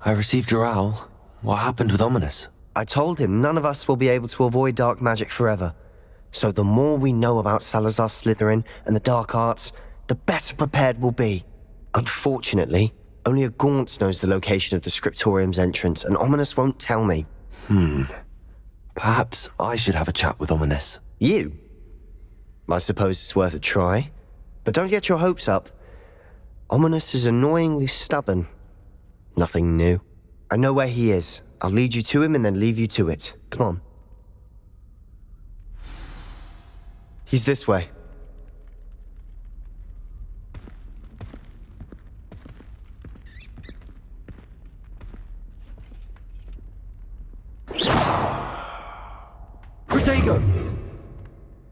I received your owl. What happened with Ominous? I told him none of us will be able to avoid dark magic forever. So the more we know about Salazar Slytherin and the dark arts, the better prepared we'll be. Unfortunately, only a Gaunt knows the location of the Scriptorium's entrance, and Ominous won't tell me. Perhaps I should have a chat with Ominous. You? I suppose it's worth a try. But don't get your hopes up. Ominous is annoyingly stubborn. Nothing new. I know where he is. I'll lead you to him and then leave you to it. Come on. He's this way. Protego!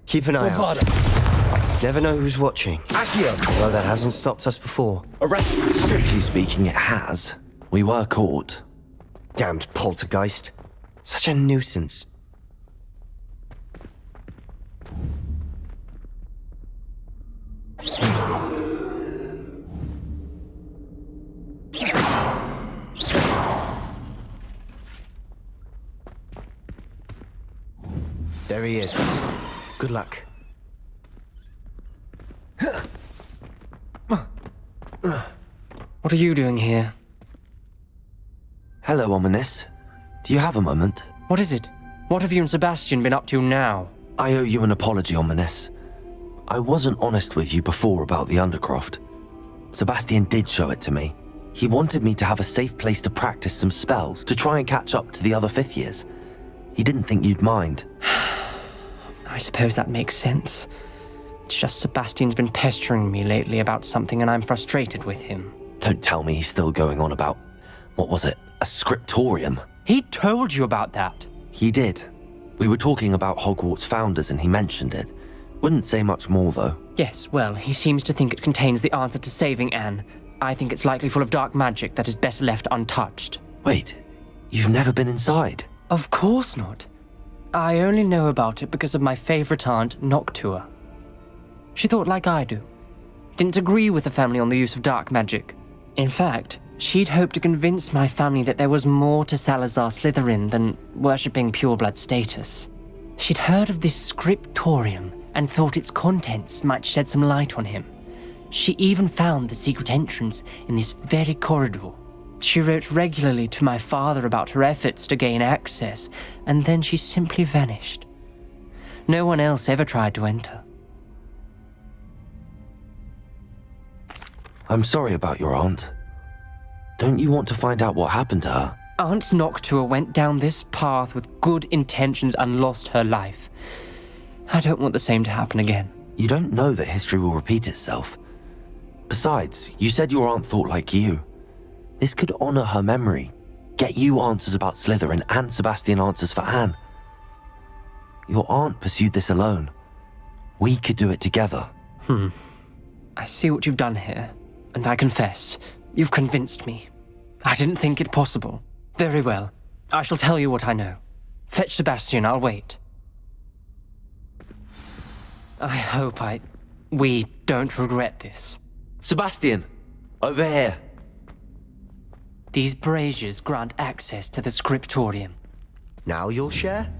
Keep an eye out. Never know who's watching. Accio! Although that hasn't stopped us before. Arrest! Strictly speaking, it has. We were caught. Damned poltergeist. Such a nuisance. There he is. Good luck. What are you doing here? Hello, Ominous. Do you have a moment? What is it? What have you and Sebastian been up to now? I owe you an apology, Ominous. I wasn't honest with you before about the Undercroft. Sebastian did show it to me. He wanted me to have a safe place to practice some spells to try and catch up to the other fifth years. He didn't think you'd mind. I suppose that makes sense. It's just Sebastian's been pestering me lately about something and I'm frustrated with him. Don't tell me he's still going on about, what was it, a scriptorium? He told you about that. He did. We were talking about Hogwarts founders and he mentioned it. Wouldn't say much more though. Yes, well, he seems to think it contains the answer to saving Anne. I think it's likely full of dark magic that is better left untouched. Wait, you've never been inside? Of course not. I only know about it because of my favorite aunt, Noctua. She thought like I do. Didn't agree with the family on the use of dark magic. In fact, she'd hoped to convince my family that there was more to Salazar Slytherin than worshipping pureblood status. She'd heard of this scriptorium and thought its contents might shed some light on him. She even found the secret entrance in this very corridor. She wrote regularly to my father about her efforts to gain access, and then she simply vanished. No one else ever tried to enter. I'm sorry about your aunt. Don't you want to find out what happened to her? Aunt Noctua went down this path with good intentions and lost her life. I don't want the same to happen again. You don't know that history will repeat itself. Besides, you said your aunt thought like you. This could honor her memory, get you answers about Slytherin and Sebastian answers for Anne. Your aunt pursued this alone. We could do it together. I see what you've done here, and I confess, you've convinced me. I didn't think it possible. Very well. I shall tell you what I know. Fetch Sebastian, I'll wait. I hope we don't regret this. Sebastian! Over here! These braziers grant access to the scriptorium. Now you'll share?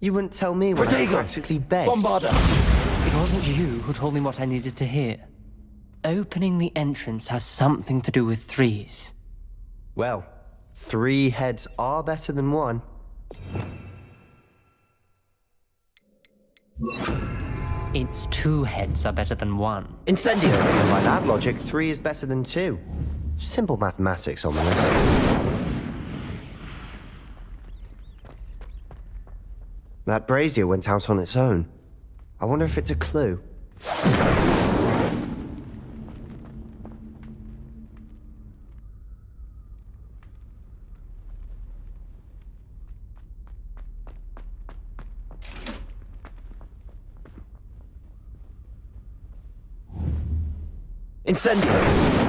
You wouldn't tell me when I practically begged. Bombarda! It wasn't you who told me what I needed to hear. Opening the entrance has something to do with threes. Well, 3 heads are better than 1. It's 2 heads are better than 1. Incendio! And by that logic, 3 is better than 2. Simple mathematics, Ominous. That brazier went out on its own. I wonder if it's a clue. Incendio!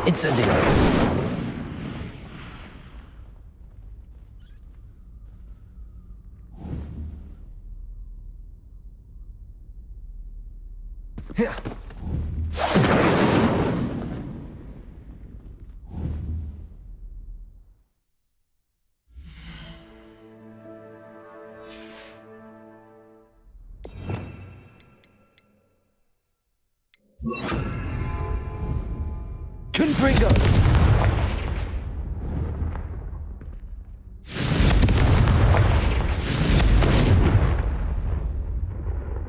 Incendio! Confringo!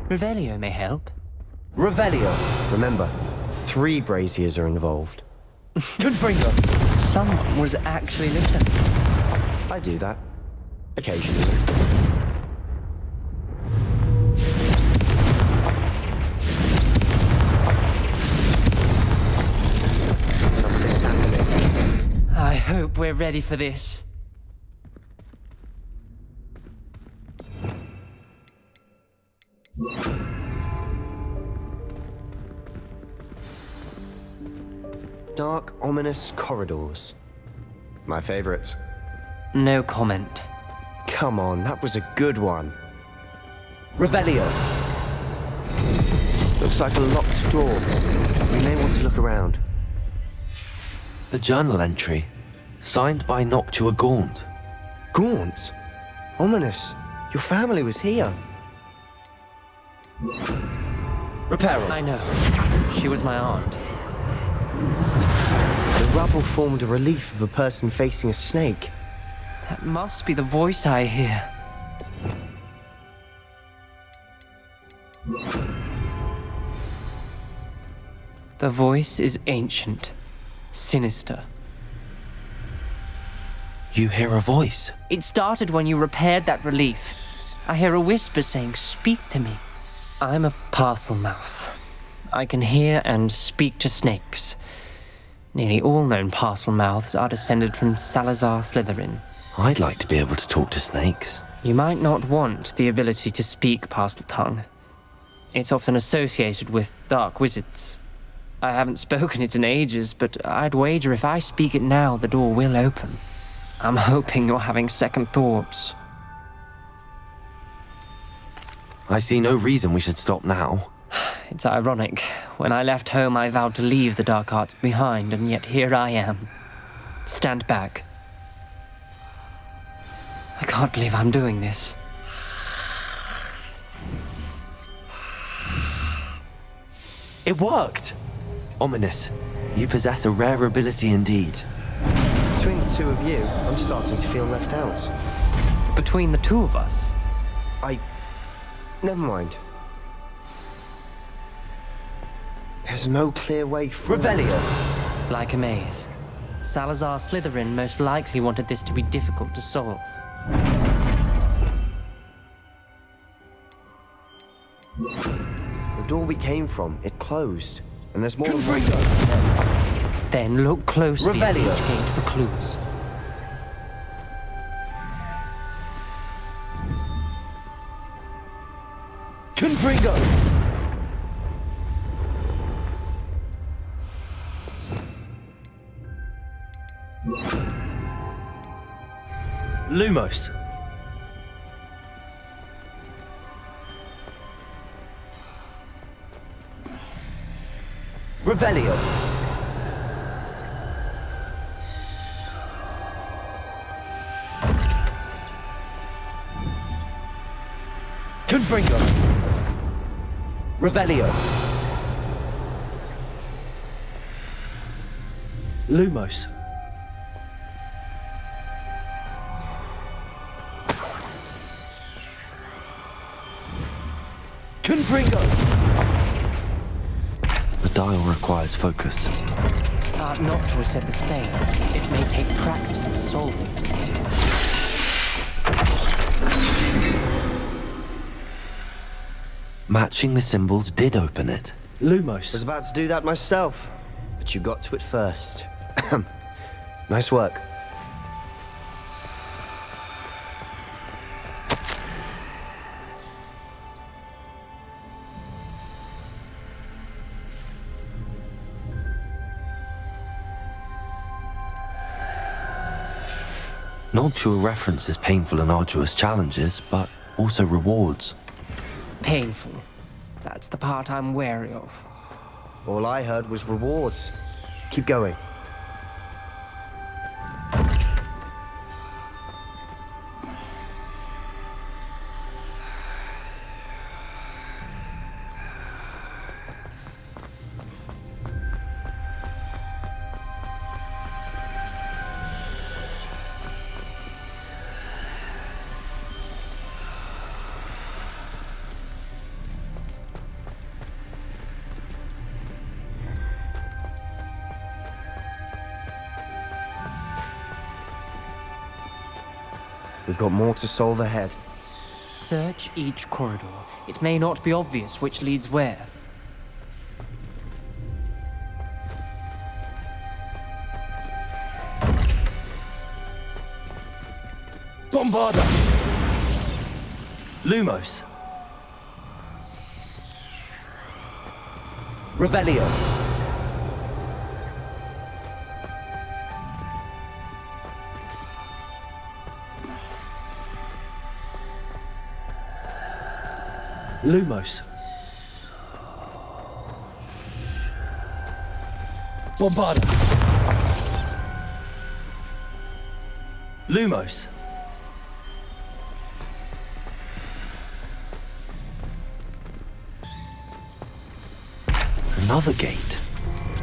Revelio may help. Revelio! Remember, 3 braziers are involved. Confringo! Someone was actually listening. I do that. Occasionally. Something's happening. I hope we're ready for this. Dark, ominous corridors. My favorite. No comment. Come on, that was a good one. Revelio! Looks like a locked door. We may want to look around. A journal entry, signed by Noctua Gaunt. Gaunt? Ominous. Your family was here. Reparo! I know. She was my aunt. The rubble formed a relief of a person facing a snake. That must be the voice I hear. The voice is ancient, sinister. You hear a voice. It started when you repaired that relief. I hear a whisper saying, "Speak to me." I'm a parcel mouth. I can hear and speak to snakes. Nearly all known parcel mouths are descended from Salazar Slytherin. I'd like to be able to talk to snakes. You might not want the ability to speak parcel tongue. It's often associated with dark wizards. I haven't spoken it in ages, but I'd wager if I speak it now, the door will open. I'm hoping you're having second thoughts. I see no reason we should stop now. It's ironic. When I left home, I vowed to leave the dark arts behind, and yet here I am. Stand back. I can't believe I'm doing this. It worked! Ominous, you possess a rare ability indeed. Between the 2 of you, I'm starting to feel left out. Between the 2 of us, Never mind. There's no clear way forward. Revelio! like a maze. Salazar Slytherin most likely wanted this to be difficult to solve. The door we came from, it closed. And there's more than one Confringo! gate. Then look closely at Revelio. each gate for clues. Confringo! Lumos. Revelio. Confringo. Revelio. Lumos. Confringo. The dial requires focus. Noctua said the same. It may take practice solving. Matching the symbols did open it. I was Lumos. about to do that myself, but you got to it first. Nice work. Noctua references painful and arduous challenges, but also rewards. Painful. That's the part I'm wary of. All I heard was rewards. Keep going. We've got more to solve ahead. Search each corridor. It may not be obvious which leads where. Bombarda! Lumos. Revelio. Lumos. Bombarda. Lumos. Another gate.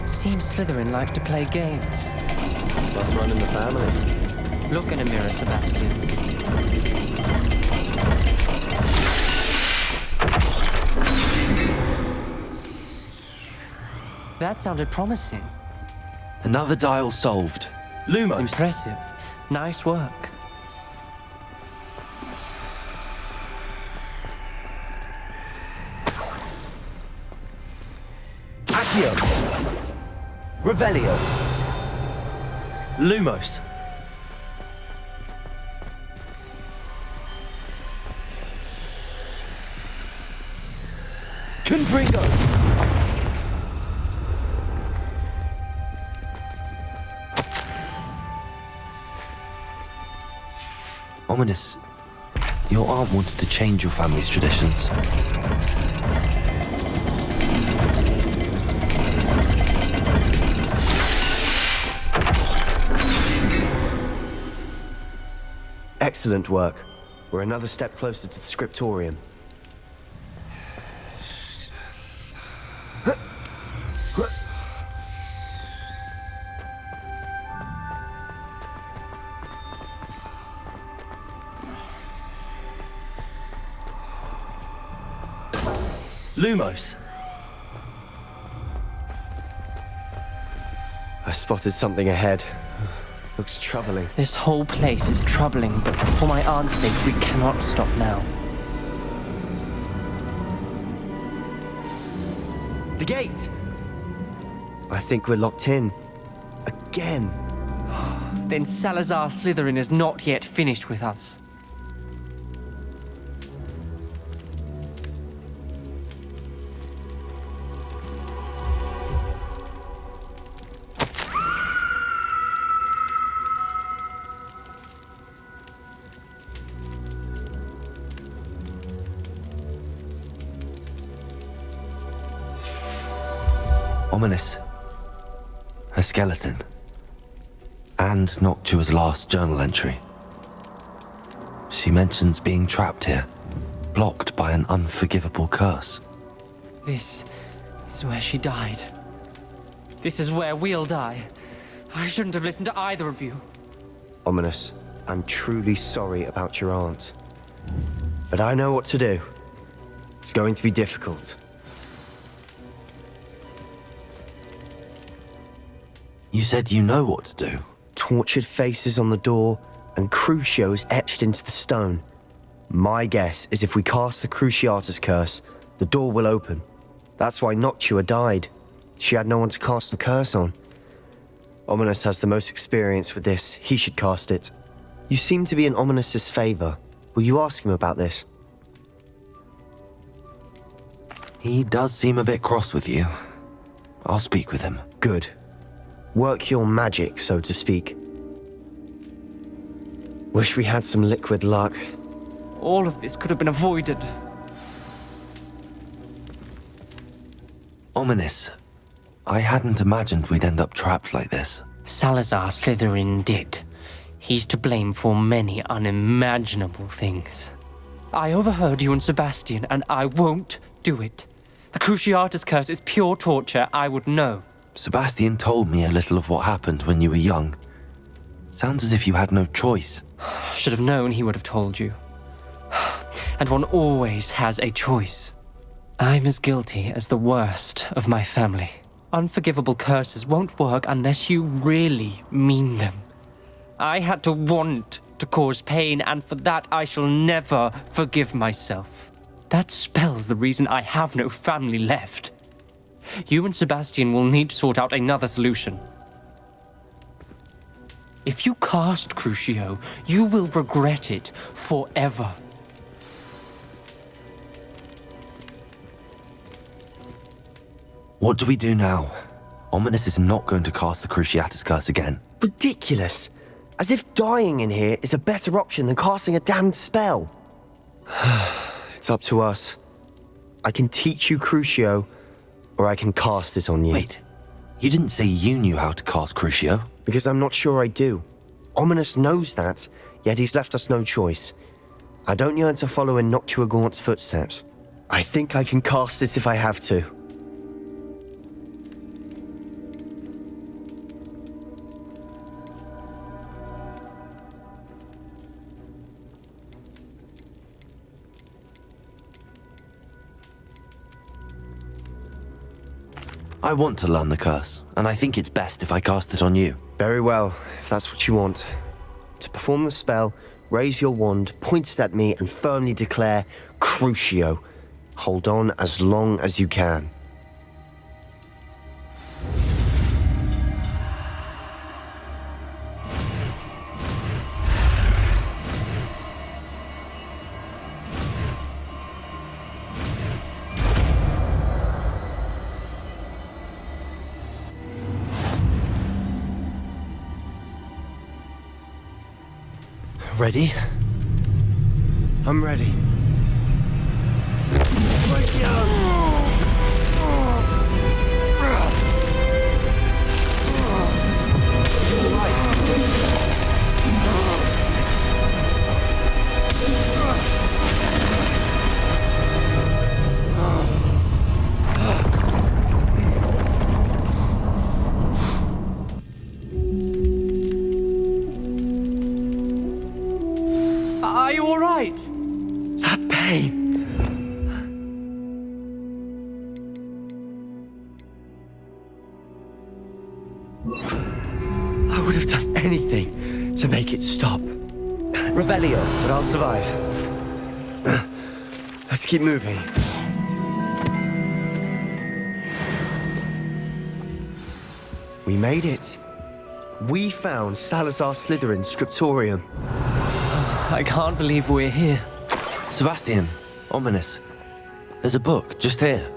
Seems Slytherin like to play games. Must run in the family. Look in a mirror, Sebastian. That sounded promising. Another dial solved. Lumos. Impressive. Nice work. Accio. Revelio. Lumos. Confringo. Ominous. Your aunt wanted to change your family's traditions. Excellent work. We're another step closer to the scriptorium. Lumos. I spotted something ahead. Looks troubling. This whole place is troubling, but for my aunt's sake, we cannot stop now. The gate! I think we're locked in. Again. Then Salazar Slytherin is not yet finished with us. Ominous. A skeleton. And Noctua's last journal entry. She mentions being trapped here, blocked by an unforgivable curse. This is where she died. This is where we'll die. I shouldn't have listened to either of you. Ominous, I'm truly sorry about your aunt. But I know what to do. It's going to be difficult. You said you know what to do. Tortured faces on the door and Crucios etched into the stone. My guess is if we cast the Cruciatus curse, the door will open. That's why Noctua died. She had no one to cast the curse on. Ominous has the most experience with this. He should cast it. You seem to be in Ominous's favor. Will you ask him about this? He does seem a bit cross with you. I'll speak with him. Good. Work your magic, so to speak. Wish we had some liquid luck. All of this could have been avoided. Ominous. I hadn't imagined we'd end up trapped like this. Salazar Slytherin did. He's to blame for many unimaginable things. I overheard you and Sebastian, and I won't do it. The Cruciatus curse is pure torture, I would know. Sebastian told me a little of what happened when you were young. Sounds as if you had no choice. Should have known he would have told you. And one always has a choice. I'm as guilty as the worst of my family. Unforgivable curses won't work unless you really mean them. I had to want to cause pain, and for that I shall never forgive myself. That spells the reason I have no family left. You and Sebastian will need to sort out another solution. If you cast Crucio, you will regret it forever. What do we do now? Ominous is not going to cast the Cruciatus curse again. Ridiculous. As if dying in here is a better option than casting a damned spell. It's up to us. I can teach you Crucio, or I can cast it on you. Wait, you didn't say you knew how to cast Crucio? Because I'm not sure I do. Ominous knows that, yet he's left us no choice. I don't yearn to follow in Noctua Gaunt's footsteps. I think I can cast it if I have to. I want to learn the curse, and I think it's best if I cast it on you. Very well, if that's what you want. To perform the spell, raise your wand, point it at me, and firmly declare, Crucio. Hold on as long as you can. Ready? I'm ready. Are you all right? That pain. I would have done anything to make it stop. Revelio, but I'll survive. Let's keep moving. We made it. We found Salazar Slytherin's scriptorium. I can't believe we're here. Sebastian, Ominous. There's a book just here.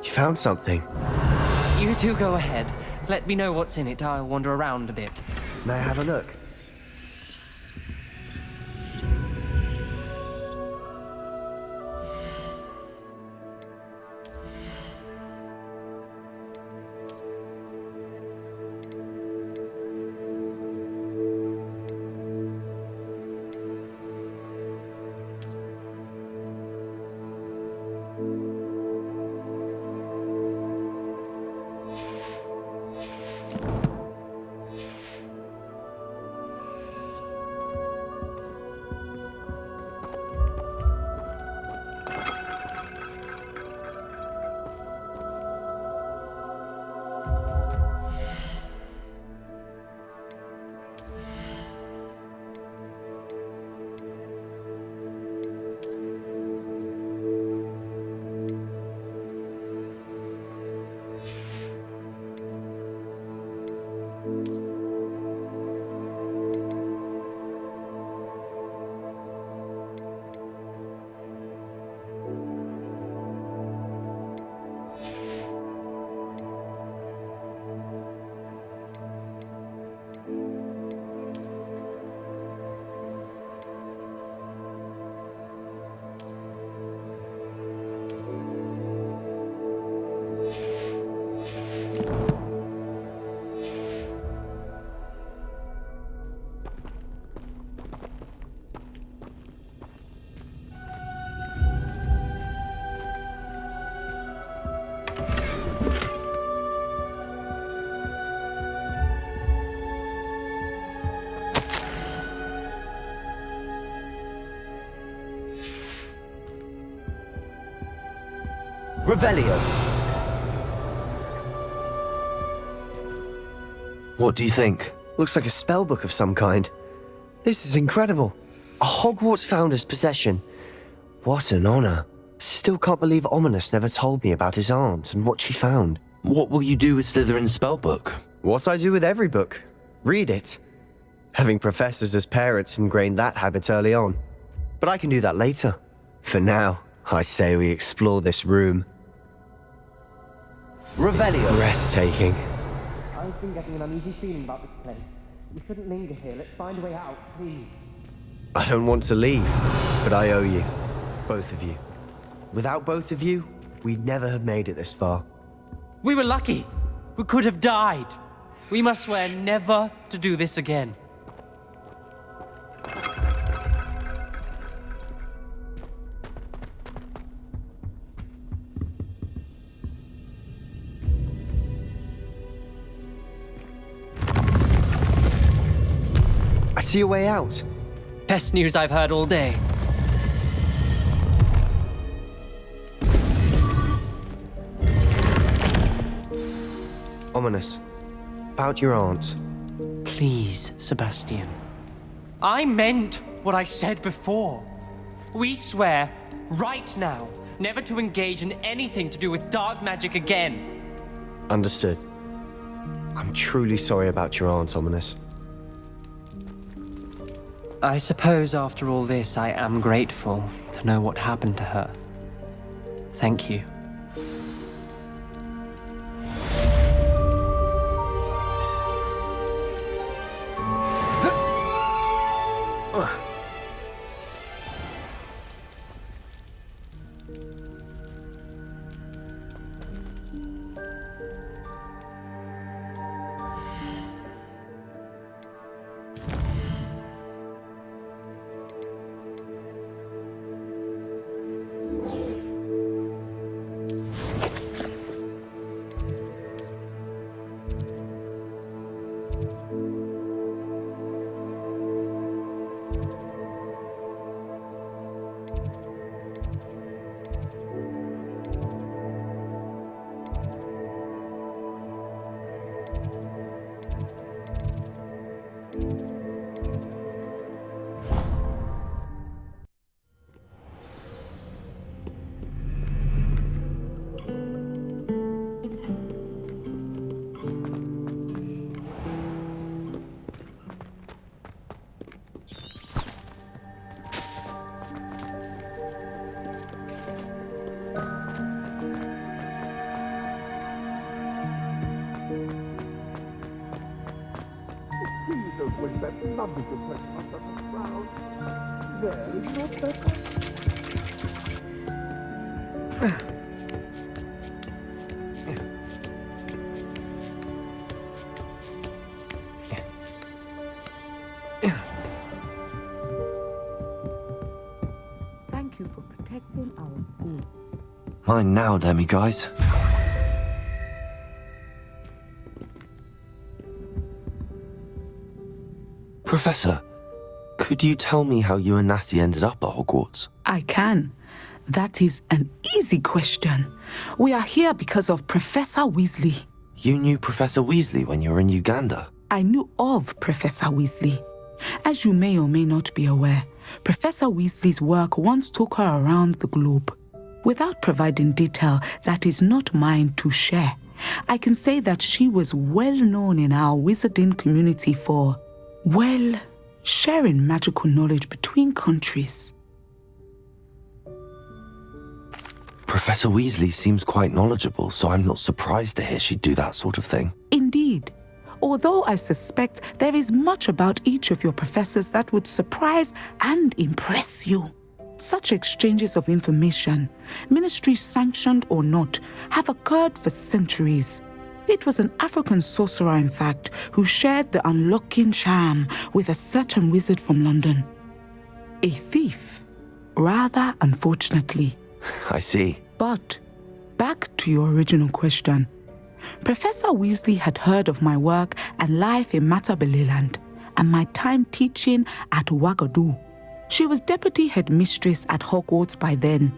You found something. You two go ahead. Let me know what's in it. I'll wander around a bit. May I have a look? Revelio. What do you think? Looks like a spellbook of some kind. This is incredible. A Hogwarts founder's possession. What an honor. Still can't believe Ominous never told me about his aunt and what she found. What will you do with Slytherin's spellbook? What I do with every book. Read it. Having professors as parents ingrained that habit early on. But I can do that later. For now, I say we explore this room. Revelio. Breathtaking. I've been getting an uneasy feeling about this place. We shouldn't linger here. Let's find a way out, please. I don't want to leave, but I owe you. Both of you. Without both of you, we'd never have made it this far. We were lucky. We could have died. We must swear never to do this again. I see a way out. Best news I've heard all day. Ominous. About your aunt. Please, Sebastian. I meant what I said before. We swear, right now, never to engage in anything to do with dark magic again. Understood. I'm truly sorry about your aunt, Ominous. I suppose after all this, I am grateful to know what happened to her. Thank you. With that lovely reflection on the ground. There is no better. Thank you for protecting our food. Mine now, demi-guys. Professor, could you tell me how you and Natty ended up at Hogwarts? I can. That is an easy question. We are here because of Professor Weasley. You knew Professor Weasley when you were in Uganda? I knew of Professor Weasley. As you may or may not be aware, Professor Weasley's work once took her around the globe. Without providing detail that is not mine to share, I can say that she was well known in our wizarding community for, well, sharing magical knowledge between countries. Professor Weasley seems quite knowledgeable, so I'm not surprised to hear she'd do that sort of thing. Indeed. Although I suspect there is much about each of your professors that would surprise and impress you. Such exchanges of information, ministry sanctioned or not, have occurred for centuries. It was an African sorcerer, in fact, who shared the unlocking charm with a certain wizard from London. A thief, rather unfortunately. I see. But, back to your original question. Professor Weasley had heard of my work and life in Matabeleland, and my time teaching at Ouagadougou. She was deputy headmistress at Hogwarts by then,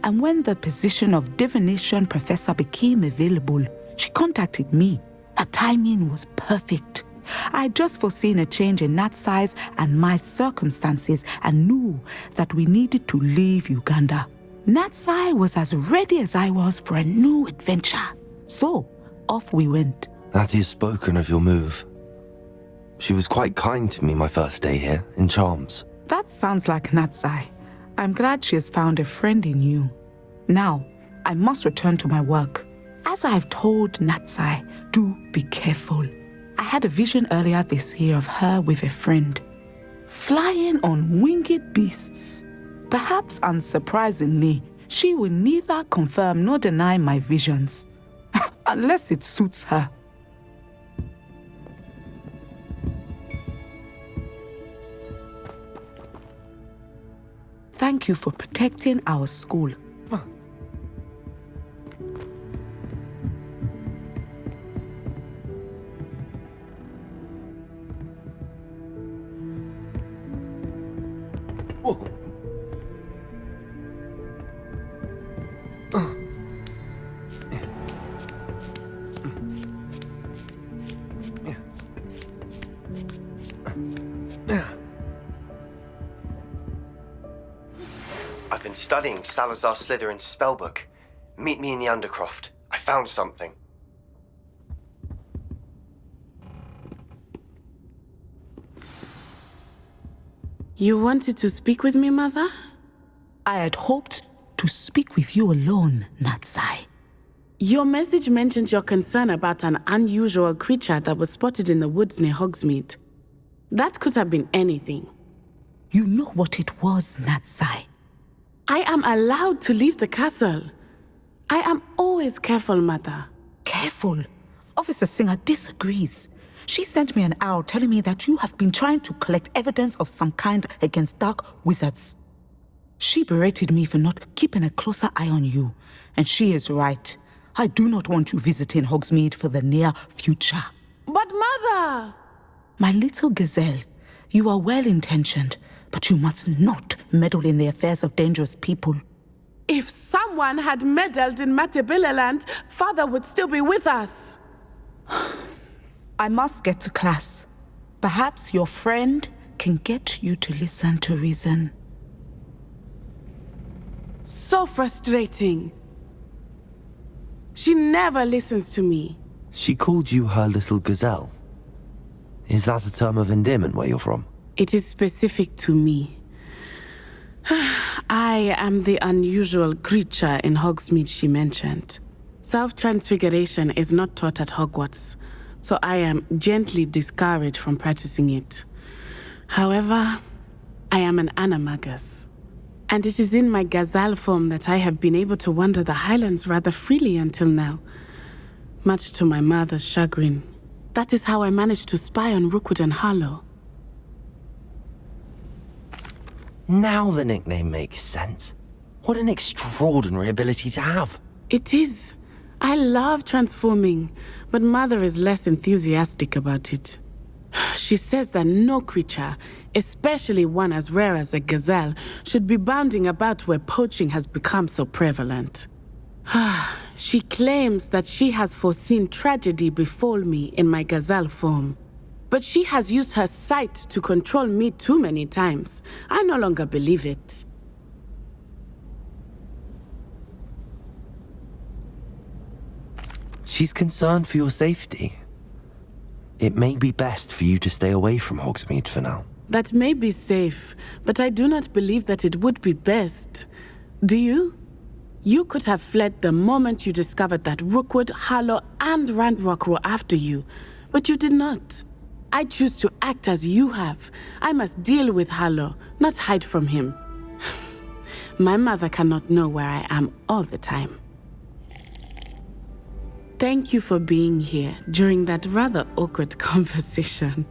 and when the position of divination professor became available, she contacted me. Her timing was perfect. I had just foreseen a change in Nat's size and my circumstances and knew that we needed to leave Uganda. Natsai was as ready as I was for a new adventure. So, off we went. Natty has spoken of your move. She was quite kind to me my first day here, in Charms. That sounds like Natsai. I'm glad she has found a friend in you. Now, I must return to my work. As I've told Natsai, do be careful. I had a vision earlier this year of her with a friend, flying on winged beasts. Perhaps unsurprisingly, she will neither confirm nor deny my visions, unless it suits her. Thank you for protecting our school. I've been studying Salazar Slytherin's spellbook. Meet me in the Undercroft. I found something. You wanted to speak with me, Mother? I had hoped to speak with you alone, Natsai. Your message mentioned your concern about an unusual creature that was spotted in the woods near Hogsmeade. That could have been anything. You know what it was, Natsai. I am allowed to leave the castle. I am always careful, Mother. Careful. Officer Singer disagrees. She sent me an owl telling me that you have been trying to collect evidence of some kind against dark wizards. She berated me for not keeping a closer eye on you, and she is right. I do not want you visiting Hogsmeade for the near future. But Mother! My little gazelle, you are well-intentioned, but you must not meddle in the affairs of dangerous people. If someone had meddled in Matabeleland, Father would still be with us. I must get to class. Perhaps your friend can get you to listen to reason. So frustrating. She never listens to me. She called you her little gazelle. Is that a term of endearment where you're from? It is specific to me. I am the unusual creature in Hogsmeade she mentioned. Self-transfiguration is not taught at Hogwarts, so I am gently discouraged from practicing it. However, I am an animagus, and it is in my gazelle form that I have been able to wander the Highlands rather freely until now, much to my mother's chagrin. That is how I managed to spy on Rookwood and Harlow. Now the nickname makes sense. What an extraordinary ability to have. It is. I love transforming, but Mother is less enthusiastic about it. She says that no creature, especially one as rare as a gazelle, should be bounding about where poaching has become so prevalent. She claims that she has foreseen tragedy befall me in my gazelle form. But she has used her sight to control me too many times. I no longer believe it. She's concerned for your safety. It may be best for you to stay away from Hogsmeade for now. That may be safe, but I do not believe that it would be best. Do you? You could have fled the moment you discovered that Rookwood, Harlow, and Randrock were after you, but you did not. I choose to act as you have. I must deal with Harlow, not hide from him. My mother cannot know where I am all the time. Thank you for being here during that rather awkward conversation.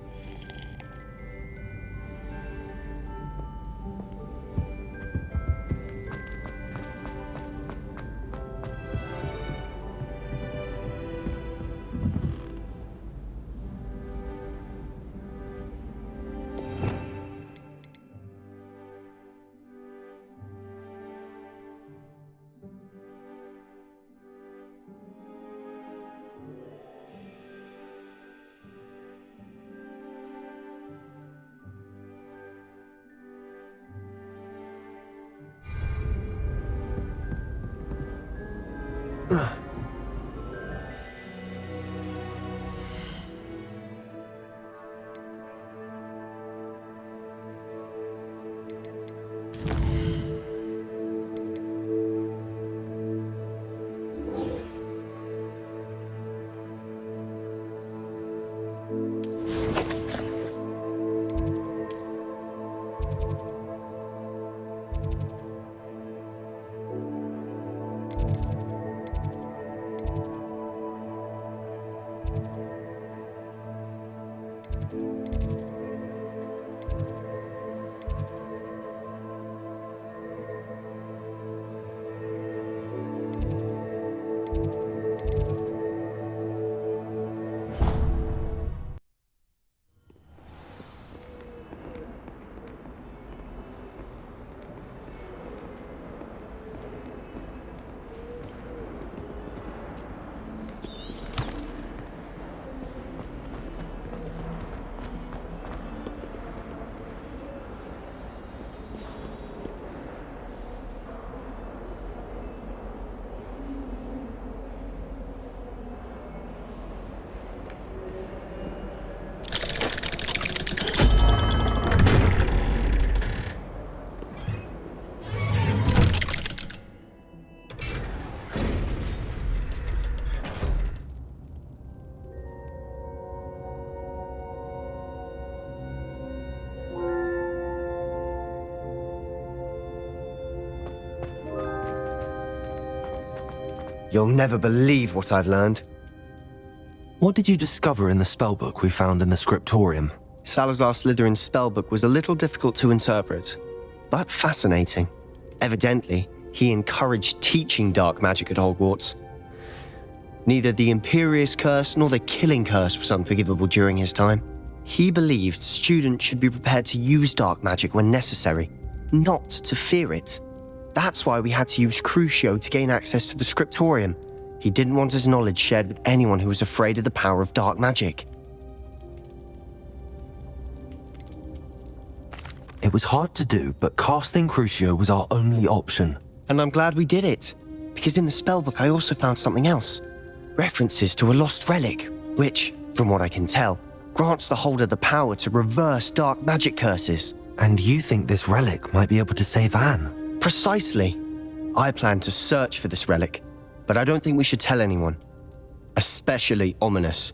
You'll never believe what I've learned. What did you discover in the spellbook we found in the scriptorium? Salazar Slytherin's spellbook was a little difficult to interpret, but fascinating. Evidently, he encouraged teaching dark magic at Hogwarts. Neither the Imperious Curse nor the Killing Curse was unforgivable during his time. He believed students should be prepared to use dark magic when necessary, not to fear it. That's why we had to use Crucio to gain access to the scriptorium. He didn't want his knowledge shared with anyone who was afraid of the power of dark magic. It was hard to do, but casting Crucio was our only option. And I'm glad we did it, because in the spellbook I also found something else. References to a lost relic, which, from what I can tell, grants the holder the power to reverse dark magic curses. And you think this relic might be able to save Anne? Precisely. I plan to search for this relic, but I don't think we should tell anyone. Especially Ominous.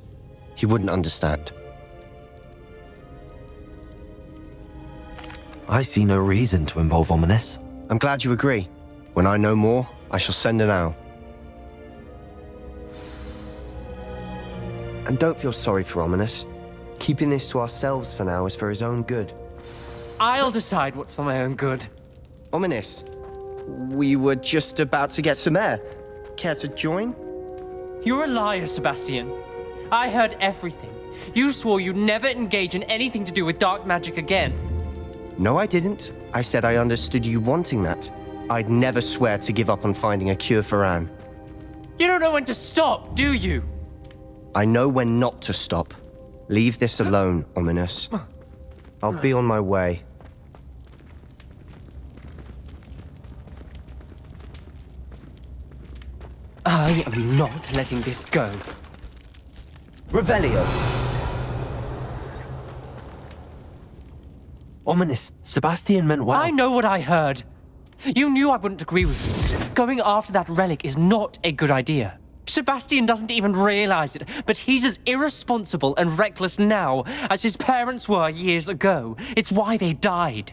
He wouldn't understand. I see no reason to involve Ominous. I'm glad you agree. When I know more, I shall send an owl. And don't feel sorry for Ominous. Keeping this to ourselves for now is for his own good. I'll decide what's for my own good. Ominous, we were just about to get some air. Care to join? You're a liar, Sebastian. I heard everything. You swore you'd never engage in anything to do with dark magic again. No, I didn't. I said I understood you wanting that. I'd never swear to give up on finding a cure for Anne. You don't know when to stop, do you? I know when not to stop. Leave this alone, Ominous. I'll be on my way. I am not letting this go. Revelio! Ominous, Sebastian meant well. I know what I heard. You knew I wouldn't agree with you. Going after that relic is not a good idea. Sebastian doesn't even realize it, but he's as irresponsible and reckless now as his parents were years ago. It's why they died.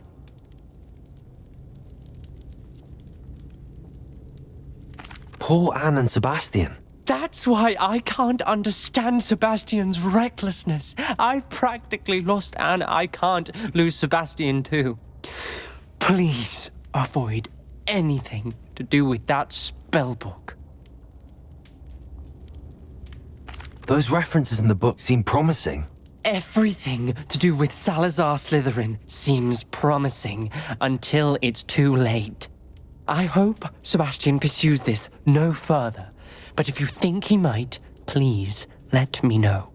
Poor Anne and Sebastian. That's why I can't understand Sebastian's recklessness. I've practically lost Anne. I can't lose Sebastian too. Please avoid anything to do with that spellbook. Those references in the book seem promising. Everything to do with Salazar Slytherin seems promising until it's too late. I hope Sebastian pursues this no further, but if you think he might, please let me know.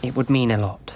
It would mean a lot.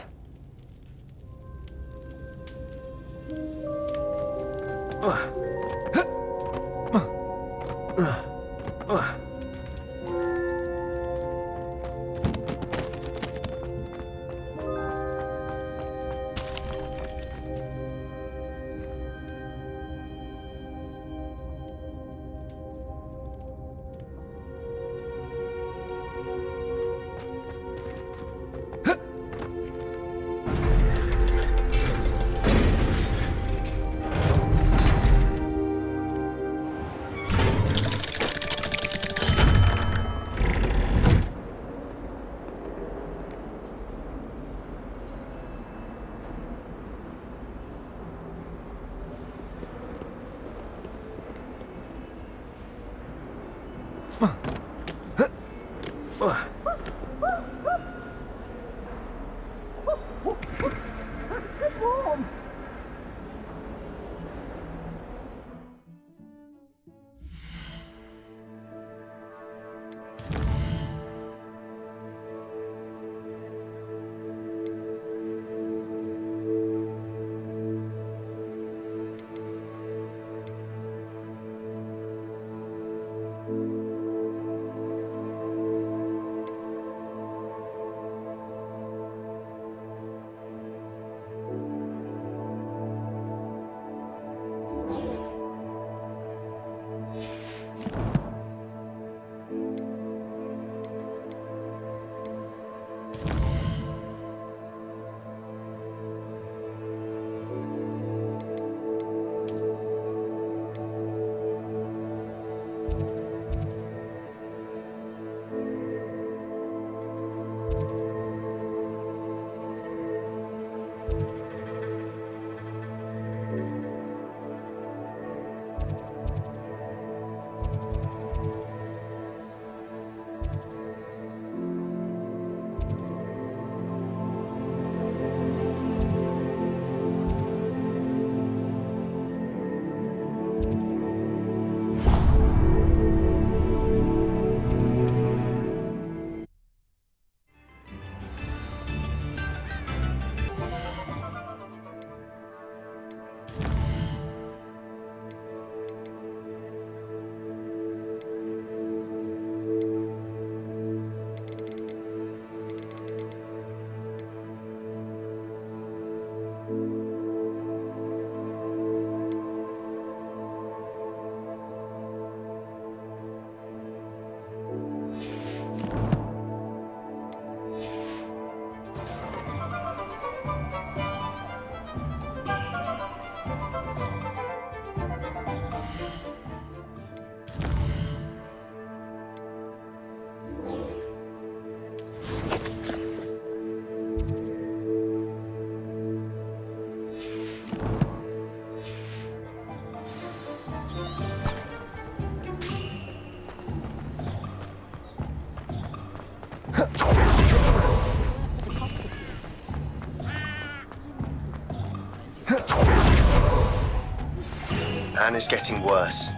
Anne is getting worse.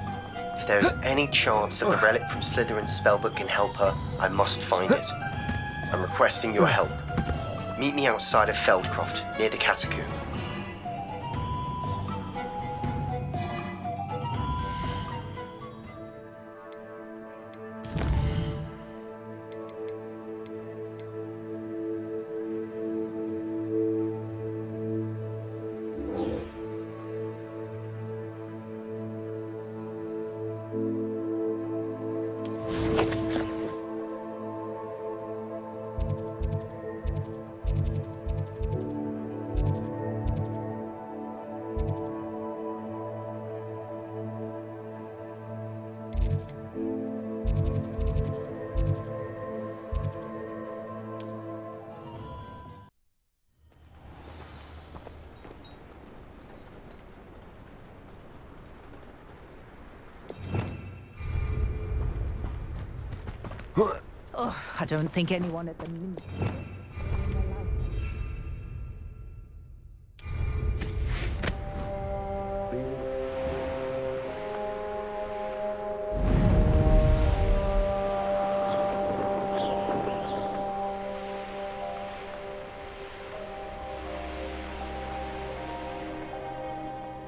If there is any chance that the relic from Slytherin's spellbook can help her, I must find it. I'm requesting your help. Meet me outside of Feldcroft, near the Catacomb. Oh, I don't think anyone at the Ministry.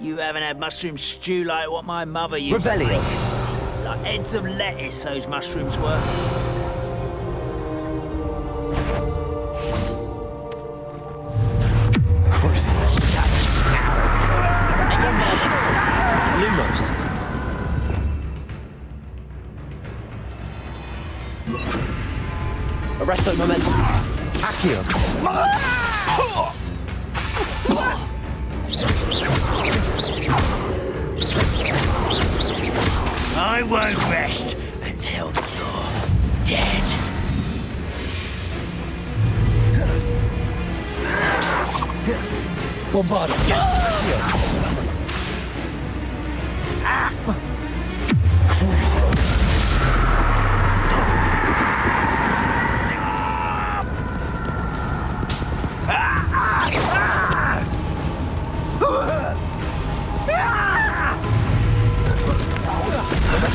You haven't had mushroom stew like what my mother used to Revelio. make. Like heads of lettuce, those mushrooms were. Lumos. Arresto momentum. Accio. I won't rest until you're dead. Bombardo.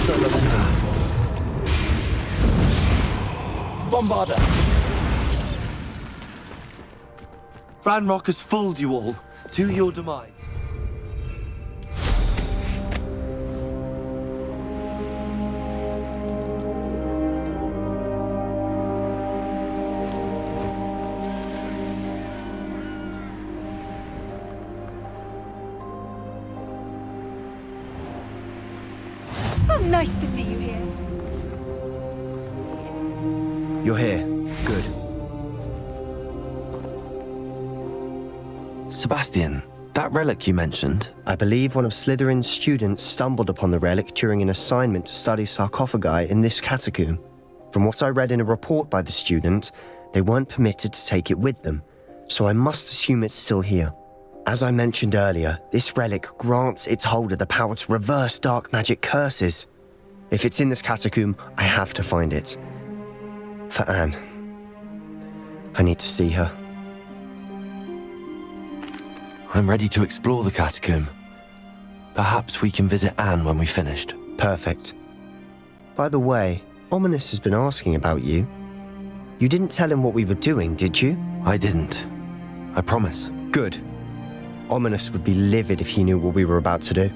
Arresto momentum. Bombarda. Ranrock has fooled you all to your demise. Oh, nice to see you here. You're here. Good. Sebastian, that relic you mentioned, I believe one of Slytherin's students stumbled upon the relic during an assignment to study sarcophagi in this catacomb. From what I read in a report by the student, they weren't permitted to take it with them, so I must assume it's still here. As I mentioned earlier, this relic grants its holder the power to reverse dark magic curses. If it's in this catacomb, I have to find it. For Anne. I need to see her. I'm ready to explore the catacomb. Perhaps we can visit Anne when we've finished. Perfect. By the way, Ominous has been asking about you. You didn't tell him what we were doing, did you? I didn't. I promise. Good. Ominous would be livid if he knew what we were about to do.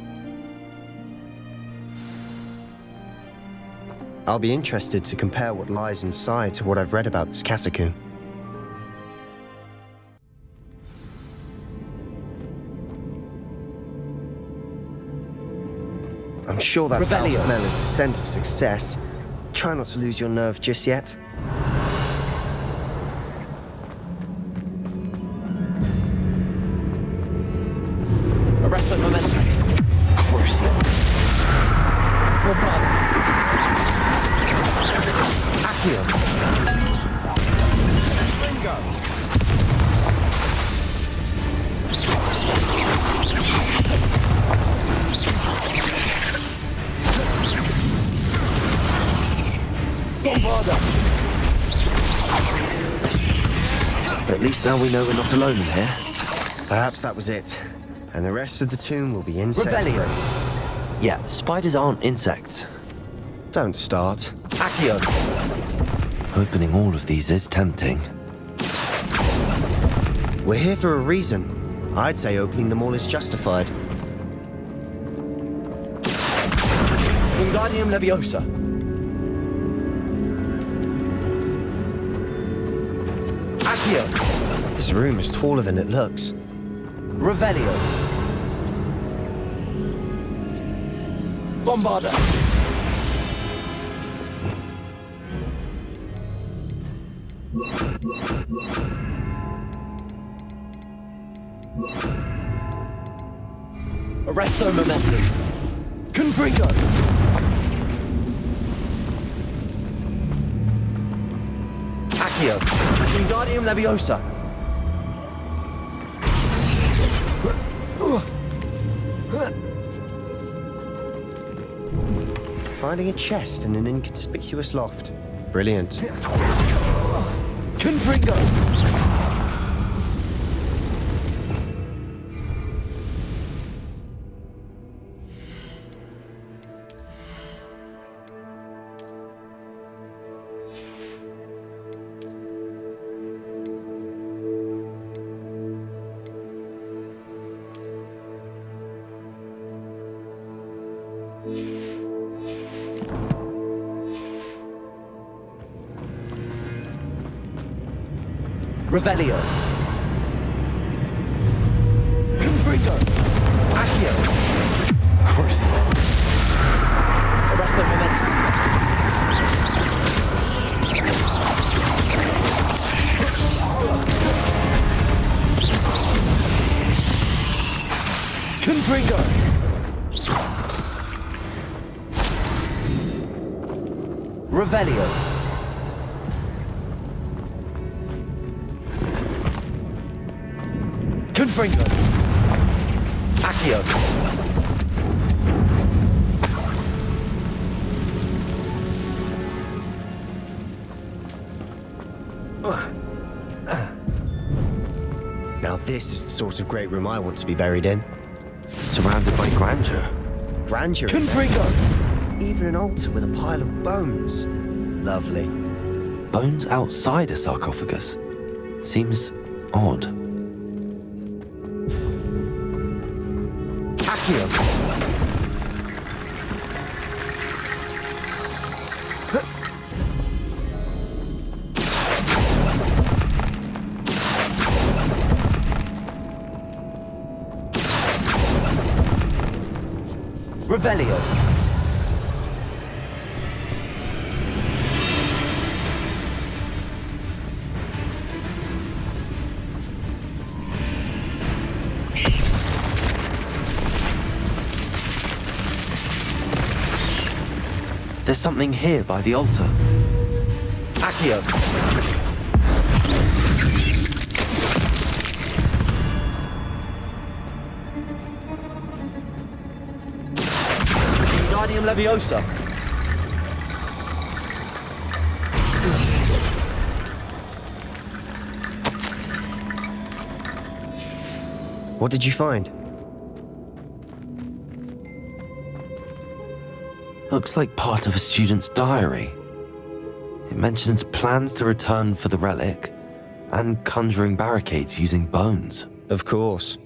I'll be interested to compare what lies inside to what I've read about this catacomb. I'm sure that foul Revelio. smell is the scent of success. Try not to lose your nerve just yet. Arresto momentum. Crucial. Bombarda. Accio. Ringo. Bombarda. At least now we know we're not alone in here. Perhaps that was it. And the rest of the tomb will be insect Revelio. free. Yeah, spiders aren't insects. Don't start. Accio. Opening all of these is tempting. We're here for a reason. I'd say opening them all is justified. Wingardium Leviosa. Accio. This room is taller than it looks. Revelio. Bombarda. Arresto momentum. Confringo. Accio. Wingardium Leviosa. Finding a chest in an inconspicuous loft. Brilliant. Confringo. Revelio. Confringo. Accio. Crucial. Arresto momentum. Confringo. Revelio. Confringo. Accio. Now this is the sort of great room I want to be buried in. Surrounded by grandeur. Grandeur. Confringo. even an altar with a pile of bones. Lovely. Bones outside a sarcophagus? Seems odd. Accio. Revelio. There's something here by the altar. Accio. Wingardium Leviosa. What did you find? Looks like part of a student's diary. It mentions plans to return for the relic and conjuring barricades using bones. Of course.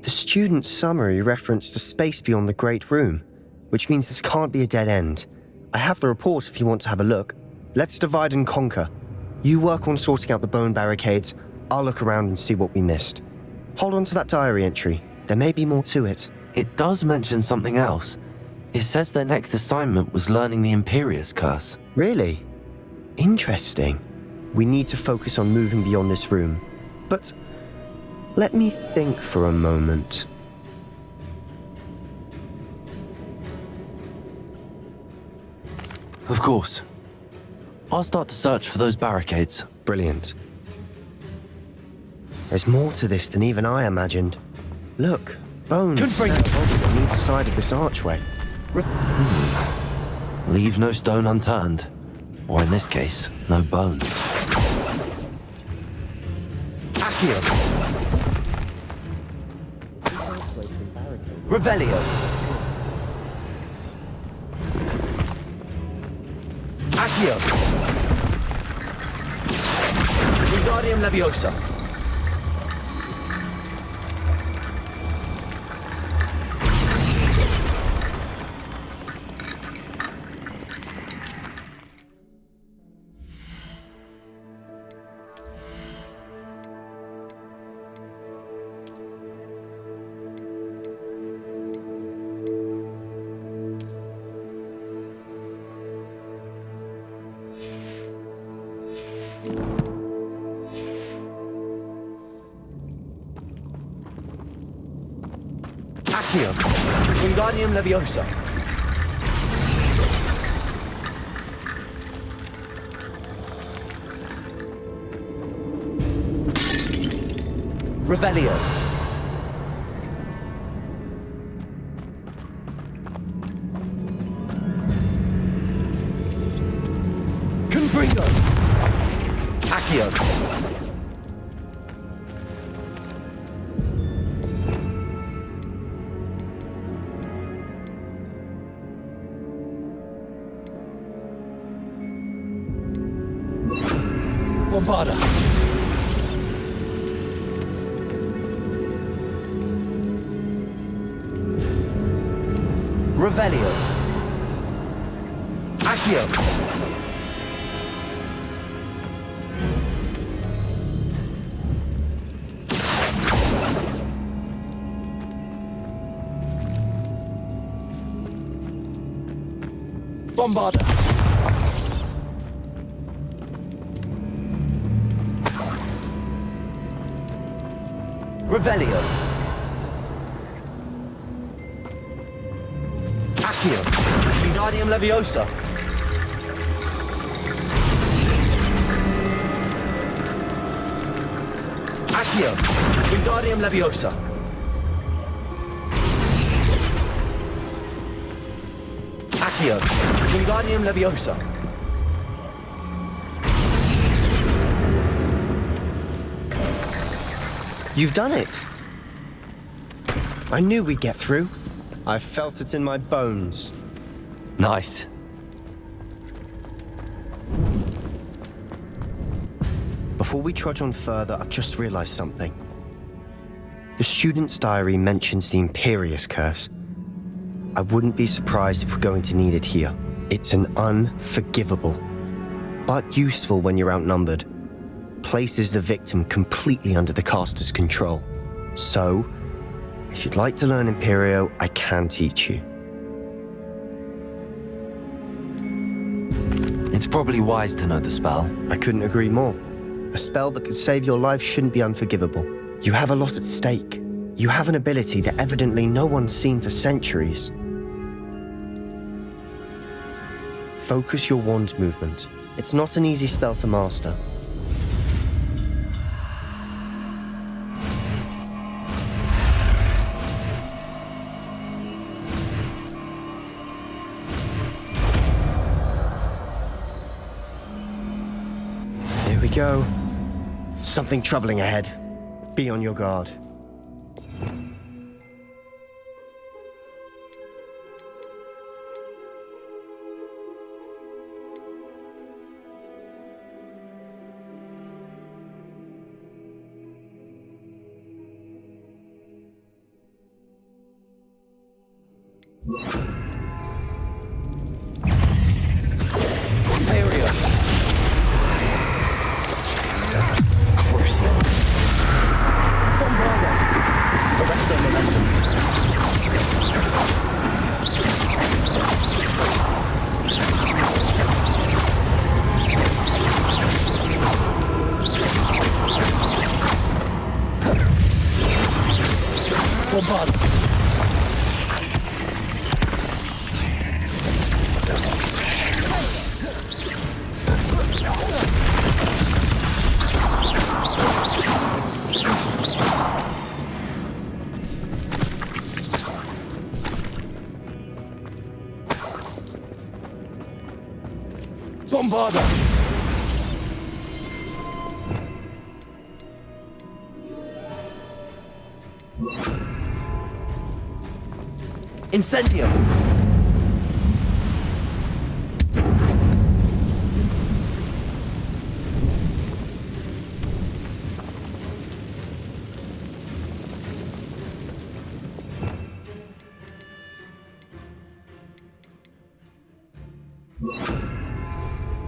The student's summary referenced a space beyond the Great Room, which means this can't be a dead end. I have the report if you want to have a look. Let's divide and conquer. You work on sorting out the bone barricades, I'll look around and see what we missed. Hold on to that diary entry. There may be more to it. It does mention something else. It says their next assignment was learning the Imperius Curse. Really? Interesting. We need to focus on moving beyond this room. But let me think for a moment. Of course. I'll start to search for those barricades. Brilliant. There's more to this than even I imagined. Look, bones stacked on either side of this archway. Leave no stone unturned. Or in this case, no bone. Accio. Revelio. Accio. Wingardium Leviosa. Accio. Wingardium Leviosa. Revelio. Confringo. Accio. Bombarda. Revelio. Accio. Bombarda. Revelio. Accio. Wingardium Leviosa. Accio. Wingardium Leviosa. Accio. Wingardium Leviosa. You've done it! I knew we'd get through. I felt it in my bones. Nice. Before we trudge on further, I've just realized something. The student's diary mentions the Imperious Curse. I wouldn't be surprised if we're going to need it here. It's an unforgivable, but useful when you're outnumbered. Places the victim completely under the caster's control. So, if you'd like to learn Imperio, I can teach you. It's probably wise to know the spell. I couldn't agree more. A spell that could save your life shouldn't be unforgivable. You have a lot at stake. You have an ability that evidently no one's seen for centuries. Focus your wand movement. It's not an easy spell to master. Here we go. Something troubling ahead. Be on your guard. Bombarda! Incendio!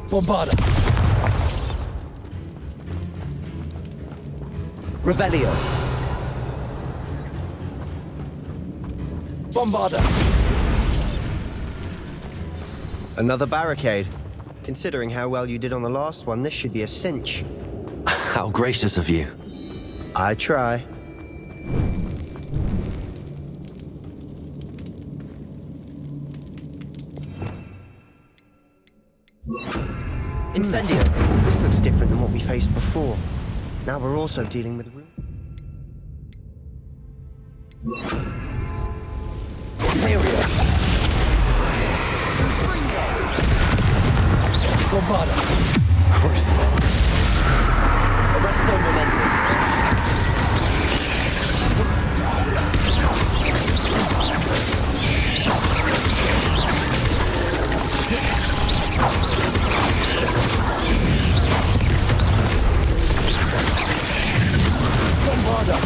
Bombarda! Revelio! Bombarda! Another barricade. Considering how well you did on the last one, this should be a cinch. How gracious of you. I try. Incendio! This looks different than what we faced before. Now we're also dealing with room. Imperio! Bombarda! Crucible! Arresto Momentum! Bombarda!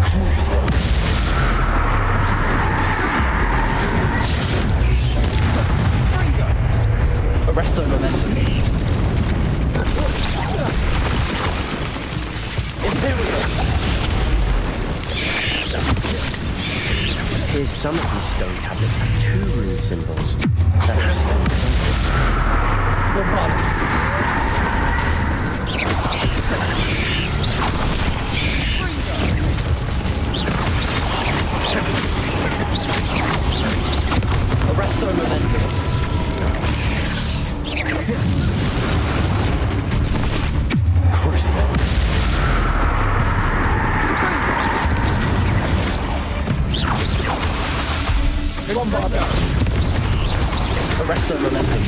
Crucible! Arresto Momentum! Imperial! Here's some of these stone tablets have 2 rune symbols. That represents something. Bombarda! Arresto Momentum! Crucible! Bombarda! Arresto Momentum!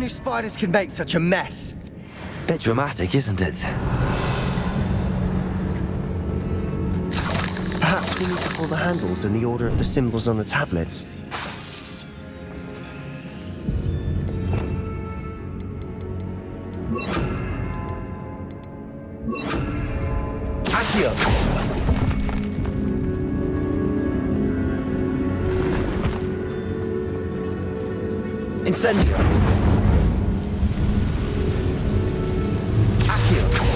knew spiders could make such a mess. Bit dramatic, isn't it? Perhaps we need to pull the handles in the order of the symbols on the tablets. Accio! Incendio! Accio!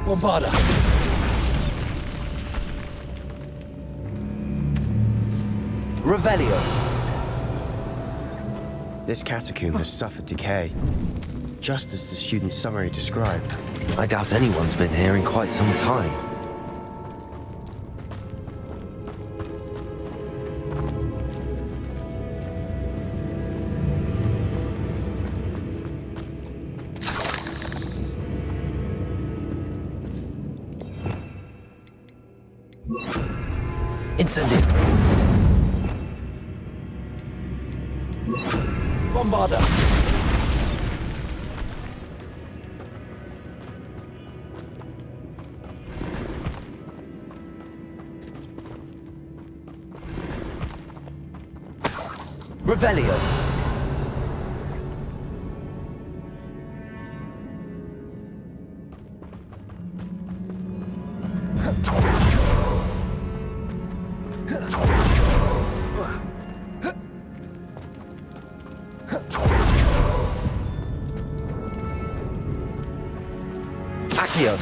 Bombarda! Revelio! This catacomb has suffered decay, just as the student's summary described. I doubt anyone's been here in quite some time. Incendio! Bombarda! Revelio! Accio!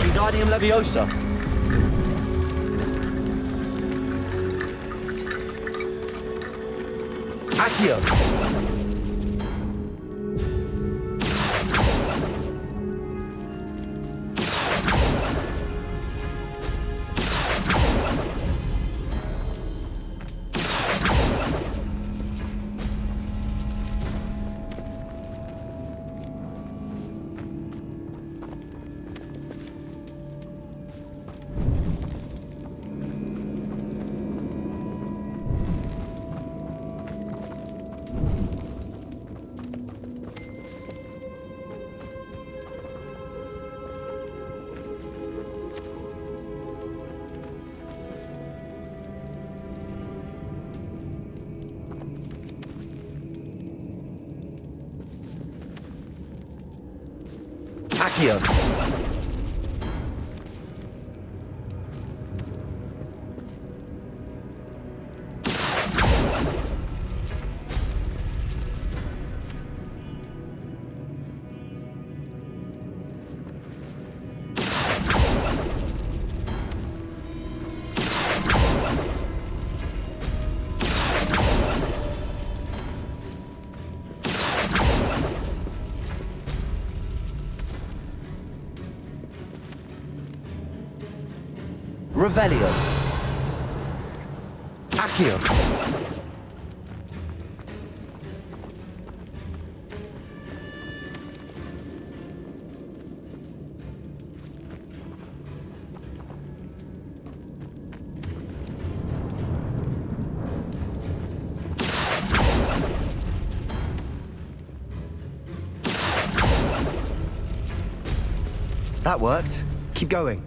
Wingardium Leviosa! Accio! Accio! Revelio! Accio! That worked. Keep going.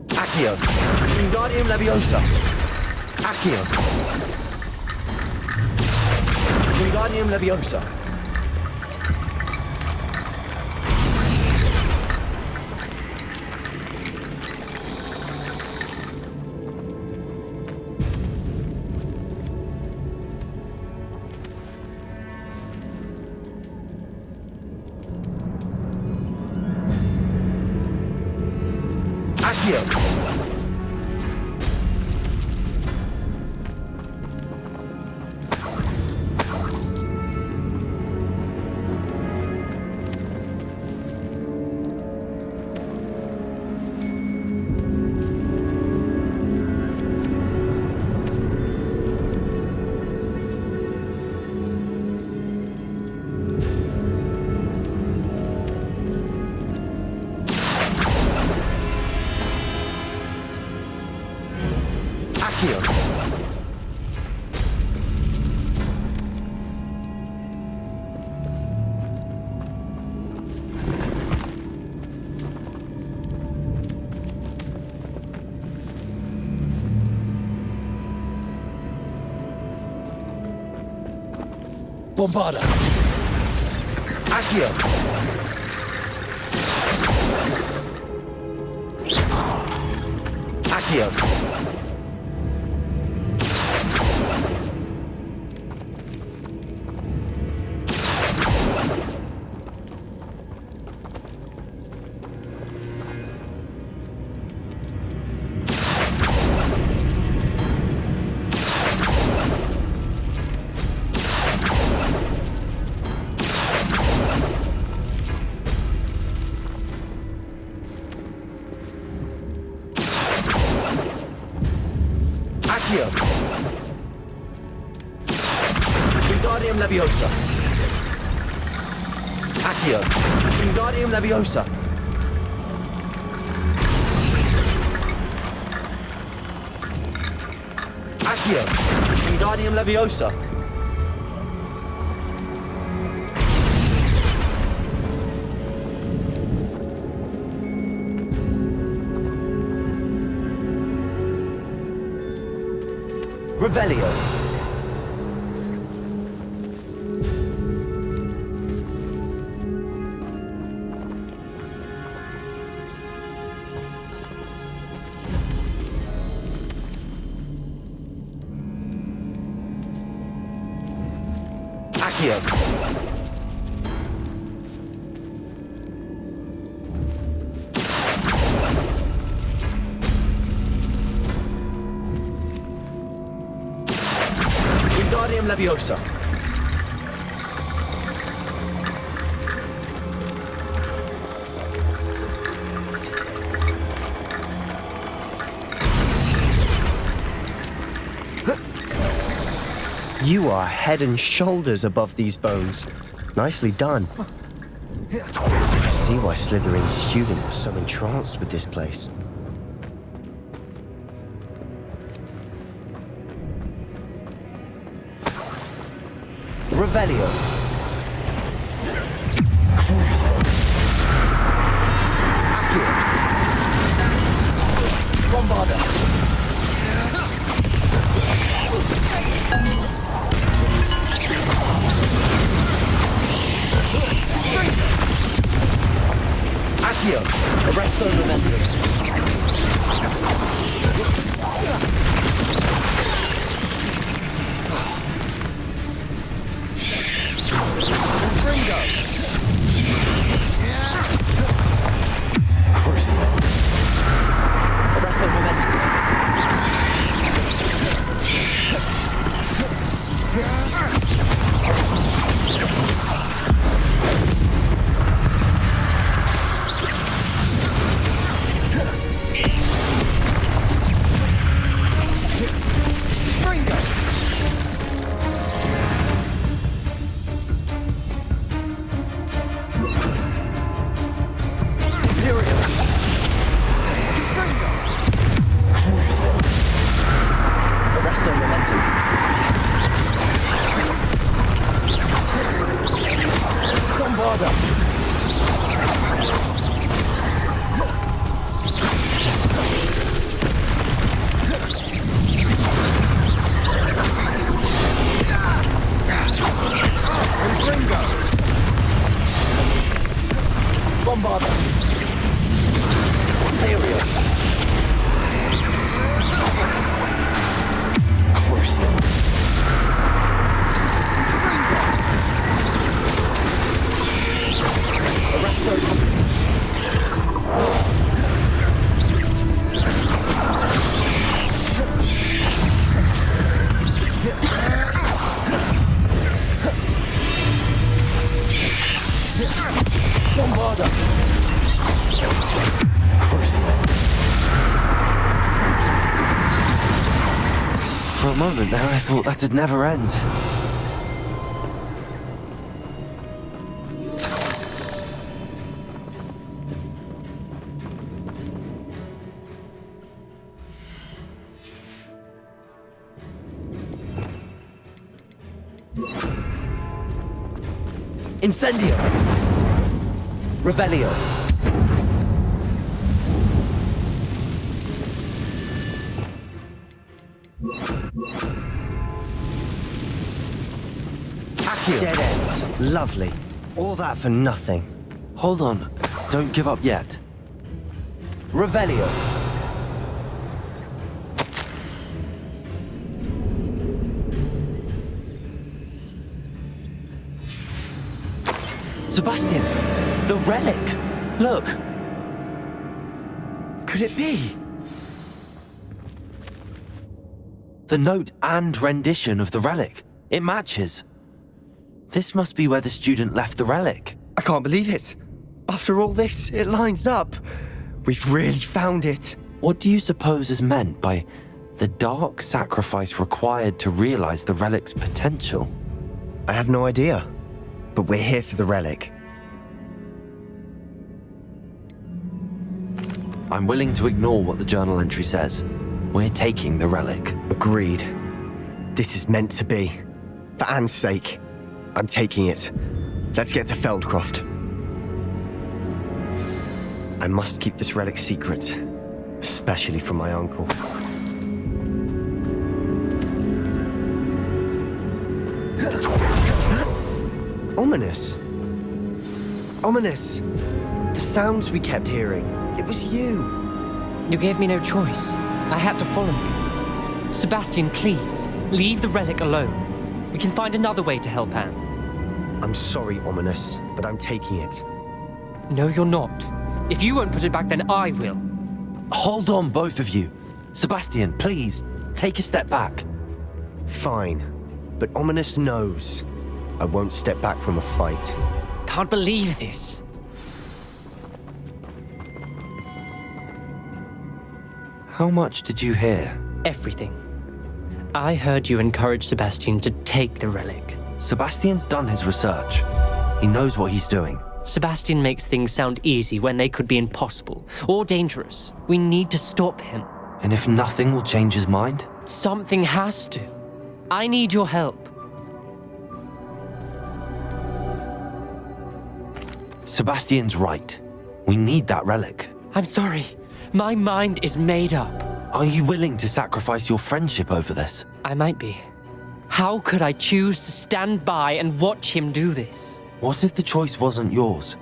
Accio! Wingardium Leviosa! Accio! Wingardium Leviosa! Accio! Bombarda! Accio! Accio! Accio! Wingardium Leviosa! Accio! Wingardium Leviosa! Accio! Wingardium Leviosa! Revelio! Accio! Wingardium Leviosa! You are head and shoulders above these bones. Nicely done. I see why Slytherin's student was so entranced with this place. Revelio. Crucio. Accio. Bombarda. Accio. Arresto Momentum. Crucio. Arresto Momentum. Bombarda! Crucible. For a moment there, I thought that'd never end. Incendio! Revelio! Accio! Dead end. Lovely. All that for nothing. Hold on. Don't give up yet. Revelio! Sebastian! The relic! Look! Could it be? The note and rendition of the relic. It matches. This must be where the student left the relic. I can't believe it. After all this, it lines up. We've really found it. What do you suppose is meant by the dark sacrifice required to realize the relic's potential? I have no idea. But we're here for the relic. I'm willing to ignore what the journal entry says. We're taking the relic. Agreed. This is meant to be. For Anne's sake, I'm taking it. Let's get to Feldcroft. I must keep this relic secret, especially from my uncle. What's that? Ominous. Ominous. The sounds we kept hearing. It was you. You gave me no choice. I had to follow you. Sebastian, please, leave the relic alone. We can find another way to help Anne. I'm sorry, Ominous, but I'm taking it. No, you're not. If you won't put it back, then I will. Hold on, both of you. Sebastian, please, take a step back. Fine, but Ominous knows. I won't step back from a fight. Can't believe this. How much did you hear? Everything. I heard you encourage Sebastian to take the relic. Sebastian's done his research. He knows what he's doing. Sebastian makes things sound easy when they could be impossible or dangerous. We need to stop him. And if nothing will change his mind? Something has to. I need your help. Sebastian's right. We need that relic. I'm sorry. My mind is made up. Are you willing to sacrifice your friendship over this? I might be. How could I choose to stand by and watch him do this? What if the choice wasn't yours?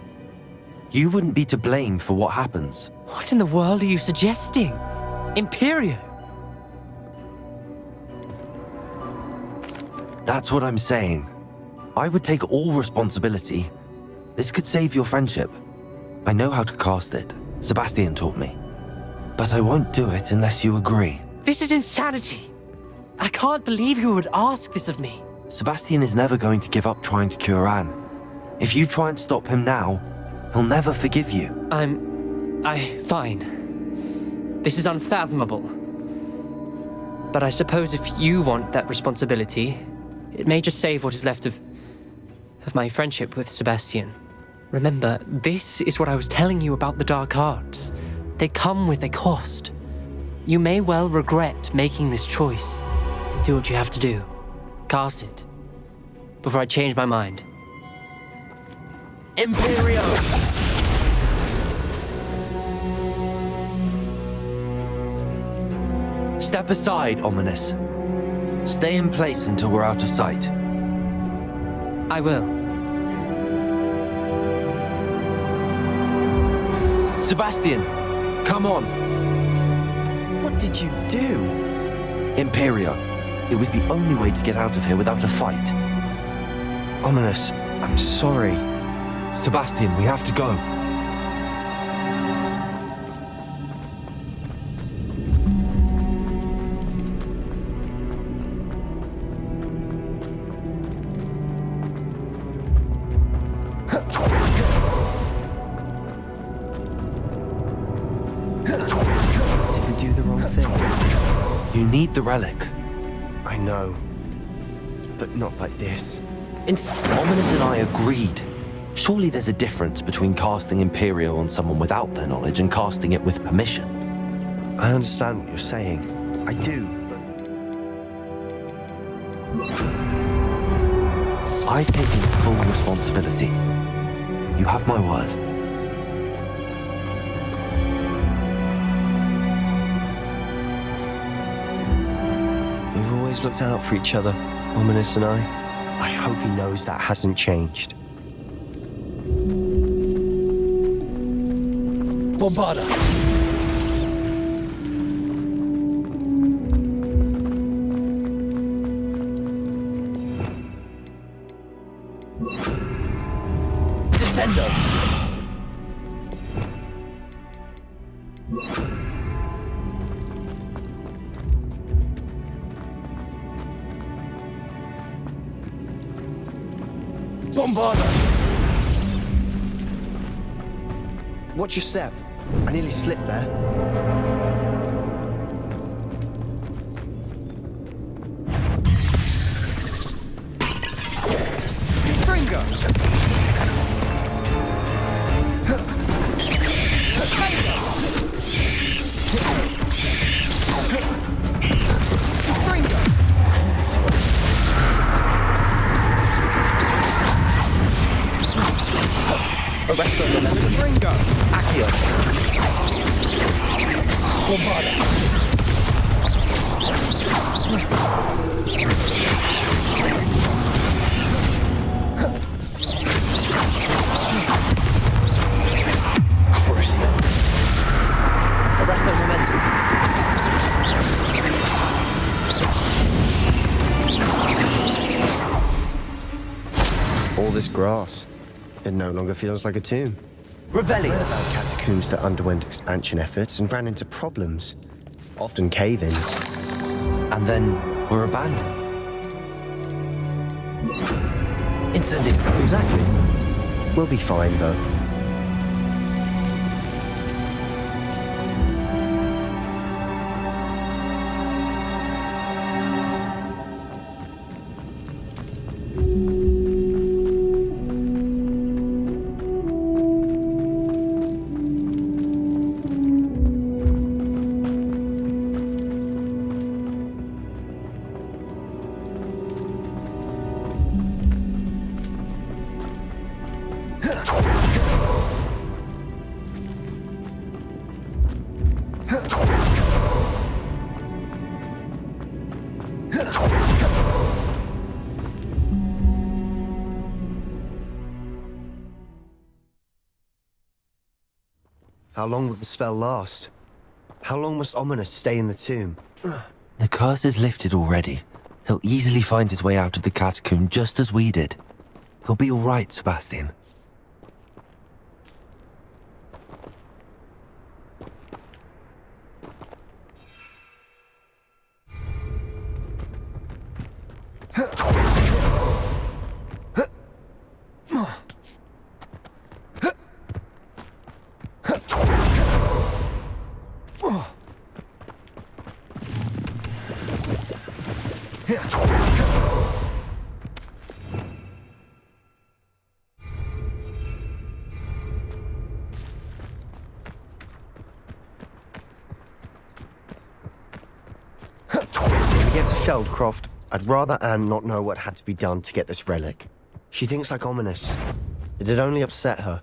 You wouldn't be to blame for what happens. What in the world are you suggesting? Imperio? That's what I'm saying. I would take all responsibility. This could save your friendship. I know how to cast it. Sebastian taught me. But I won't do it unless you agree. This is insanity. I can't believe you would ask this of me. Sebastian is never going to give up trying to cure Anne. If you try and stop him now, he'll never forgive you. Fine. This is unfathomable. But I suppose if you want that responsibility, it may just save what is left of my friendship with Sebastian. Remember, this is what I was telling you about the dark arts. They come with a cost. You may well regret making this choice. Do what you have to do. Cast it. Before I change my mind. Imperio! Step aside, Ominous. Stay in place until we're out of sight. I will. Sebastian, come on. What did you do? Imperio. It was the only way to get out of here without a fight. Ominous, I'm sorry. Sebastian, we have to go. You need the relic. I know. But not like this. Ominous and I agreed. Surely there's a difference between casting Imperial on someone without their knowledge and casting it with permission. I understand what you're saying. I do, but... I've taken full responsibility. You have my word. We've always looked out for each other, Ominous and I. I hope he knows that hasn't changed. Bombarda! Descendo! Bombarda! Watch your step. I nearly slipped there. Fringo! Arresto momentum. Fringo! Accio. Bombarda. Crucio. Arresto momentum. All this grass. It no longer feels like a tomb. Revelio. Catacombs that underwent expansion efforts and ran into problems. Often cave-ins. And then we're abandoned. Incendio. Exactly. We'll be fine, though. How long will the spell last? How long must Ominous stay in the tomb? The curse is lifted already. He'll easily find his way out of the catacomb just as we did. He'll be all right, Sebastian. When we get to Feldcroft, I'd rather Anne not know what had to be done to get this relic. She thinks like Ominous. It'd only upset her.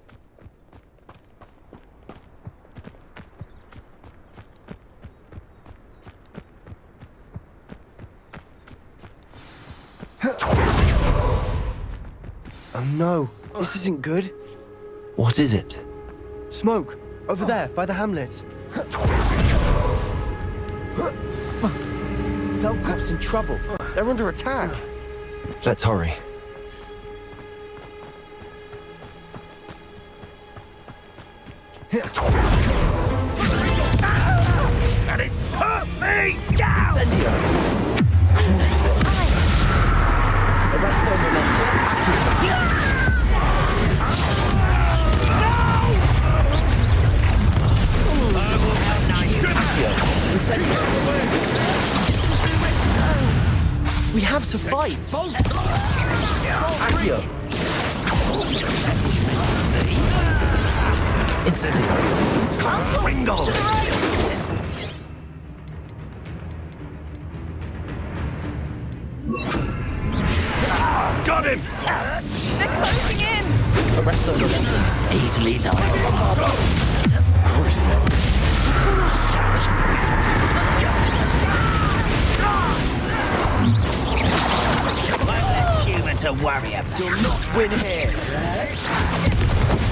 Oh no, this isn't good. What is it? Smoke! Over there, by the hamlet. Feldcroft's in trouble. They're under attack. Let's hurry. And it hurt me down! Incendio. Arresto momentum. Accio. Incendio. have to fight! Accio. Incendiary. Ringo! Got him! They're closing in! Arrest the momentum. Easily done. Human to worry about. You'll not win here!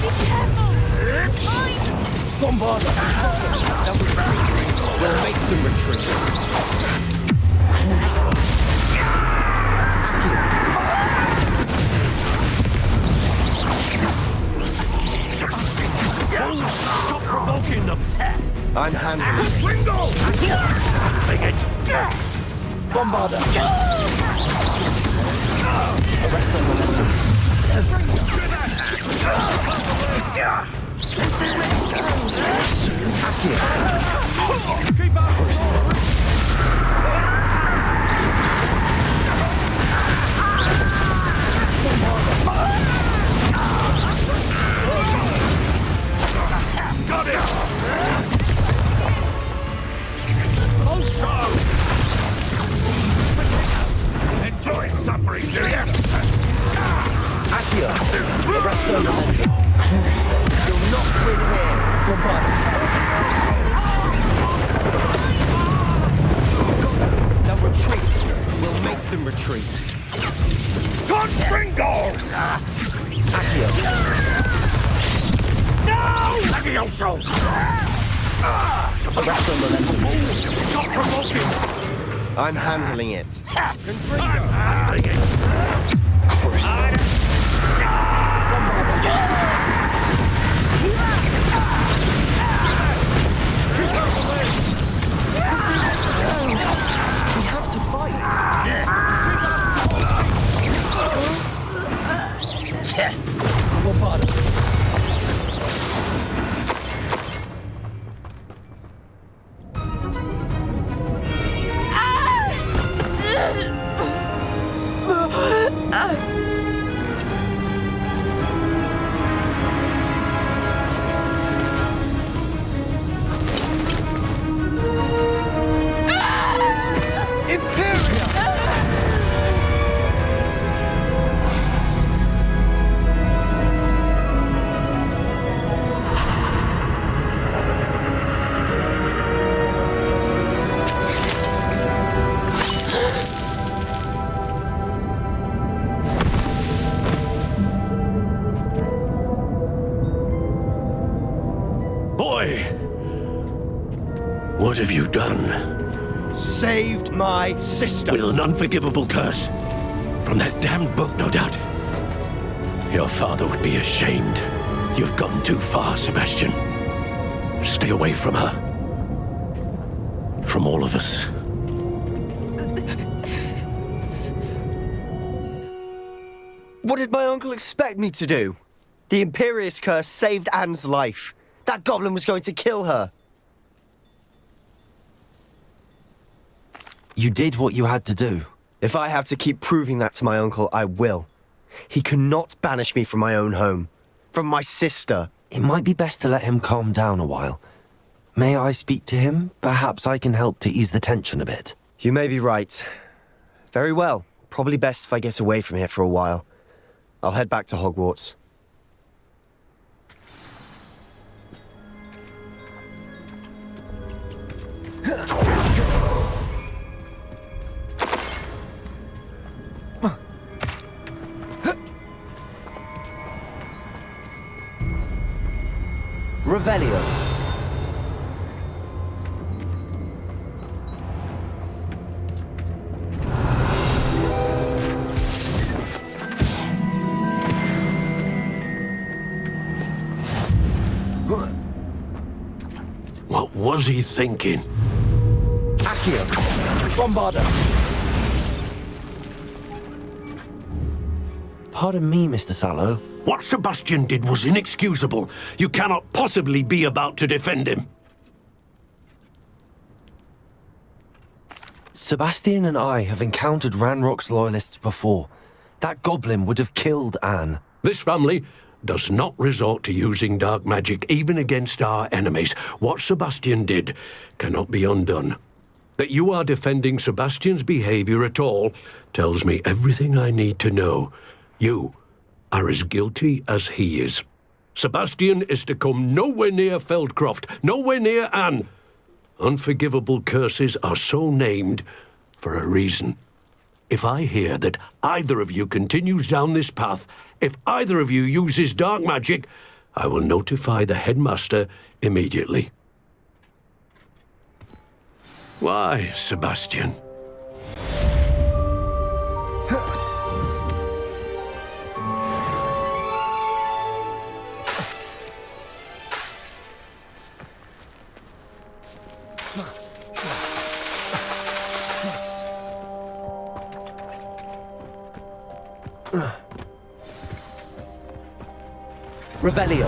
Be careful! Mine! Bombarda. We'll make them retreat. Stop provoking them! I'm handling it. Ringo! Make it! Bombarda. Arrest the momentum. Got it! Enjoy suffering, do you? Accio. Arrest the momentum. You'll not win here! They'll retreat. We'll make them retreat. Good Ringo! Accio. No! Levioso! Arrest the momentum. Stop provoking! I'm handling it. I'm handling it! We have to fight! Boy! What have you done? Saved my sister! With an unforgivable curse. From that damned book, no doubt. Your father would be ashamed. You've gone too far, Sebastian. Stay away from her. From all of us. What did my uncle expect me to do? The Imperious curse saved Anne's life. That goblin was going to kill her. You did what you had to do. If I have to keep proving that to my uncle, I will. He cannot banish me from my own home. From my sister. It might be best to let him calm down a while. May I speak to him? Perhaps I can help to ease the tension a bit. You may be right. Very well. Probably best if I get away from here for a while. I'll head back to Hogwarts. Revelio. What was he thinking? Accio. Bombarda. Pardon me, Mr. Sallow. What Sebastian did was inexcusable. You cannot possibly be about to defend him. Sebastian and I have encountered Ranrock's loyalists before. That goblin would have killed Anne. This family does not resort to using dark magic even against our enemies. What Sebastian did cannot be undone. That you are defending Sebastian's behavior at all tells me everything I need to know. You are as guilty as he is. Sebastian is to come nowhere near Feldcroft, nowhere near Anne. Unforgivable curses are so named for a reason. If I hear that either of you continues down this path, if either of you uses dark magic, I will notify the headmaster immediately. Why, Sebastian? Revelio.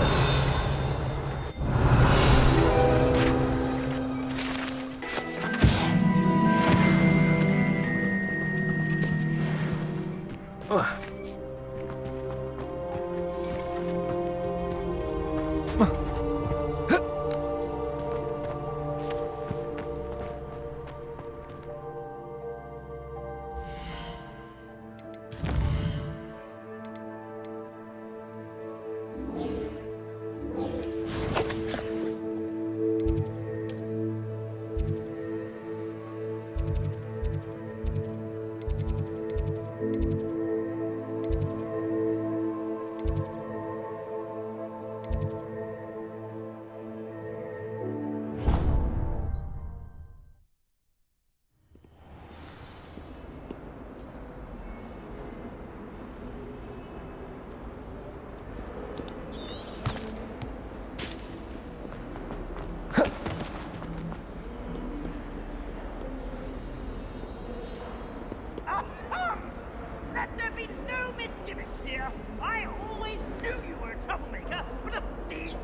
Let there be no misgivings, dear. I always knew you were a troublemaker, but a thief!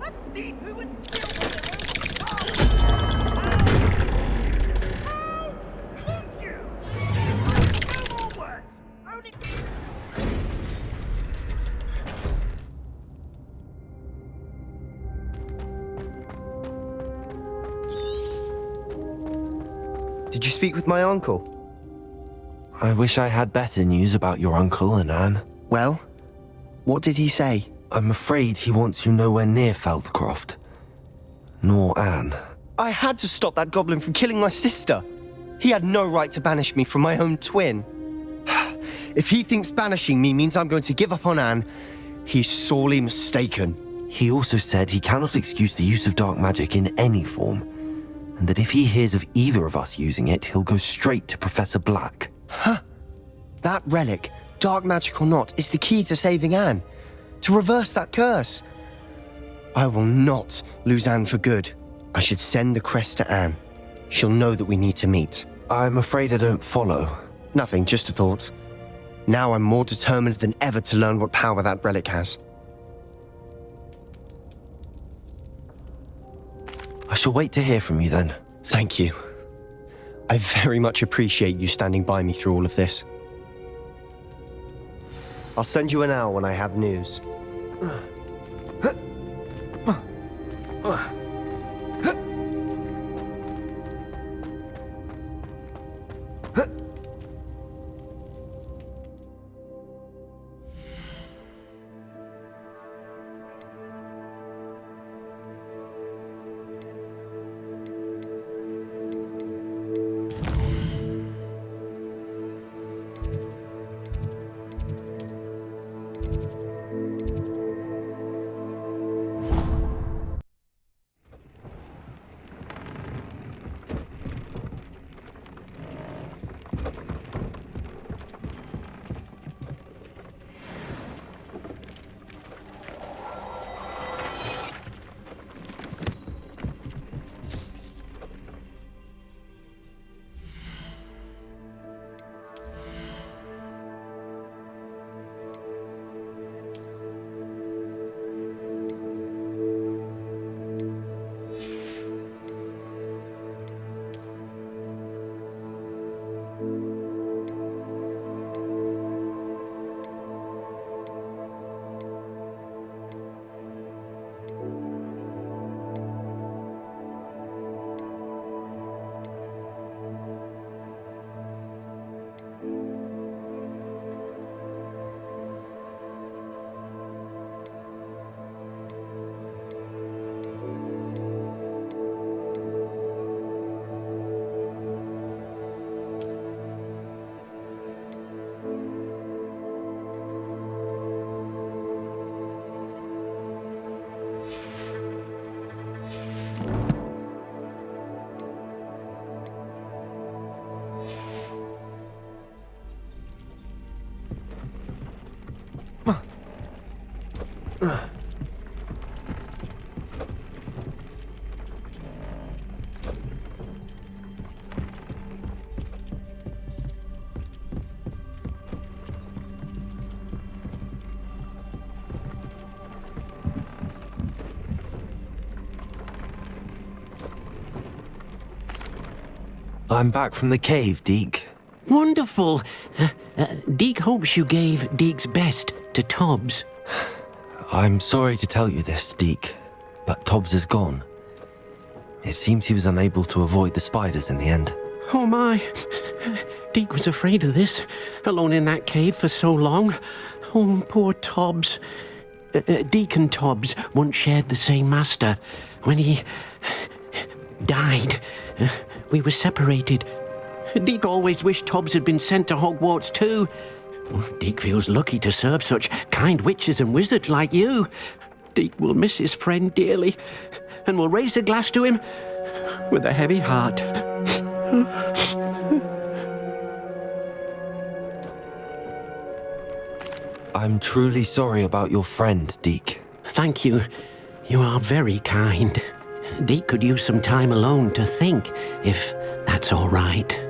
A thief who would steal from their own How could you? No more words. Only... Did you speak with my uncle? I wish I had better news about your uncle and Anne. Well, what did he say? I'm afraid he wants you nowhere near Feldcroft. Nor Anne. I had to stop that goblin from killing my sister. He had no right to banish me from my own twin. If he thinks banishing me means I'm going to give up on Anne, he's sorely mistaken. He also said he cannot excuse the use of dark magic in any form, and that if he hears of either of us using it, he'll go straight to Professor Black. Huh. That relic, dark magic or not, is the key to saving Anne. To reverse that curse. I will not lose Anne for good. I should send the crest to Anne. She'll know that we need to meet. I'm afraid I don't follow. Nothing, just a thought. Now I'm more determined than ever to learn what power that relic has. I shall wait to hear from you then. Thank you. I very much appreciate you standing by me through all of this. I'll send you an owl when I have news. I'm back from the cave, Deke. Wonderful. Deke hopes you gave Deke's best to Tobbs. I'm sorry to tell you this, Deke, but Tobbs is gone. It seems he was unable to avoid the spiders in the end. Oh my. Deke was afraid of this, alone in that cave for so long. Oh, poor Tobbs. Deke and Tobbs once shared the same master. When he died, we were separated. Deke always wished Tobbs had been sent to Hogwarts too. Deke feels lucky to serve such kind witches and wizards like you. Deke will miss his friend dearly, and will raise a glass to him with a heavy heart. I'm truly sorry about your friend, Deke. Thank you. You are very kind. Deke could use some time alone to think, if that's all right.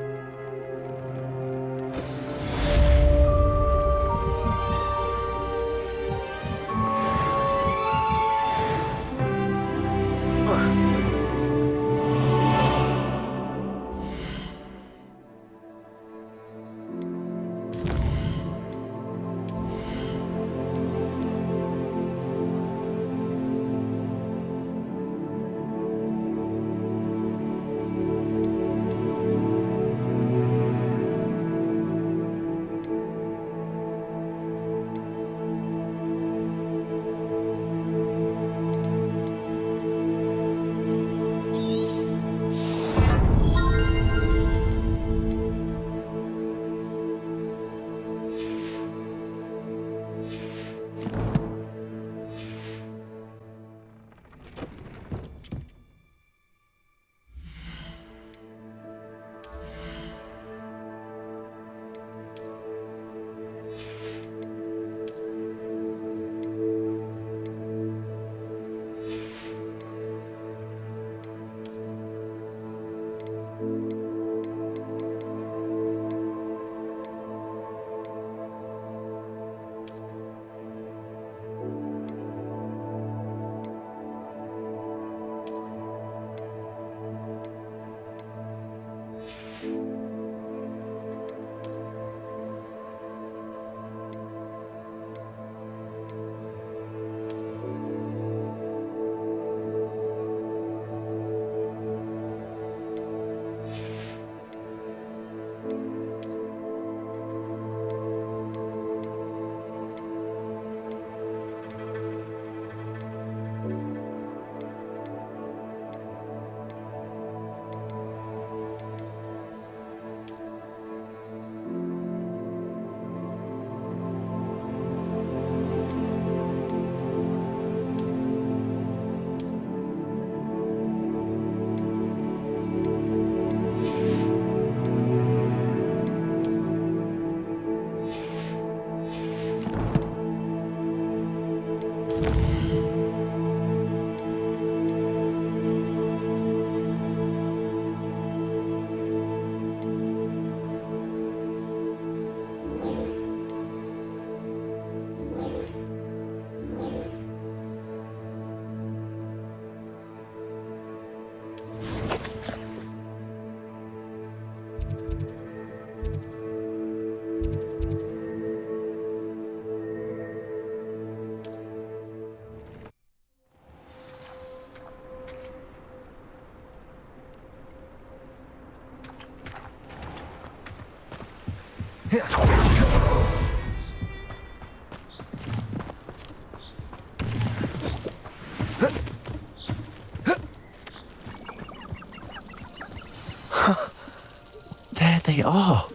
There they are.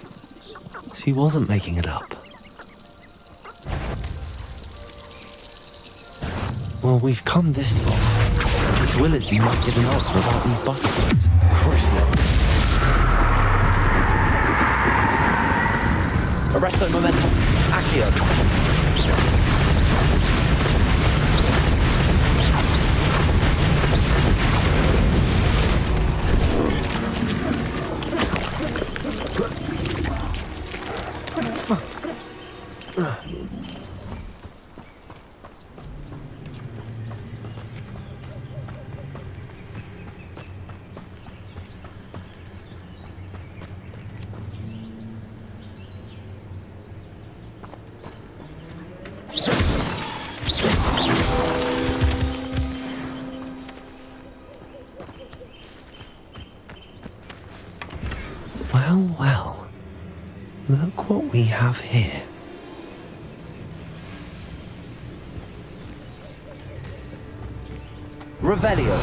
She wasn't making it up. Well, we've come this far. Miss Willards, you might give an answer about these butterflies. Arresto momentum. Accio. we have here? Revelio.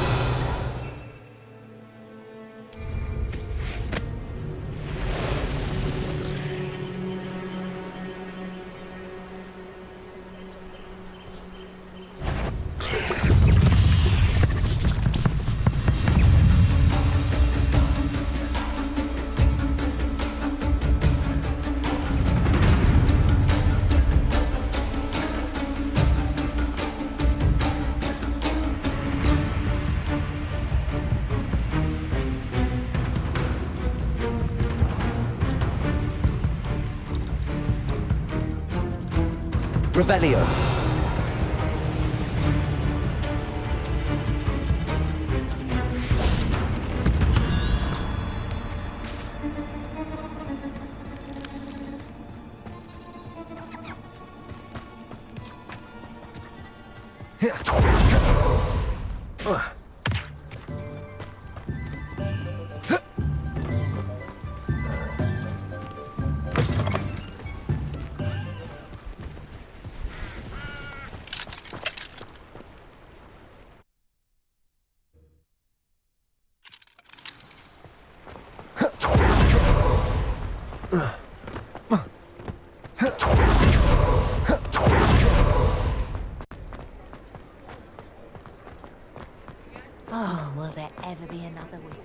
Revelio. Oh, will there ever be another week?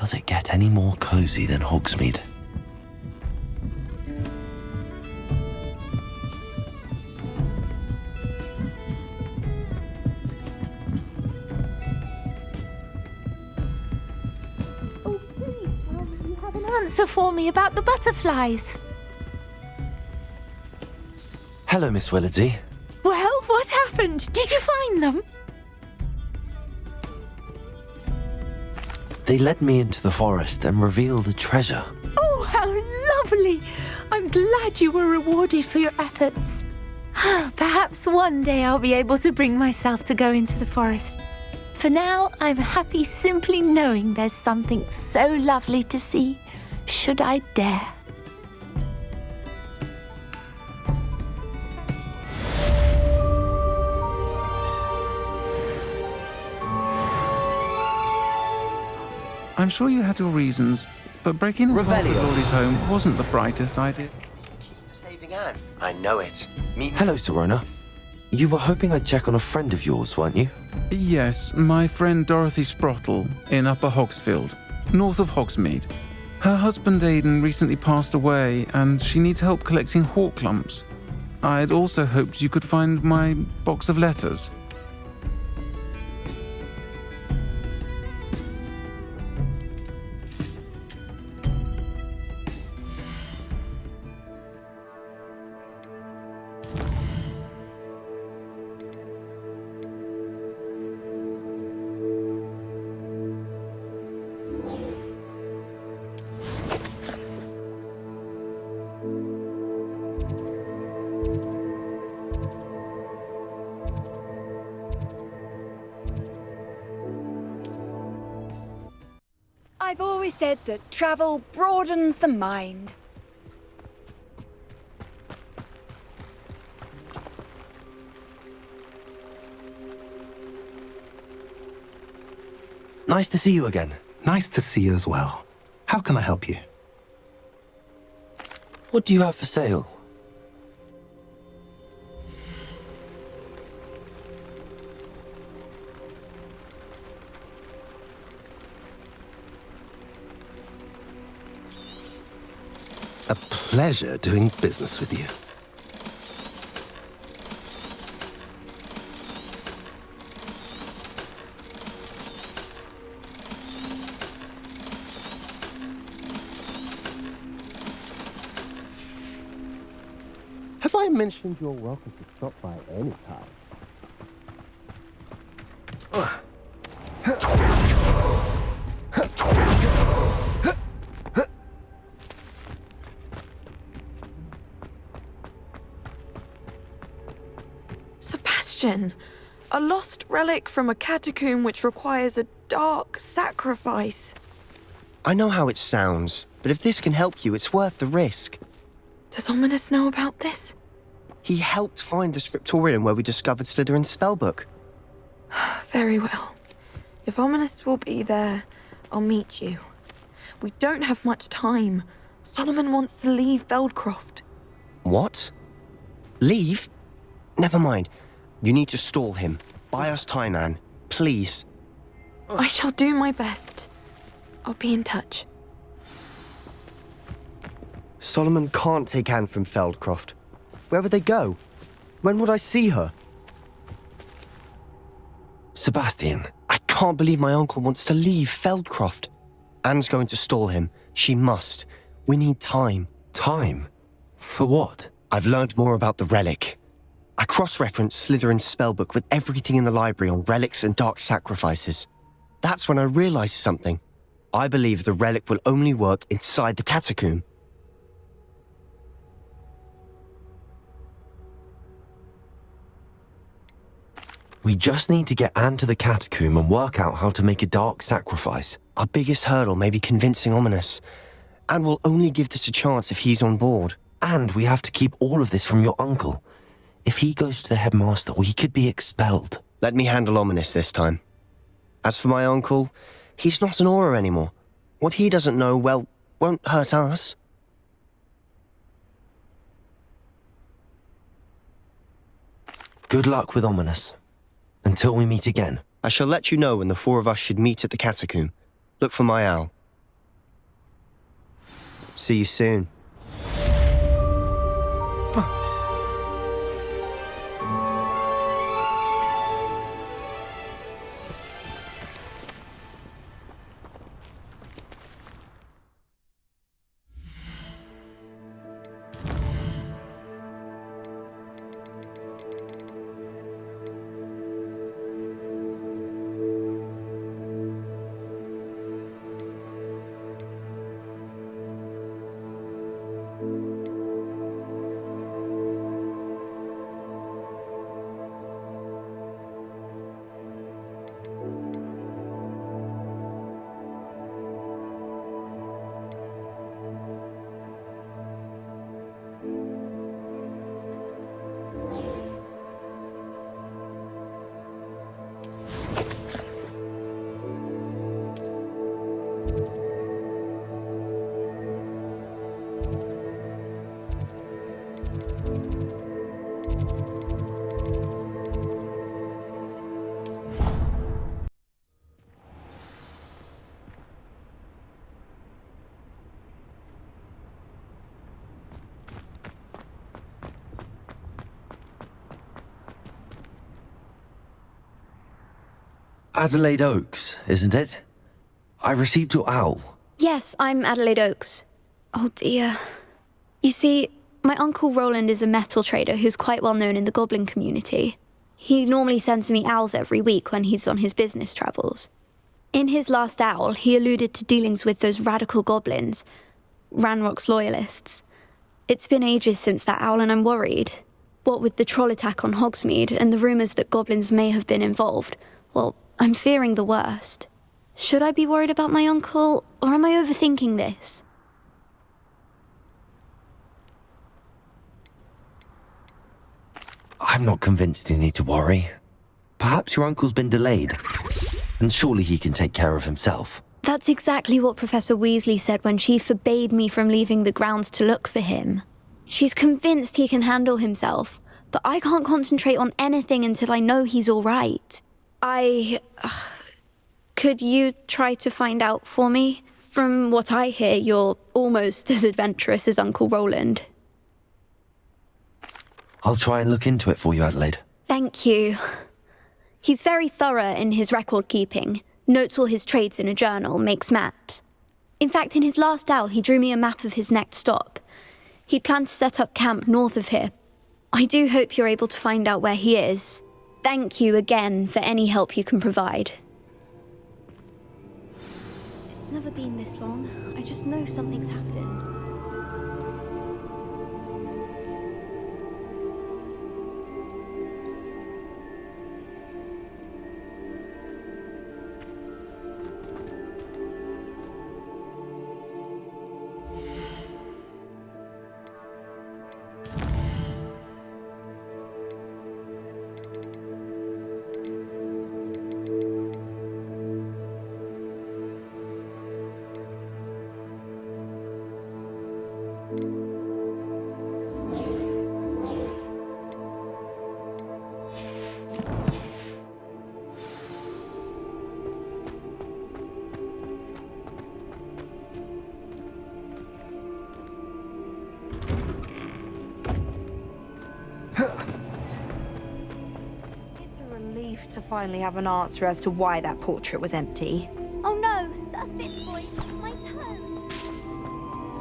Does it get any more cozy than Hogsmeade? Oh, please tell me you have an answer for me about the butterflies. Hello, Miss Willardsey. Well, what happened? Did you find them? They led me into the forest and revealed a treasure. Oh, how lovely! I'm glad you were rewarded for your efforts. Perhaps one day I'll be able to bring myself to go into the forest. For now, I'm happy simply knowing there's something so lovely to see, should I dare. I'm sure you had your reasons, but breaking into Revelio. Lordy's home wasn't the brightest idea. To saving Anne. I know it. Meet me. Hello, Serona. You were hoping I'd check on a friend of yours, weren't you? Yes, my friend Dorothy Sprottle in Upper Hogsfield, north of Hogsmeade. Her husband Aidan recently passed away, and she needs help collecting hawk lumps. I'd also hoped you could find my box of letters. I've always said that travel broadens the mind. Nice to see you again. Nice to see you as well. How can I help you? What do you have for sale? A pleasure doing business with you. Have I mentioned you're welcome to stop by any time? Sebastian, a lost relic from a catacomb which requires a dark sacrifice. I know how it sounds, but if this can help you, it's worth the risk. Does Ominous know about this? He helped find the scriptorium where we discovered Slytherin's spellbook. Very well. If Ominous will be there, I'll meet you. We don't have much time. Solomon wants to leave Feldcroft. What? Leave? Never mind. You need to stall him. Buy us time, Anne. Please. I shall do my best. I'll be in touch. Solomon can't take Anne from Feldcroft. Where would they go? When would I see her? Sebastian. I can't believe my uncle wants to leave Feldcroft. Anne's going to stall him. She must. We need time. Time? For what? I've learned more about the relic. I cross-referenced Slytherin's spellbook with everything in the library on relics and dark sacrifices. That's when I realized something. I believe the relic will only work inside the catacomb. We just need to get Anne to the catacomb and work out how to make a dark sacrifice. Our biggest hurdle may be convincing Ominous. And we'll only give this a chance if he's on board. And we have to keep all of this from your uncle. If he goes to the headmaster, we could be expelled. Let me handle Ominous this time. As for my uncle, he's not an Auror anymore. What he doesn't know, well, won't hurt us. Good luck with Ominous. Until we meet again. I shall let you know when the four of us should meet at the catacomb. Look for my owl. See you soon. Adelaide Oaks, isn't it? I received your owl. Yes, I'm Adelaide Oaks. Oh dear. You see, my uncle Roland is a metal trader who's quite well known in the goblin community. He normally sends me owls every week when he's on his business travels. In his last owl, he alluded to dealings with those radical goblins, Ranrock's loyalists. It's been ages since that owl and I'm worried. What with the troll attack on Hogsmeade and the rumours that goblins may have been involved, well, I'm fearing the worst. Should I be worried about my uncle, or am I overthinking this? I'm not convinced you need to worry. Perhaps your uncle's been delayed, and surely he can take care of himself. That's exactly what Professor Weasley said when she forbade me from leaving the grounds to look for him. She's convinced he can handle himself, but I can't concentrate on anything until I know he's all right. Could you try to find out for me? From what I hear, you're almost as adventurous as Uncle Roland. I'll try and look into it for you, Adelaide. Thank you. He's very thorough in his record keeping, notes all his trades in a journal, makes maps. In fact, in his last owl, he drew me a map of his next stop. He planned to set up camp north of here, I do hope you're able to find out where he is. Thank you again for any help you can provide. It's never been this long. I just know something's happened. To finally have an answer as to why that portrait was empty. Oh no, Sir Fitzroy, my toe.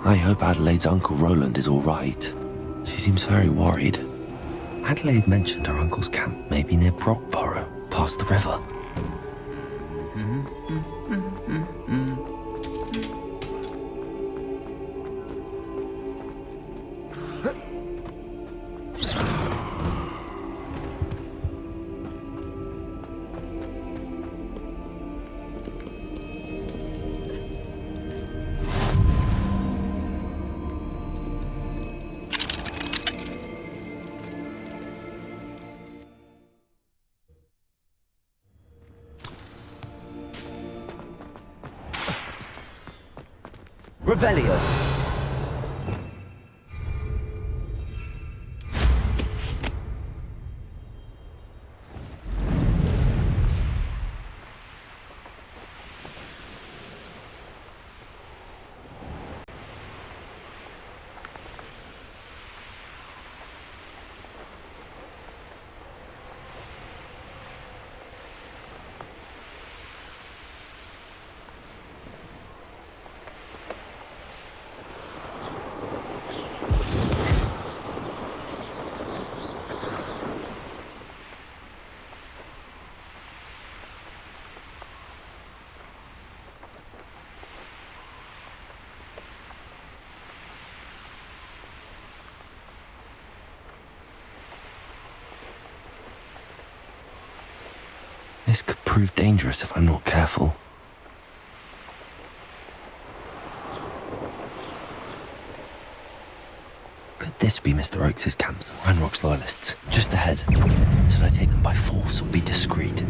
I hope Adelaide's Uncle Roland is all right. She seems very worried. Adelaide mentioned her uncle's camp may be near Brockborough, past the river. Revelio. This could prove dangerous if I'm not careful. Could this be Mr. Oakes' camp, the Ranrock's loyalists? Just ahead. Should I take them by force or be discreet?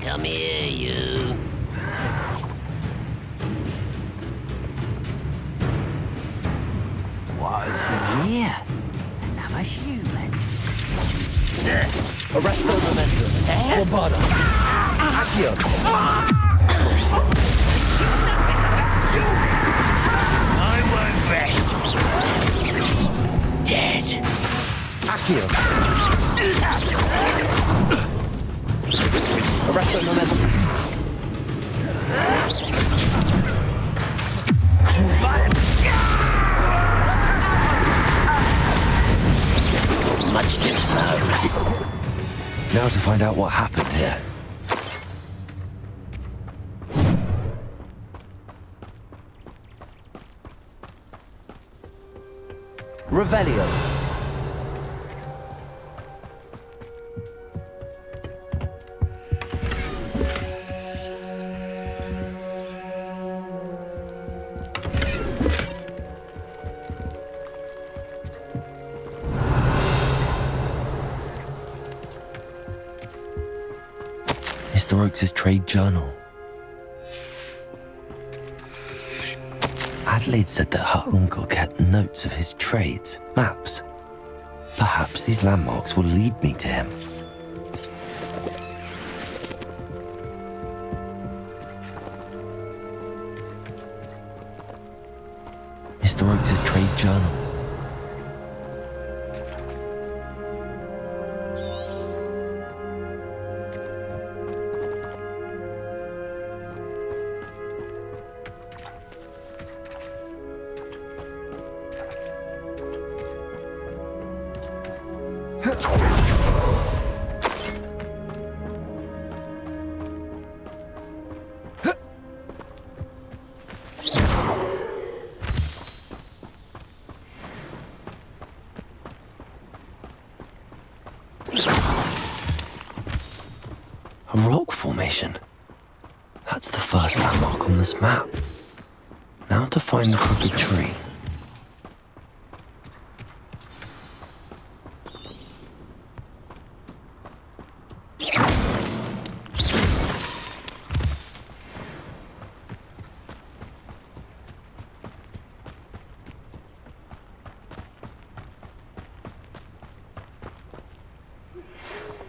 Come here, you. What's in here? Another human. Arresto momentum. Bombarda. Accio. I won't rest. Dead. Accio. Arresto momentum. Much too slow. Now to find out what happened here. Revelio. Mr. Oakes' trade journal. Adelaide said that her uncle kept notes of his trades, maps. Perhaps these landmarks will lead me to him. Mr. Oakes' trade journal. first landmark on this map. Now to find the crooked tree.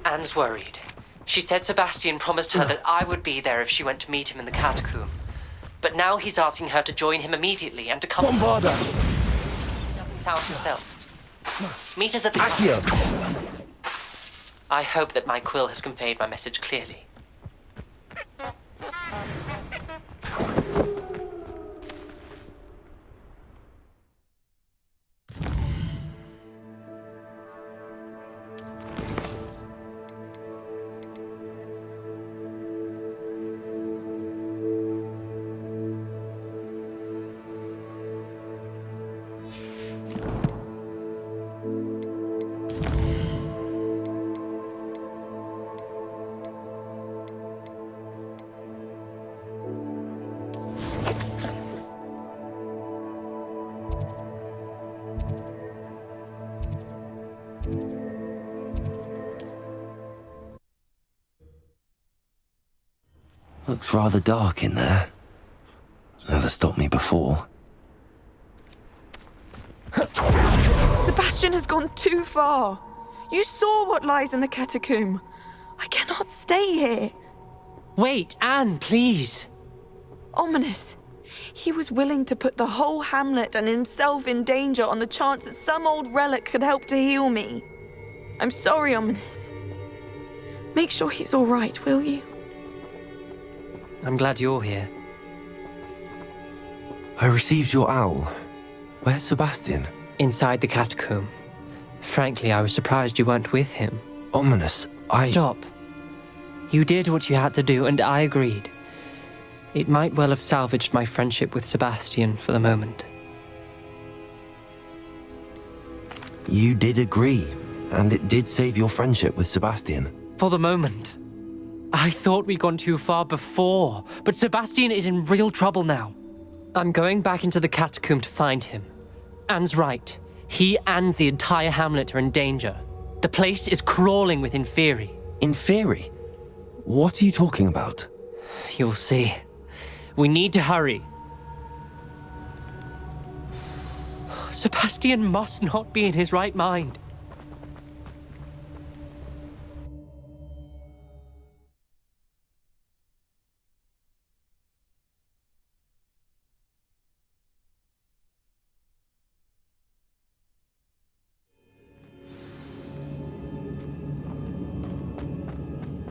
Anne's worried. She said Sebastian promised her that I would be there if she went to meet him in the catacomb. But now he's asking her to join him immediately and to come... Bombarda! He doesn't sound himself. Meet us at the... Accio! I hope that my quill has conveyed my message clearly. Looks rather dark in there. Never stopped me before. Sebastian has gone too far. You saw what lies in the catacomb. I cannot stay here. Wait, Anne, please. Ominous. He was willing to put the whole hamlet and himself in danger on the chance that some old relic could help to heal me. I'm sorry, Ominous. Make sure he's all right, will you? I'm glad you're here. I received your owl. Where's Sebastian? Inside the catacomb. Frankly, I was surprised you weren't with him. Ominous, Stop. You did what you had to do, and I agreed. It might well have salvaged my friendship with Sebastian for the moment. You did agree, and it did save your friendship with Sebastian. For the moment. I thought we'd gone too far before, but Sebastian is in real trouble now. I'm going back into the catacomb to find him. Anne's right. He and the entire hamlet are in danger. The place is crawling with Inferi. Inferi? What are you talking about? You'll see. We need to hurry. Sebastian must not be in his right mind.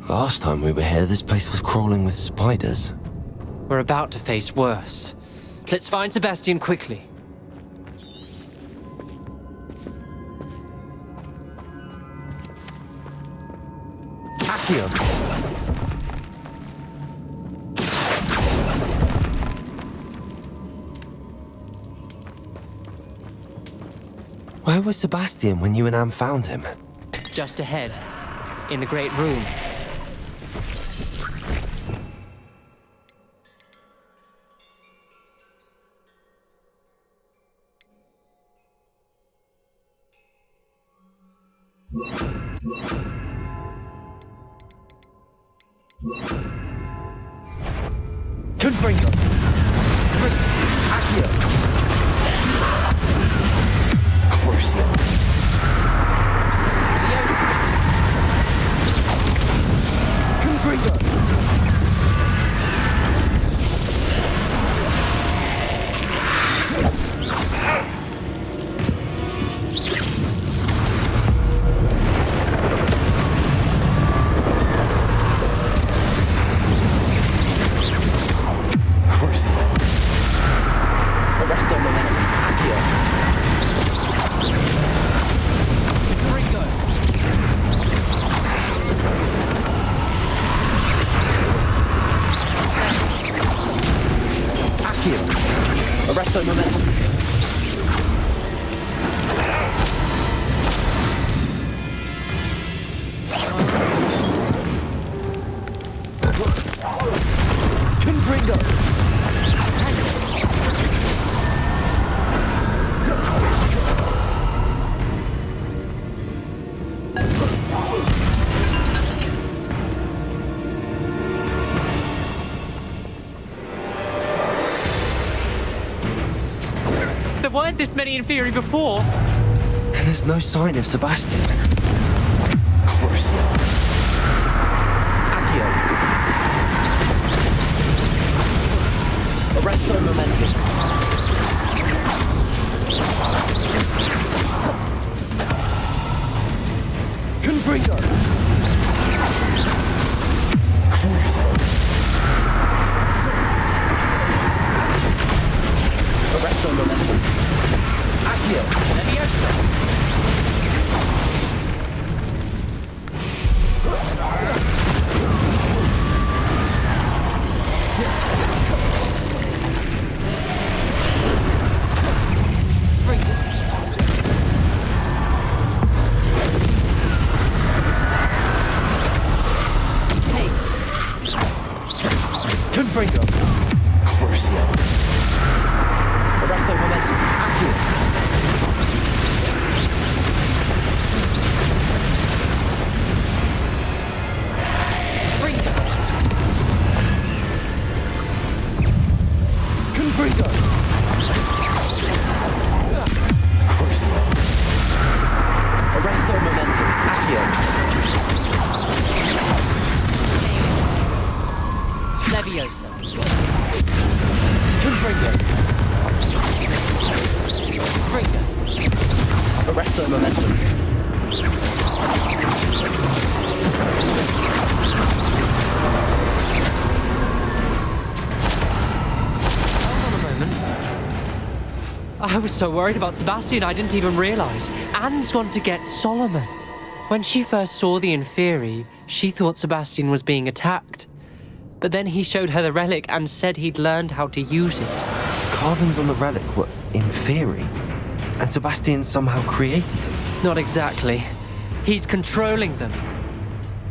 Last time we were here, this place was crawling with spiders. We're about to face worse. Let's find Sebastian quickly. Accio! Where was Sebastian when you and Anne found him? Just ahead, in the great room. Confringo! Accio! Crucio! Confringo! Arresto momentum. Confringo! There weren't this many in theory before. And there's no sign of Sebastian. Crucial. Accio. Arresto momentum. Confringo. Crucial. Arresto momentum. Accio. Leviosa. Confringo. Crucio. Arresto momentum. Accio. Confringo. Confringo. Crucio. Arresto momentum. Accio. Leviosa. Confringo. Confringo. Arresto momentum. Hold on a moment. I was so worried about Sebastian I didn't even realize. Anne's gone to get Solomon. When she first saw the Inferi, she thought Sebastian was being attacked. But then he showed her the relic and said he'd learned how to use it. Carvings on the relic were Inferi, and Sebastian somehow created them. Not exactly. He's controlling them.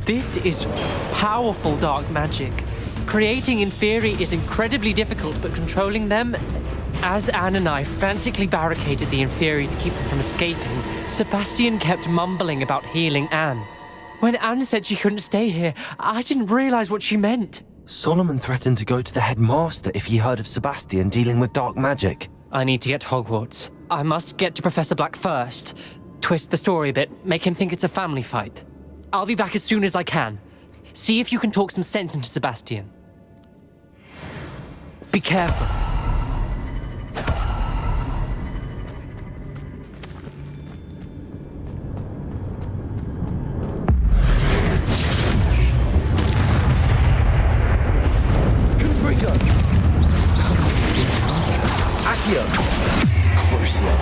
This is powerful dark magic. Creating Inferi is incredibly difficult, but controlling them... As Anne and I frantically barricaded the Inferi to keep them from escaping, Sebastian kept mumbling about healing Anne. When Anne said she couldn't stay here, I didn't realize what she meant. Solomon threatened to go to the headmaster if he heard of Sebastian dealing with dark magic. I need to get to Hogwarts. I must get to Professor Black first. Twist the story a bit, make him think it's a family fight. I'll be back as soon as I can. See if you can talk some sense into Sebastian. Be careful. Accio. Crucio.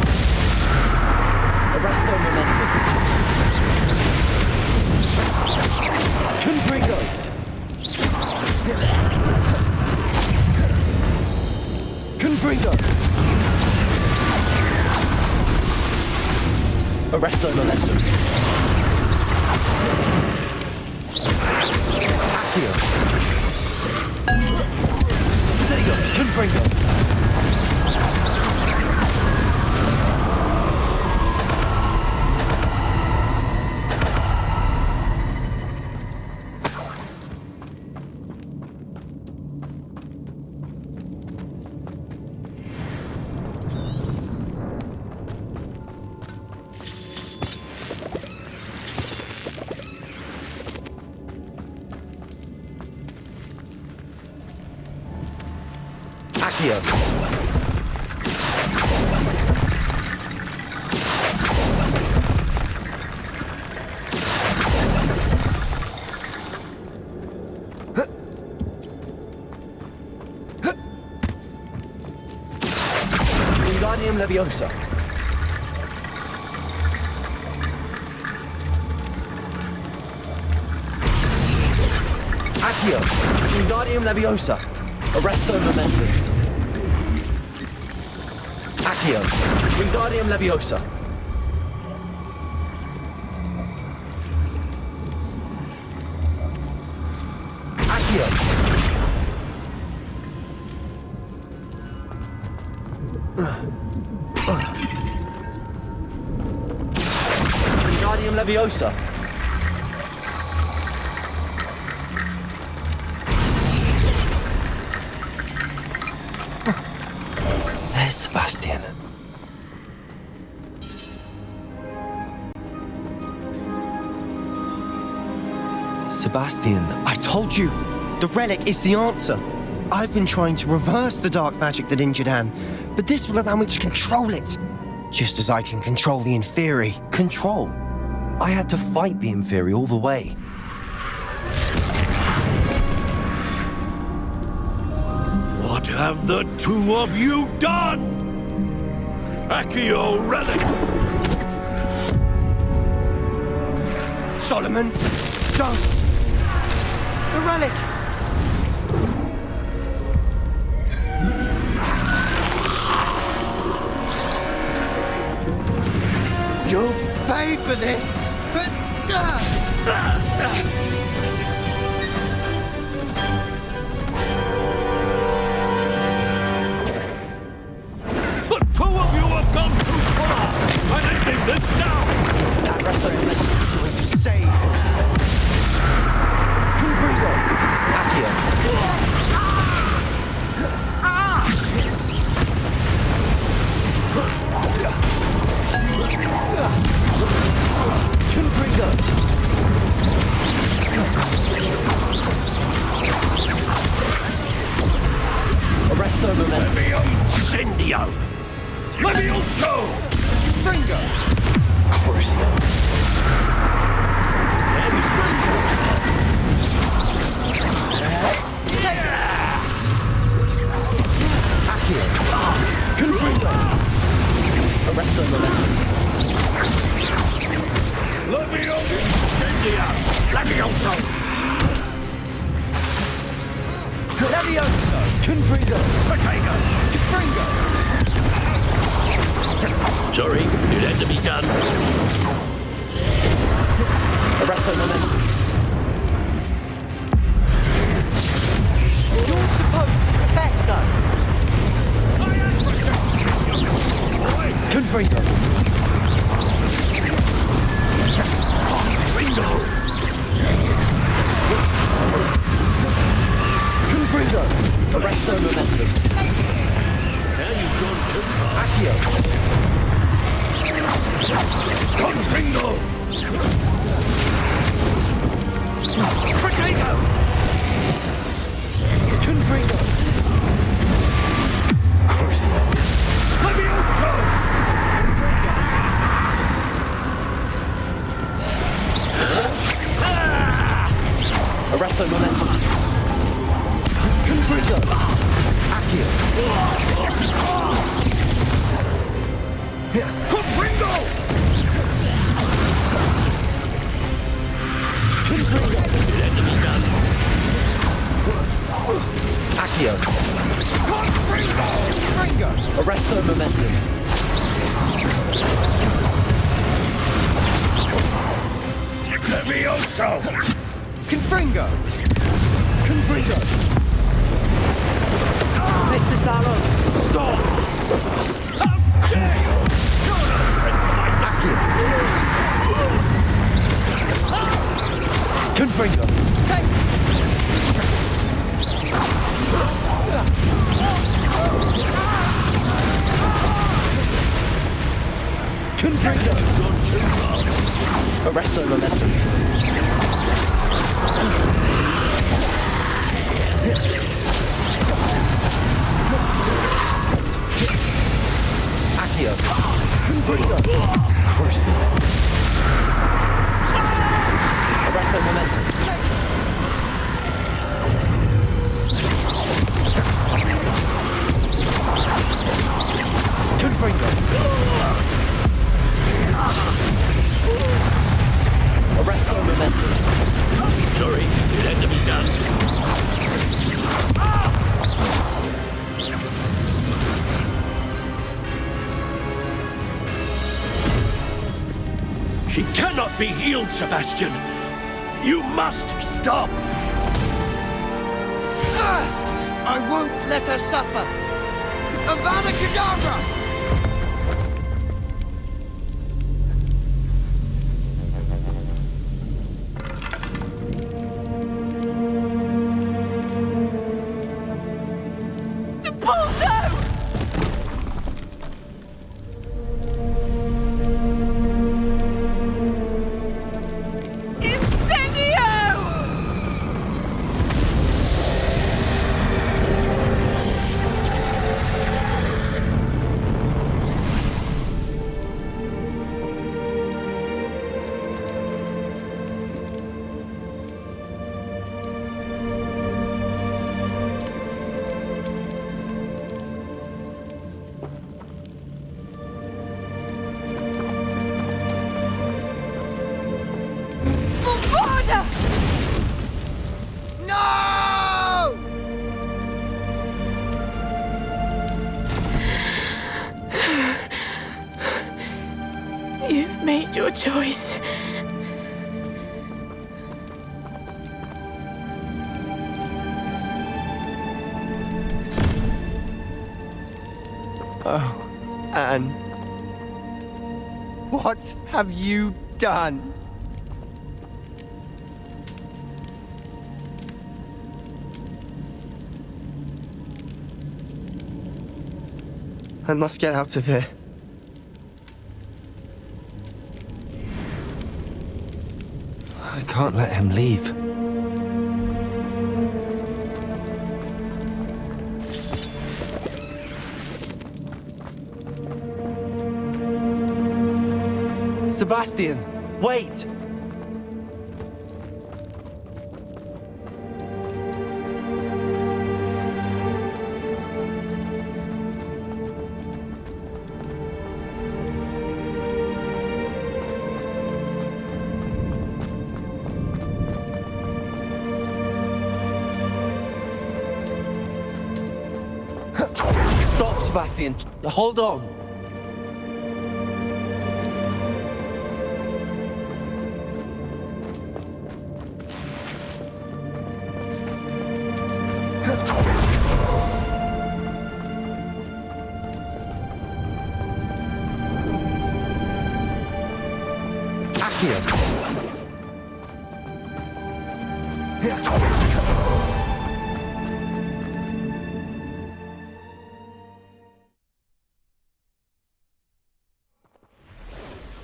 Arresto momentum. Confringo. Confringo. Arresto momentum. Accio. There you go. Confringo. Accio. Wingardium Leviosa. Accio. Wingardium Leviosa. Arresto momentum. Accio. Wingardium Leviosa. Accio. Wingardium Leviosa. There's Sebastian. Sebastian. I told you, the relic is the answer. I've been trying to reverse the dark magic that injured Anne, but this will allow me to control it. Just as I can control the Inferi. Control? I had to fight the Inferi all the way. What have the two of you done? Accio relic! Solomon, don't! The relic! You'll pay for this! The two of you have gone too far! I'm ending this now! That wrestler is going to save Confrigo! Accio! Confrigo! Arresto Momentum. Levio Incendio! Levioso! Confrigo! Crucio! Accio! Confrigo! Arresto Momentum. Levio Incendio! Levioso! Levioso! Confrigo! Potato! Confrigo! Sorry, it had to be done. Arresto Momentum. You're supposed to protect us! Confrigo! Bingo! Confrigo! Arresto Momentum. Now you've gone too far. Accio! Confringo! Potato! Confrigo! Crucio! Levioso! Arresto Momentum. Confrigo! Accio! Confringo! Confrigo! It had to be done. Accio! Confringo! Confrigo! Arresto Momentum. Levioso! Confringo! Confrigo! Mr. Salo, stop! Accio! Confringo! Confringo! Arresto Momentum. Accio! Confringo! Crucio! Arresto Momentum. Confringo! Arresto Momentum. Sorry, it had to be done. She cannot be healed, Sebastian. You must stop. I won't let her suffer. Avada Kedavra! made your choice. Oh, Anne. What have you done? I must get out of here. I can't let him leave. Sebastian, wait! Stop, Sebastian. Hold on.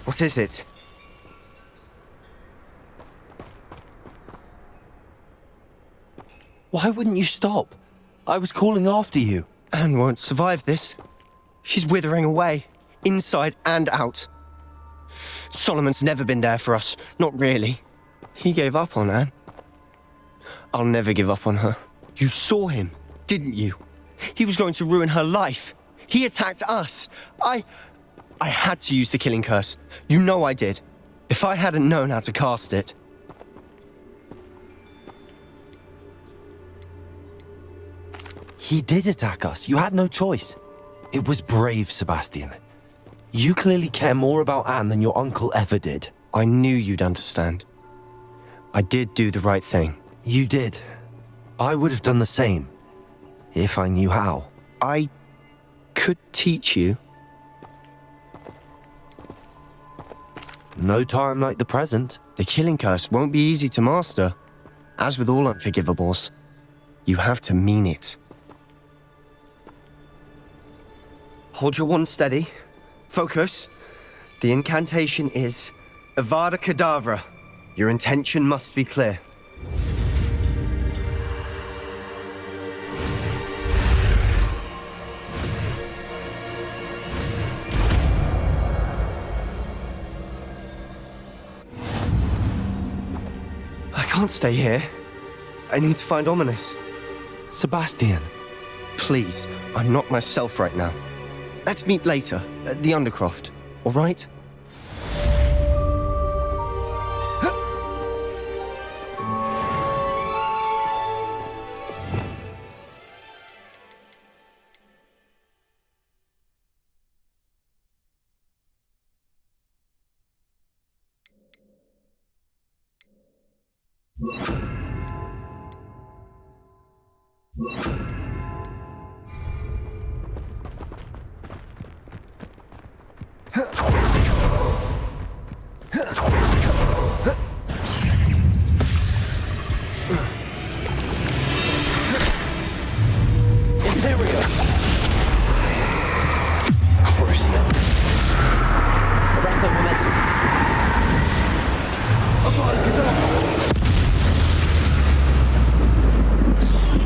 What is it? Why wouldn't you stop? I was calling after you. Anne won't survive this. She's withering away, inside and out. Solomon's never been there for us, not really. He gave up on Anne. I'll never give up on her. You saw him, didn't you? He was going to ruin her life. He attacked us. I had to use the killing curse. You know I did. If I hadn't known how to cast it... He did attack us. You had no choice. It was brave, Sebastian. You clearly care more about Anne than your uncle ever did. I knew you'd understand. I did do the right thing. You did. I would have done the same. If I knew how. I could teach you. No time like the present. The killing curse won't be easy to master. As with all unforgivables, you have to mean it. Hold your wand steady. Focus. The incantation is Avada Kedavra. Your intention must be clear. I can't stay here. I need to find Ominous. Sebastian. Please, I'm not myself right now. Let's meet later, at the Undercroft, all right?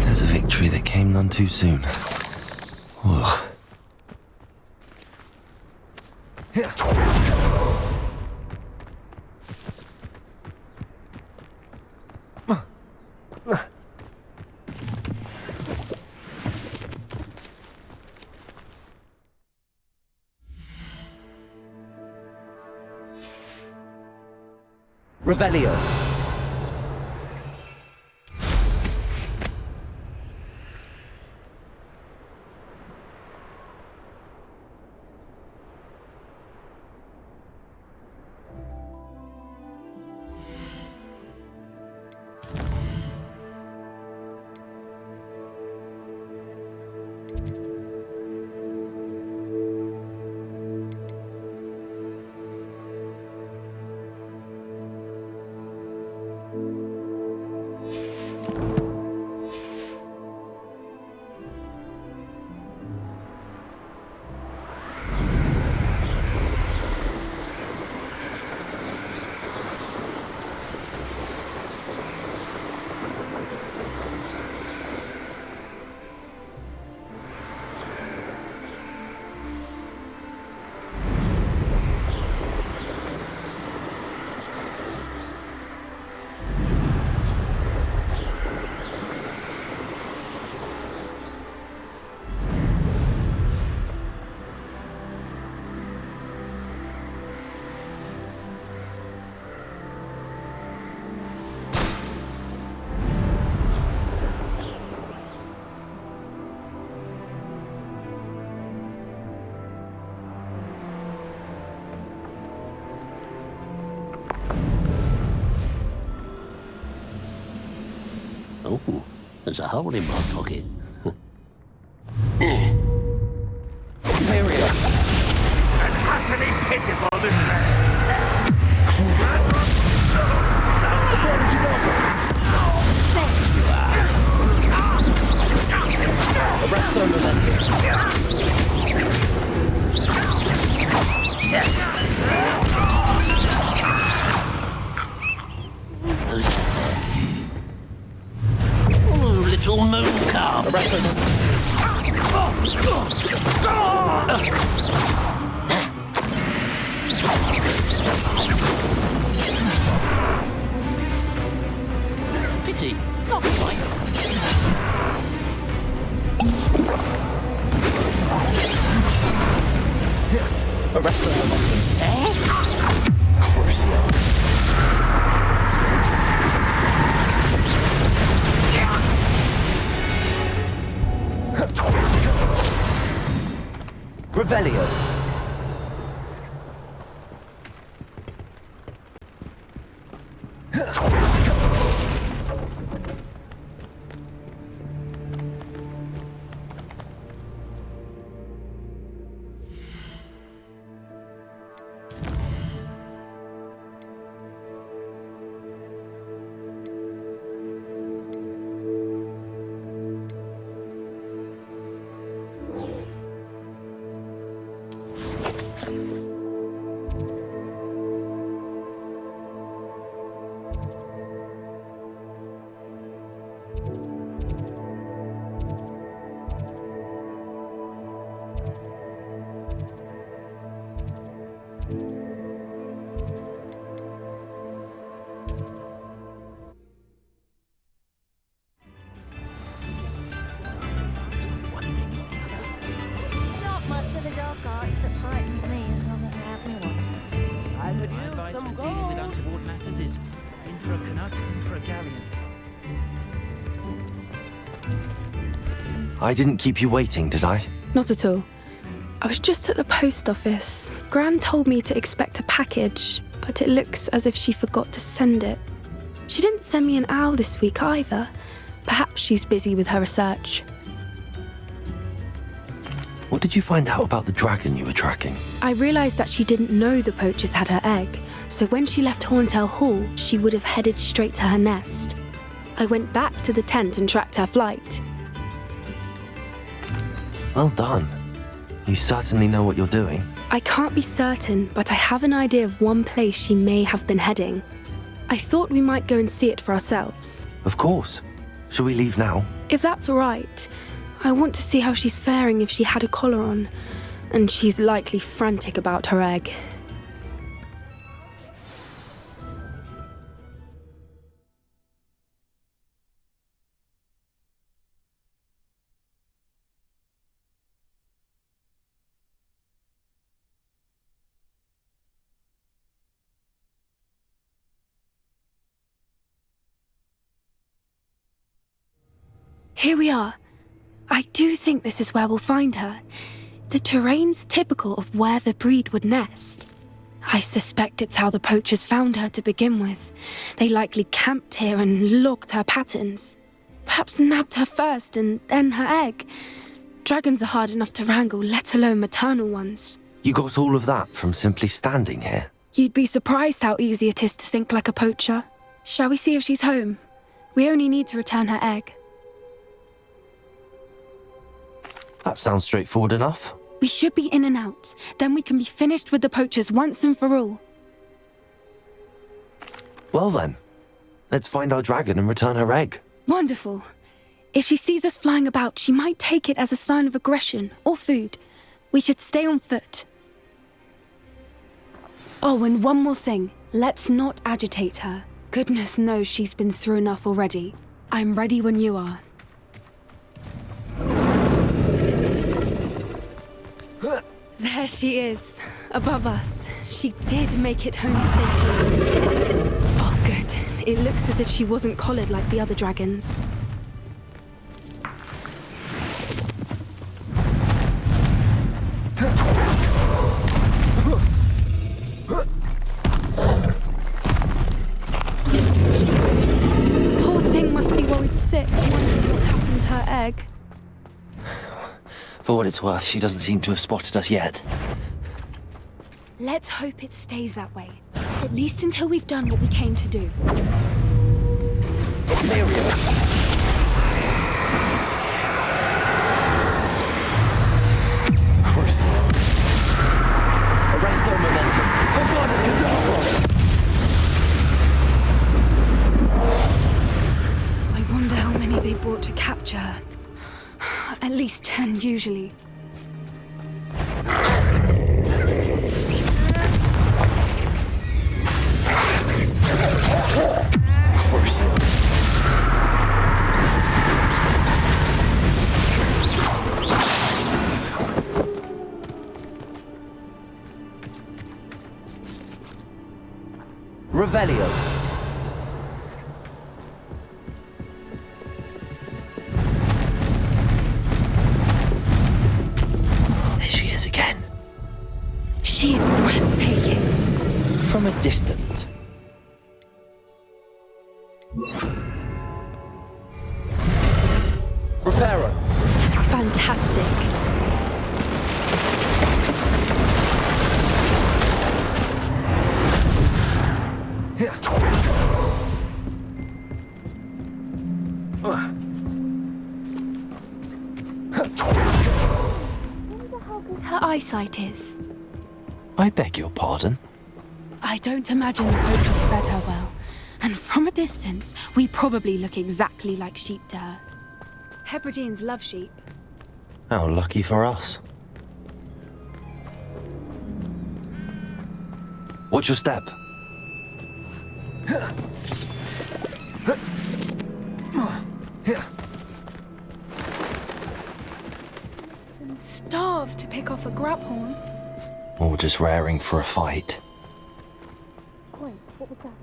There's a victory that came none too soon. Ugh. Revelio. There's a hole in my pocket. Period. And utterly pitiful, this man. Arrest them, Oh, little moon calf. Arrest Pity, not quite. Arrest them. Revelio. Not much of the dark arts that frightens me as long as I have me one. I could use some gold. With untoward matters is in for a canut, in for a galleon. I didn't keep you waiting, did I? Not at all. I was just at the post office. Gran told me to expect a package, but it looks as if she forgot to send it. She didn't send me an owl this week either. Perhaps she's busy with her research. What did you find out about the dragon you were tracking? I realised that she didn't know the poachers had her egg, so when she left Horntail Hall, she would have headed straight to her nest. I went back to the tent and tracked her flight. Well done. You certainly know what you're doing. I can't be certain, but I have an idea of one place she may have been heading. I thought we might go and see it for ourselves. Of course. Shall we leave now? If that's all right. I want to see how she's faring if she had a collar on, and she's likely frantic about her egg. Here we are. I do think this is where we'll find her. The terrain's typical of where the breed would nest. I suspect it's how the poachers found her to begin with. They likely camped here and logged her patterns. Perhaps nabbed her first and then her egg. Dragons are hard enough to wrangle, let alone maternal ones. You got all of that from simply standing here? You'd be surprised how easy it is to think like a poacher. Shall we see if she's home? We only need to return her egg. That sounds straightforward enough. We should be in and out. Then we can be finished with the poachers once and for all. Well then, let's find our dragon and return her egg. Wonderful. If she sees us flying about, she might take it as a sign of aggression or food. We should stay on foot. Oh, and one more thing. Let's not agitate her. Goodness knows she's been through enough already. I'm ready when you are. There she is, above us. She did make it home safely. Oh, good. It looks as if she wasn't collared like the other dragons. Poor thing must be worried sick, wondering what what it's worth, she doesn't seem to have spotted us yet. Let's hope it stays that way. At least until we've done what we came to do. Crucible. Arrest their momentum. Avada Kedavra! I wonder how many they brought to capture her. At least 10 usually. Crucible. Revelio. There she is again. She's breathtaking. From a distance. Reparo. Fantastic. Her eyesight is. I beg your pardon? I don't imagine the poachers fed her well. And from a distance, we probably look exactly like sheep to her. Hebrideans love sheep. How lucky for us. Watch your step. I'm starved to pick off a grabhorn. Or just raring for a fight. Wait, what was that?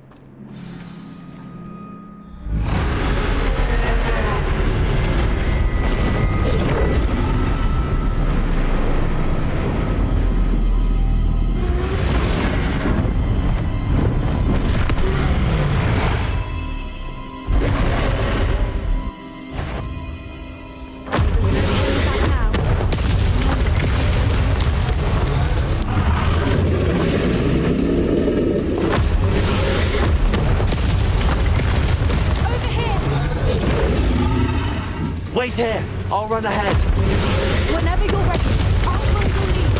Wait here! I'll run ahead. Whenever you're ready, I'll find your lead.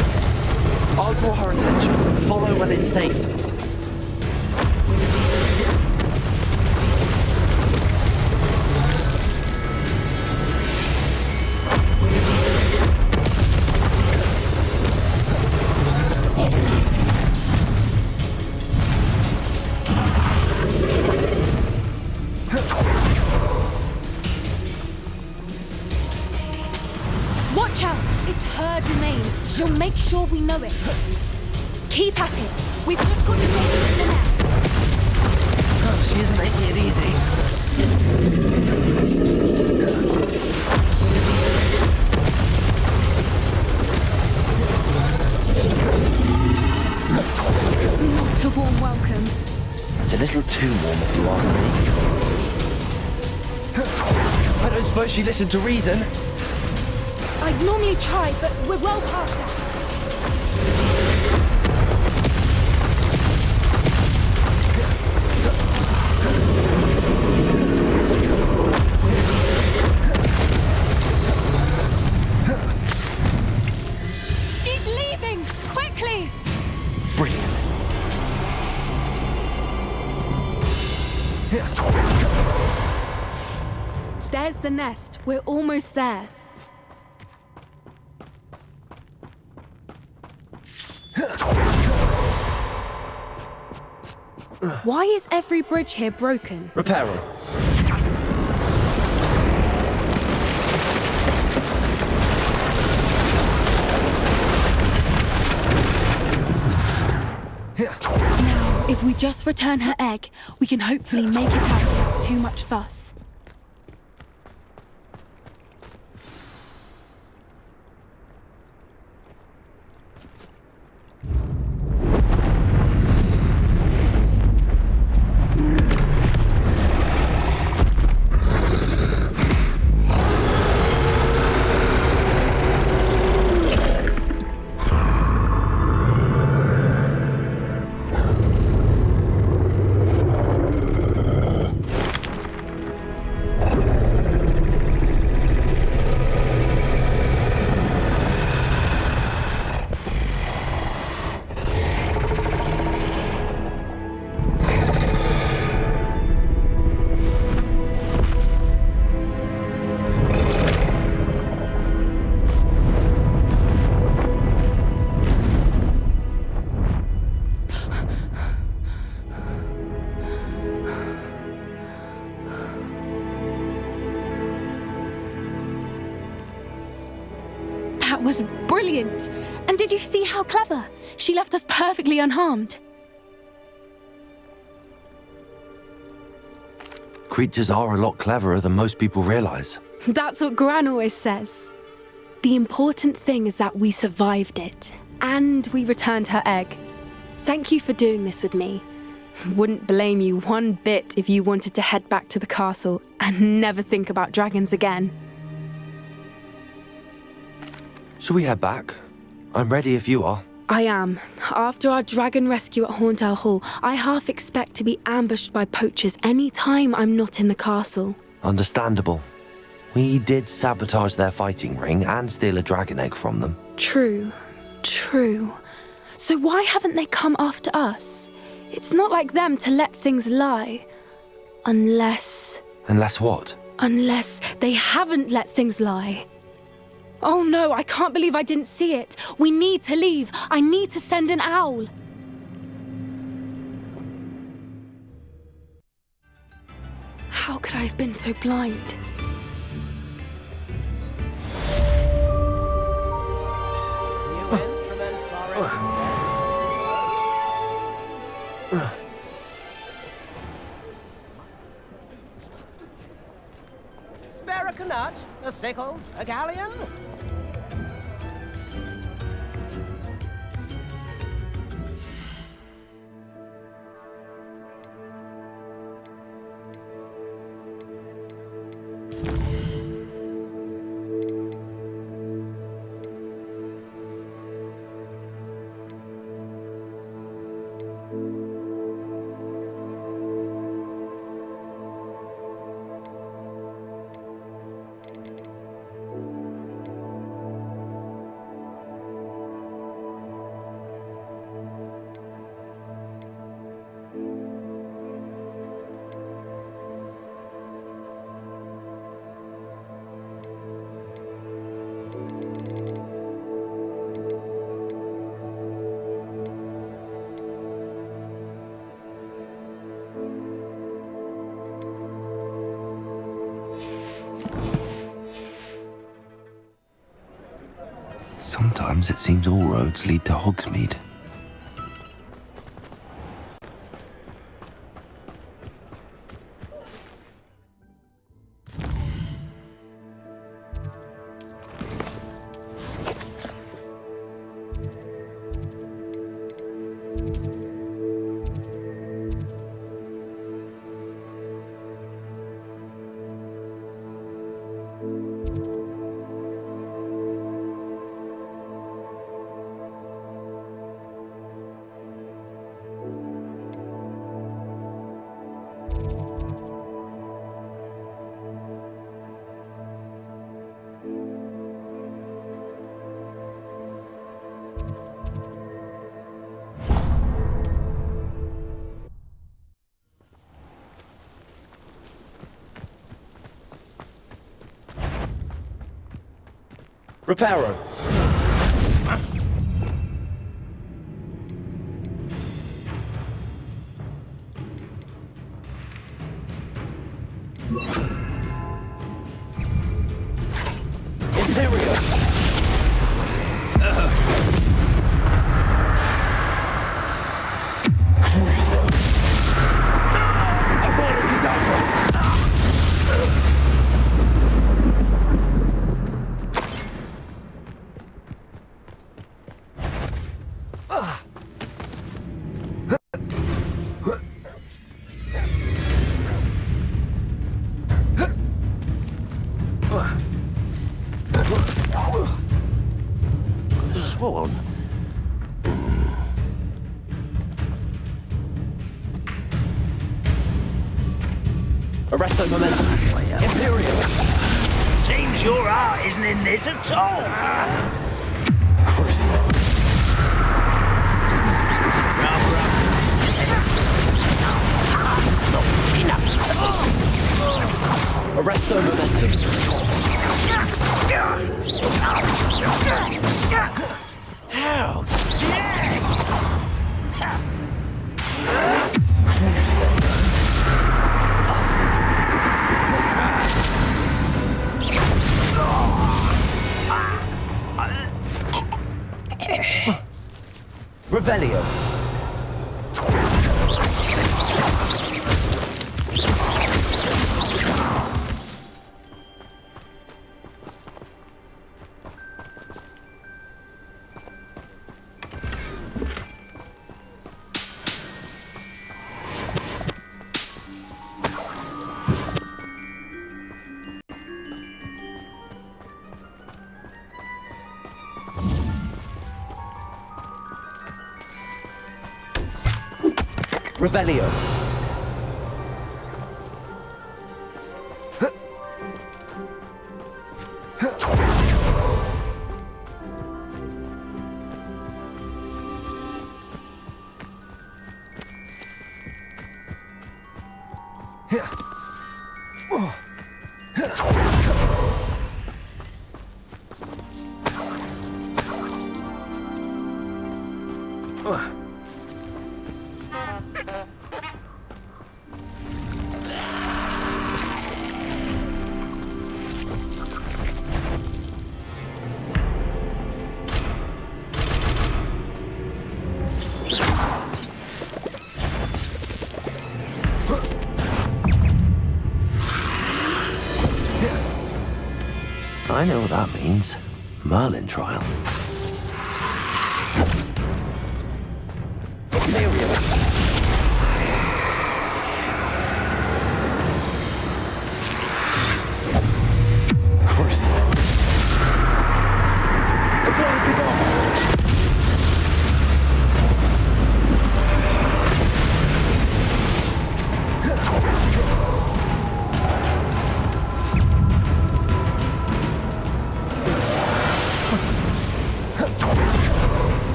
I'll draw her attention. Follow when it's safe. Watch out! It's her domain. She'll make sure we know it. Keep at it. We've just got to make it to the nest. Oh, she isn't making it easy. Not a warm welcome. It's a little too warm if you ask me. I don't suppose she listened to reason. I'd normally try, but we're well past that. She's leaving! Quickly! Brilliant. There's the nest. We're almost there. Why is every bridge here broken? Reparo. Now, if we just return her egg, we can hopefully make it out without too much fuss. was brilliant. And did you see how clever? She left us perfectly unharmed. Creatures are a lot cleverer than most people realize. That's what Gran always says. The important thing is that we survived it, and we returned her egg. Thank you for doing this with me. Wouldn't blame you one bit if you wanted to head back to the castle and never think about dragons again. Shall we head back? I'm ready if you are. I am. After our dragon rescue at Horntail Hall, I half expect to be ambushed by poachers any time I'm not in the castle. Understandable. We did sabotage their fighting ring and steal a dragon egg from them. True. So why haven't they come after us? It's not like them to let things lie. Unless what? Unless they haven't let things lie. Oh no, I can't believe I didn't see it. We need to leave. I need to send an owl. How could I have been so blind? Spare a canut, a sickle, a galleon? Sometimes it seems all roads lead to Hogsmeade. Reparo. Arresto momentum. Imperial. Seems your art isn't in this at all. Crucible. Arresto momentum. How? Revelio. Revelio. I know what that means. Merlin trial.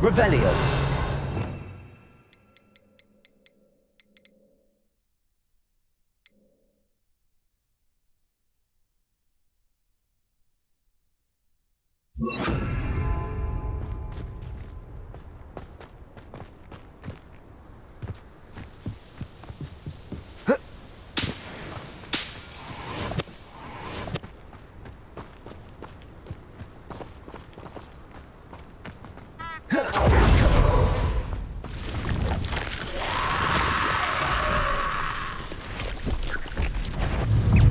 Revelio.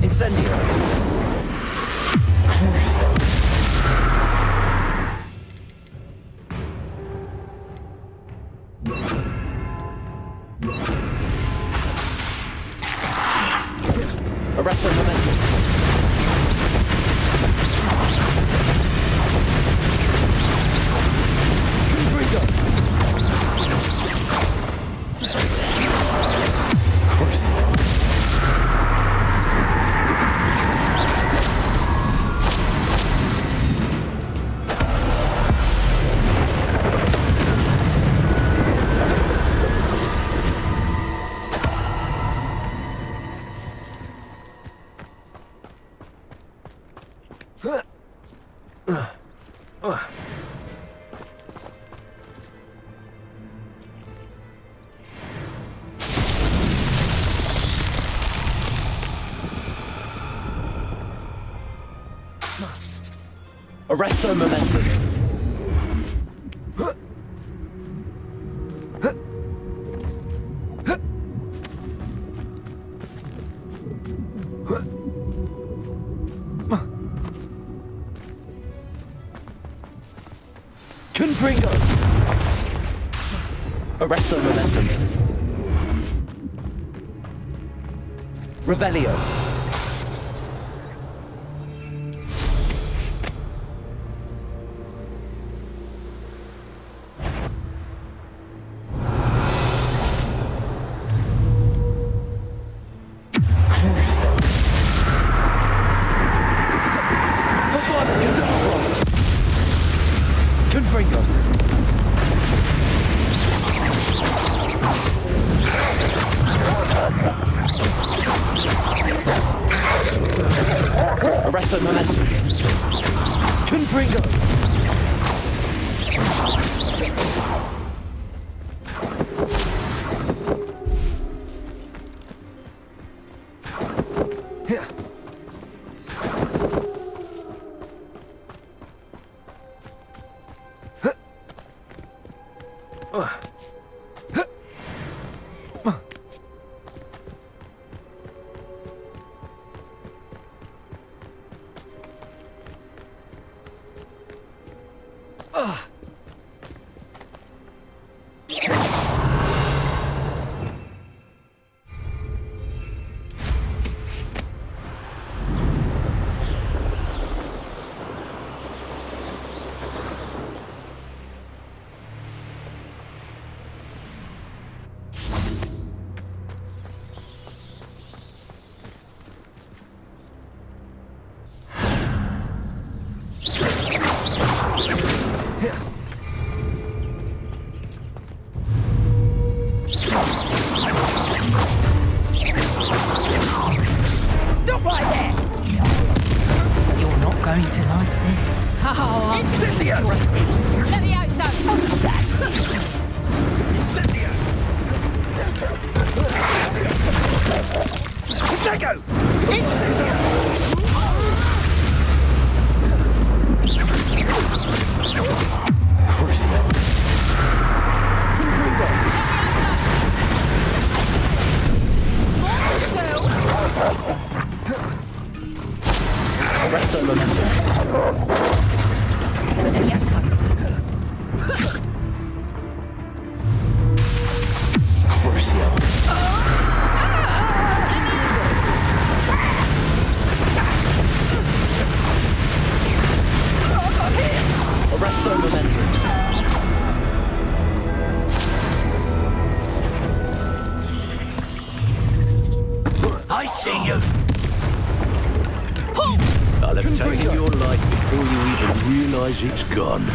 Incendio. Arresto momentum. Arresto momentum. Confringo. Arresto momentum. Revelio. Confringo. going to like this. Oh, Incendio! Let me out, no! Incendio! Protego! Incendio! Crucio. Arresto momentum. Crucio. Arresto momentum. I see you! I'll have taken your life before you even realise it's gone.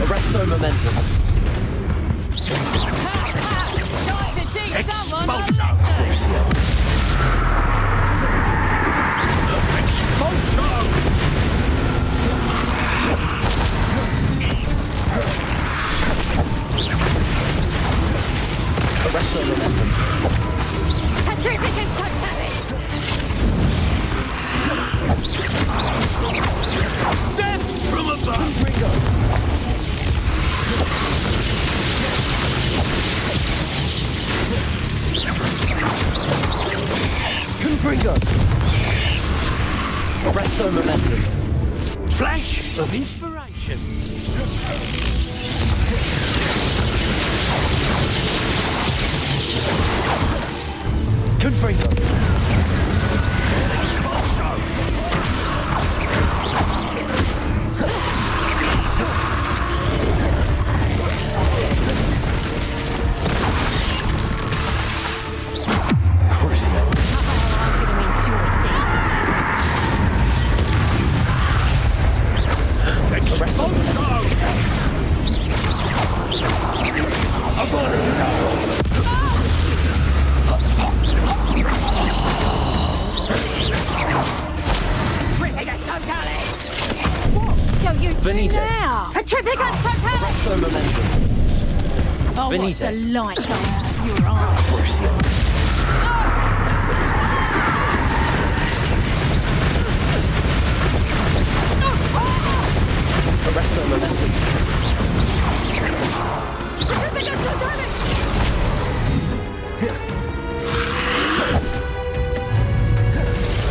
Arresto momentum. Crucio. Arresto momentum. Death from above! Confringo. Arresto momentum. Flash of inspiration. Confringo. Venite. Petrificus totalis! Arresto momentum. Oh, Venite. what's the light going out of your eyes? Crucio. Arresto momentum. Petrificus totalis!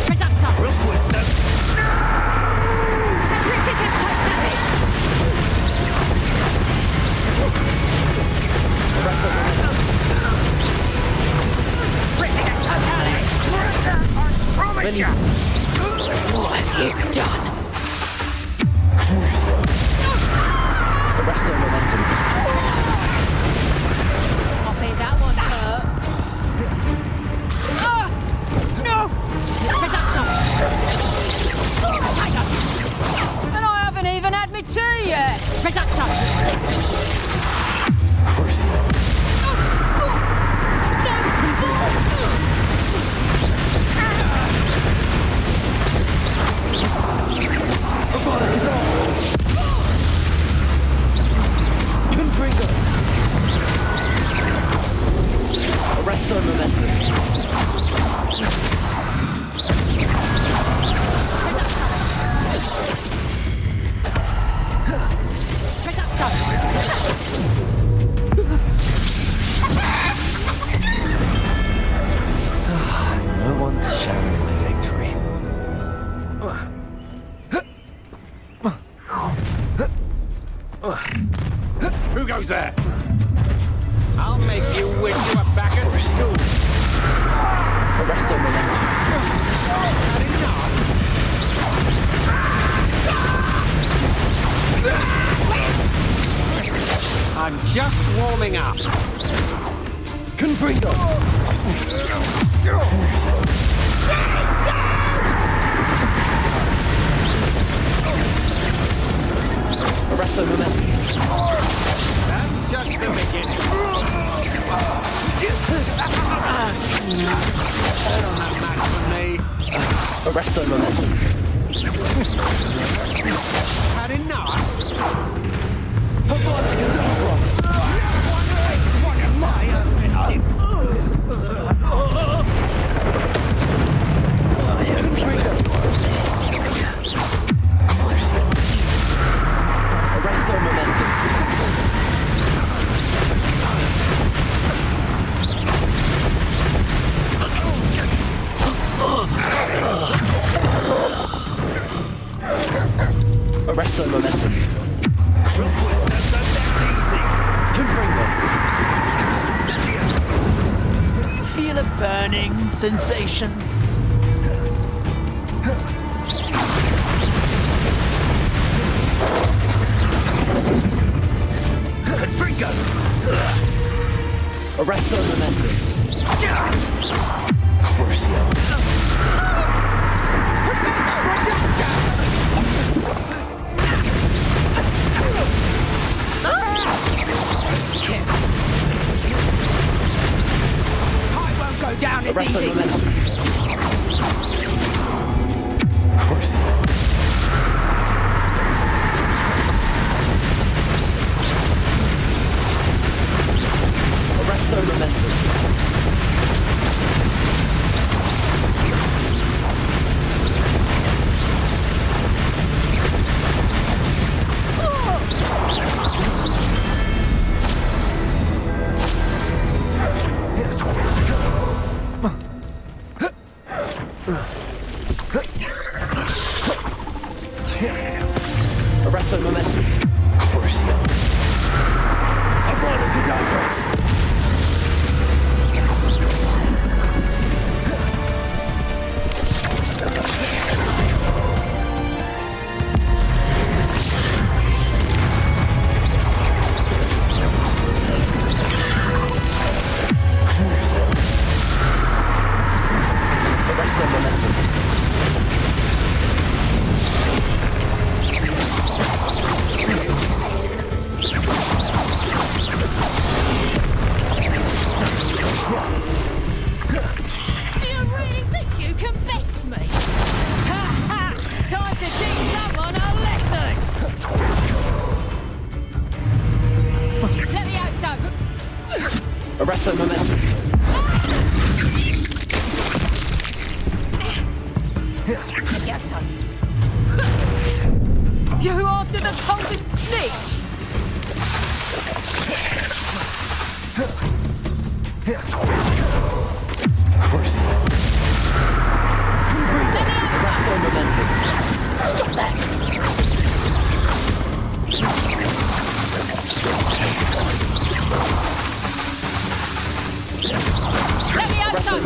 Reductor! We'll switch them! Petrificus totalis! Arresto momentum. Petrificus totalis! I promise Venite. you! What have you done? Crucio. Arresto momentum. Copy, that one hurt. No! Reductor! Tiger! And I haven't even had me tea yet! Reductor! Crucio. Confringo. Arresto momentum. Reductor! coming up. Confringo! Arresto momentum. That's just the beginning. That on that match for me. Arresto momentum. Had enough? Hogwarts Legacy. What am I Arresto momentum. Arresto momentum. Confringo. Feel a burning sensation. Confringo. Arresto momentum. Crucio. I won't go down as Arresto easy. momentum. Crucio. Arresto momentum. Arresto momentum. Crucio. Arresto momentum. Do you really think you can best me? Ha ha! Time to teach someone a lesson! Let me out, son! Arresto momentum. Get son! You after the golden snitch! Crucio. Arresto momentum. Stop that! Let me out, son!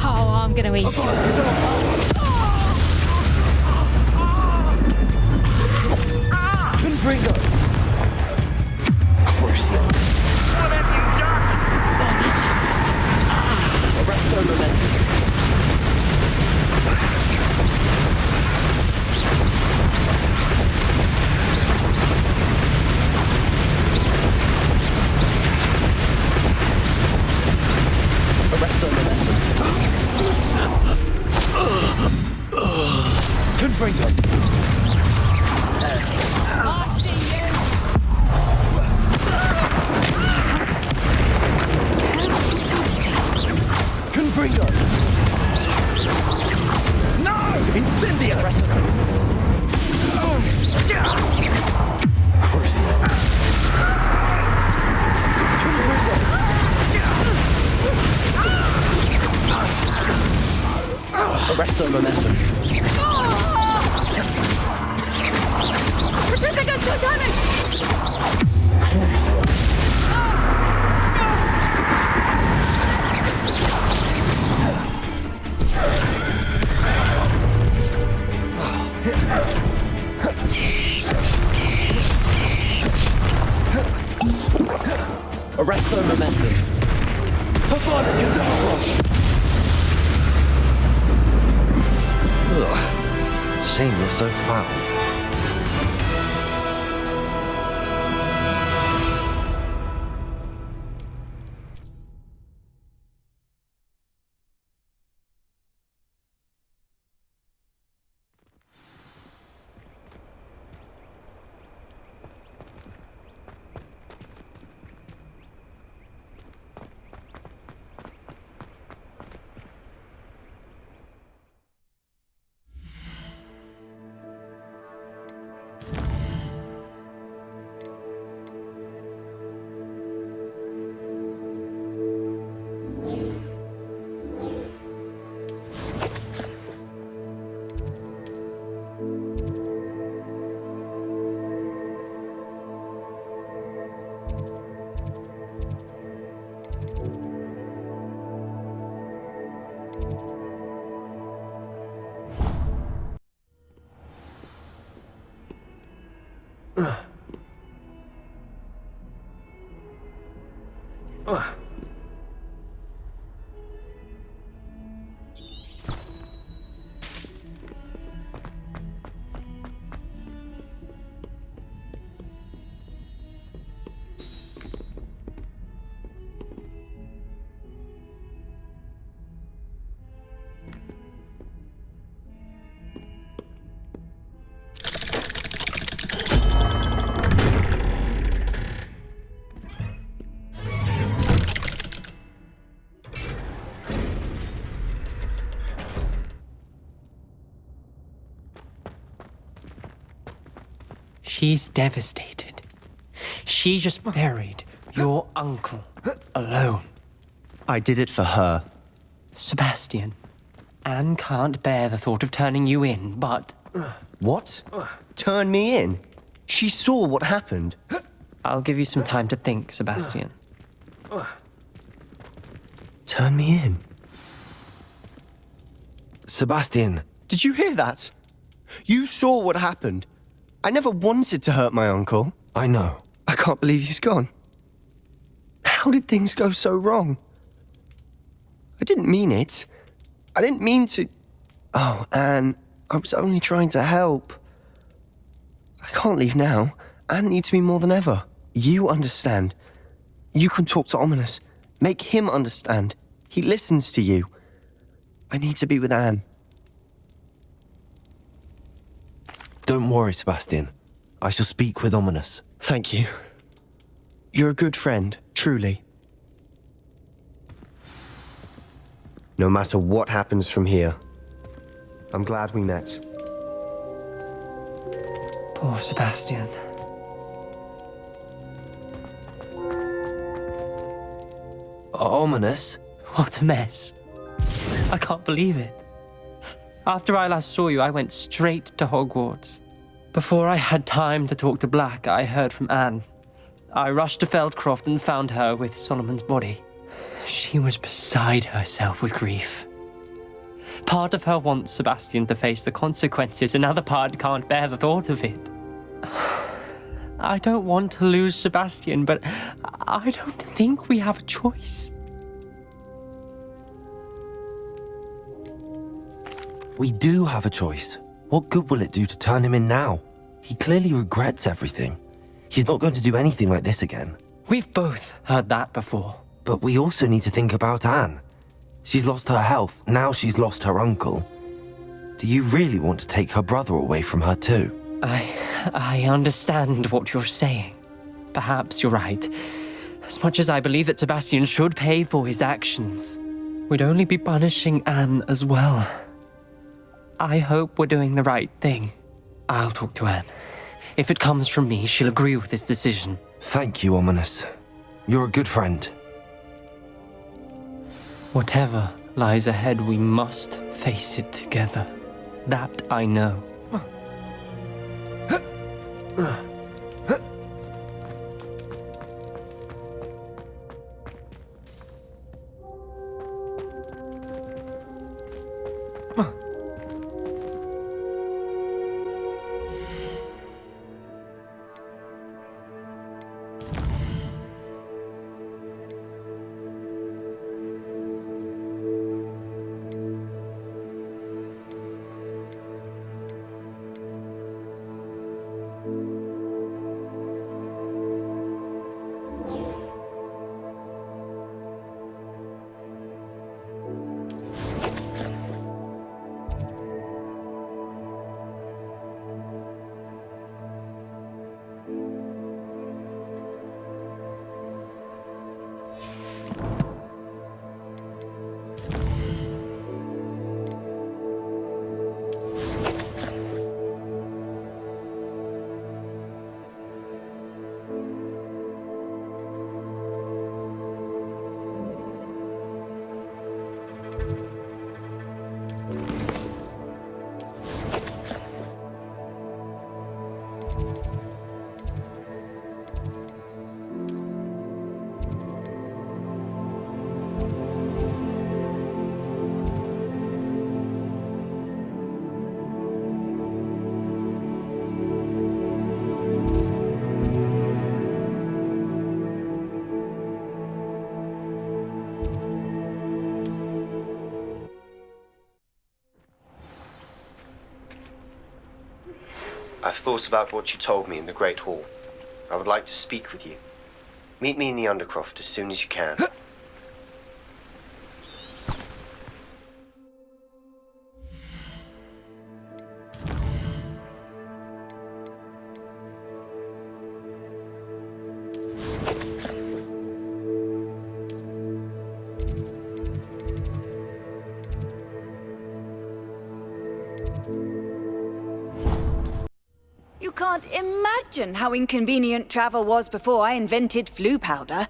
Oh, I'm gonna eat you. Confringo. Crucio. What have you done? Arresto momentum. Arresto momentum. Confringo. I see you! Confringo. No! Incendio. Arresto. Crucio. Confringo. Arrest their momentum. Ugh. Shame you're so foul. She's devastated. She just buried your uncle alone. I did it for her. Sebastian, Anne can't bear the thought of turning you in, but... What? Turn me in? She saw what happened. I'll give you some time to think, Sebastian. Turn me in? Sebastian. Did you hear that? You saw what happened. I never wanted to hurt my uncle. I know. I can't believe he's gone. How did things go so wrong? I didn't mean it. I didn't mean to... Oh, Anne, I was only trying to help. I can't leave now. Anne needs me more than ever. You understand. You can talk to Ominous. Make him understand. He listens to you. I need to be with Anne. Don't worry, Sebastian. I shall speak with Ominous. Thank you. You're a good friend, truly. No matter what happens from here, I'm glad we met. Poor Sebastian. Ominous? What a mess. I can't believe it. After I last saw you, I went straight to Hogwarts. Before I had time to talk to Black, I heard from Anne. I rushed to Feldcroft and found her with Solomon's body. She was beside herself with grief. Part of her wants Sebastian to face the consequences, another part can't bear the thought of it. I don't want to lose Sebastian, but I don't think we have a choice. We do have a choice. What good will it do to turn him in now? He clearly regrets everything. He's not going to do anything like this again. We've both heard that before. But we also need to think about Anne. She's lost her health, now she's lost her uncle. Do you really want to take her brother away from her too? I understand what you're saying. Perhaps you're right. As much as I believe that Sebastian should pay for his actions, we'd only be punishing Anne as well. I hope we're doing the right thing. I'll talk to Anne. If it comes from me, she'll agree with this decision. Thank you, Ominous. You're a good friend. Whatever lies ahead, we must face it together. That I know. I've thought about what you told me in the Great Hall. I would like to speak with you. Meet me in the Undercroft as soon as you can. You can't imagine how inconvenient travel was before I invented flu powder.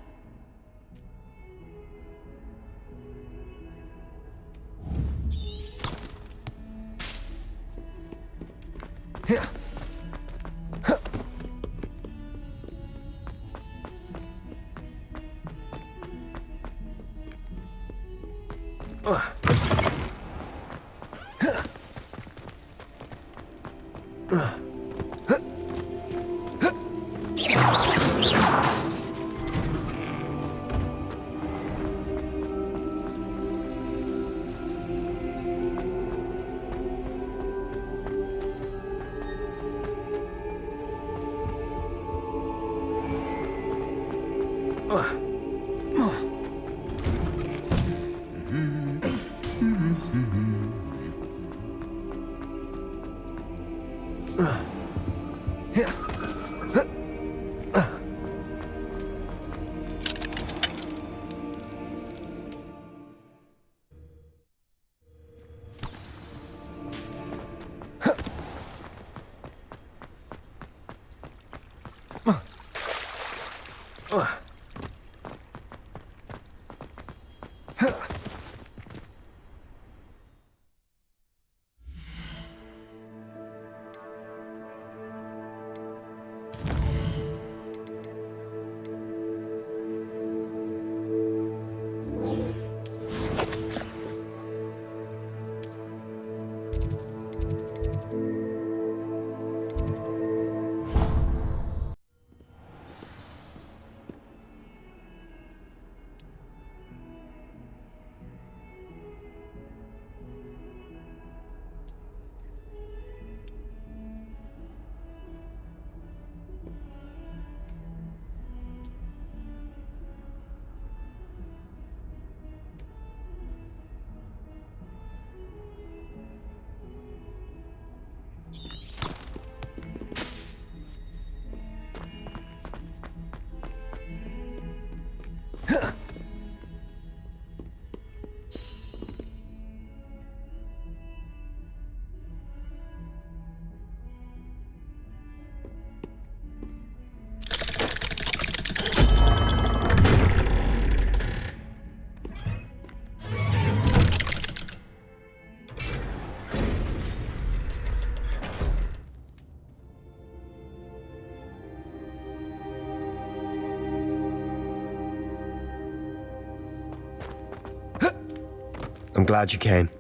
I'm glad you came.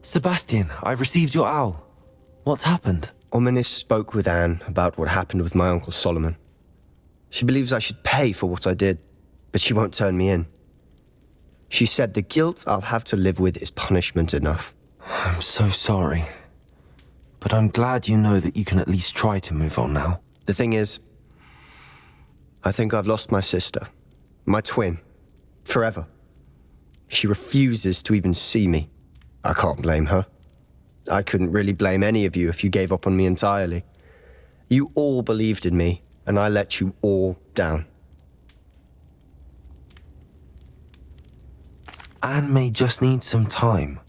Sebastian, I received your owl. What's happened? Ominis spoke with Anne about what happened with my Uncle Solomon. She believes I should pay for what I did, but she won't turn me in. She said the guilt I'll have to live with is punishment enough. I'm so sorry. But I'm glad you know that you can at least try to move on now. The thing is, I think I've lost my sister, my twin, forever. She refuses to even see me. I can't blame her. I couldn't really blame any of you if you gave up on me entirely. You all believed in me, and I let you all down. Anne may just need some time.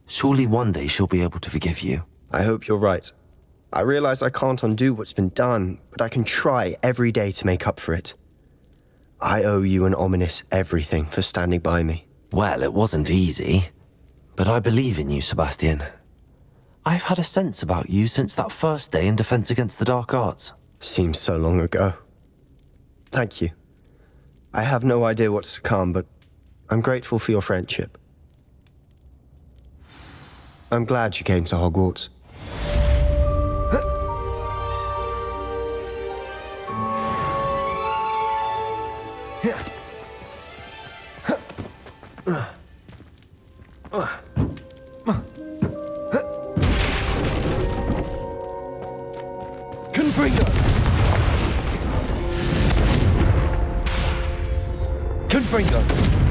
Surely one day she'll be able to forgive you. I hope you're right. I realize I can't undo what's been done, but I can try every day to make up for it. I owe you and Ominis everything for standing by me. Well, it wasn't easy, but I believe in you, Sebastian. I've had a sense about you since that first day in Defense Against the Dark Arts. Seems so long ago. Thank you. I have no idea what's to come, but I'm grateful for your friendship. I'm glad you came to Hogwarts. Confringo! Confringo!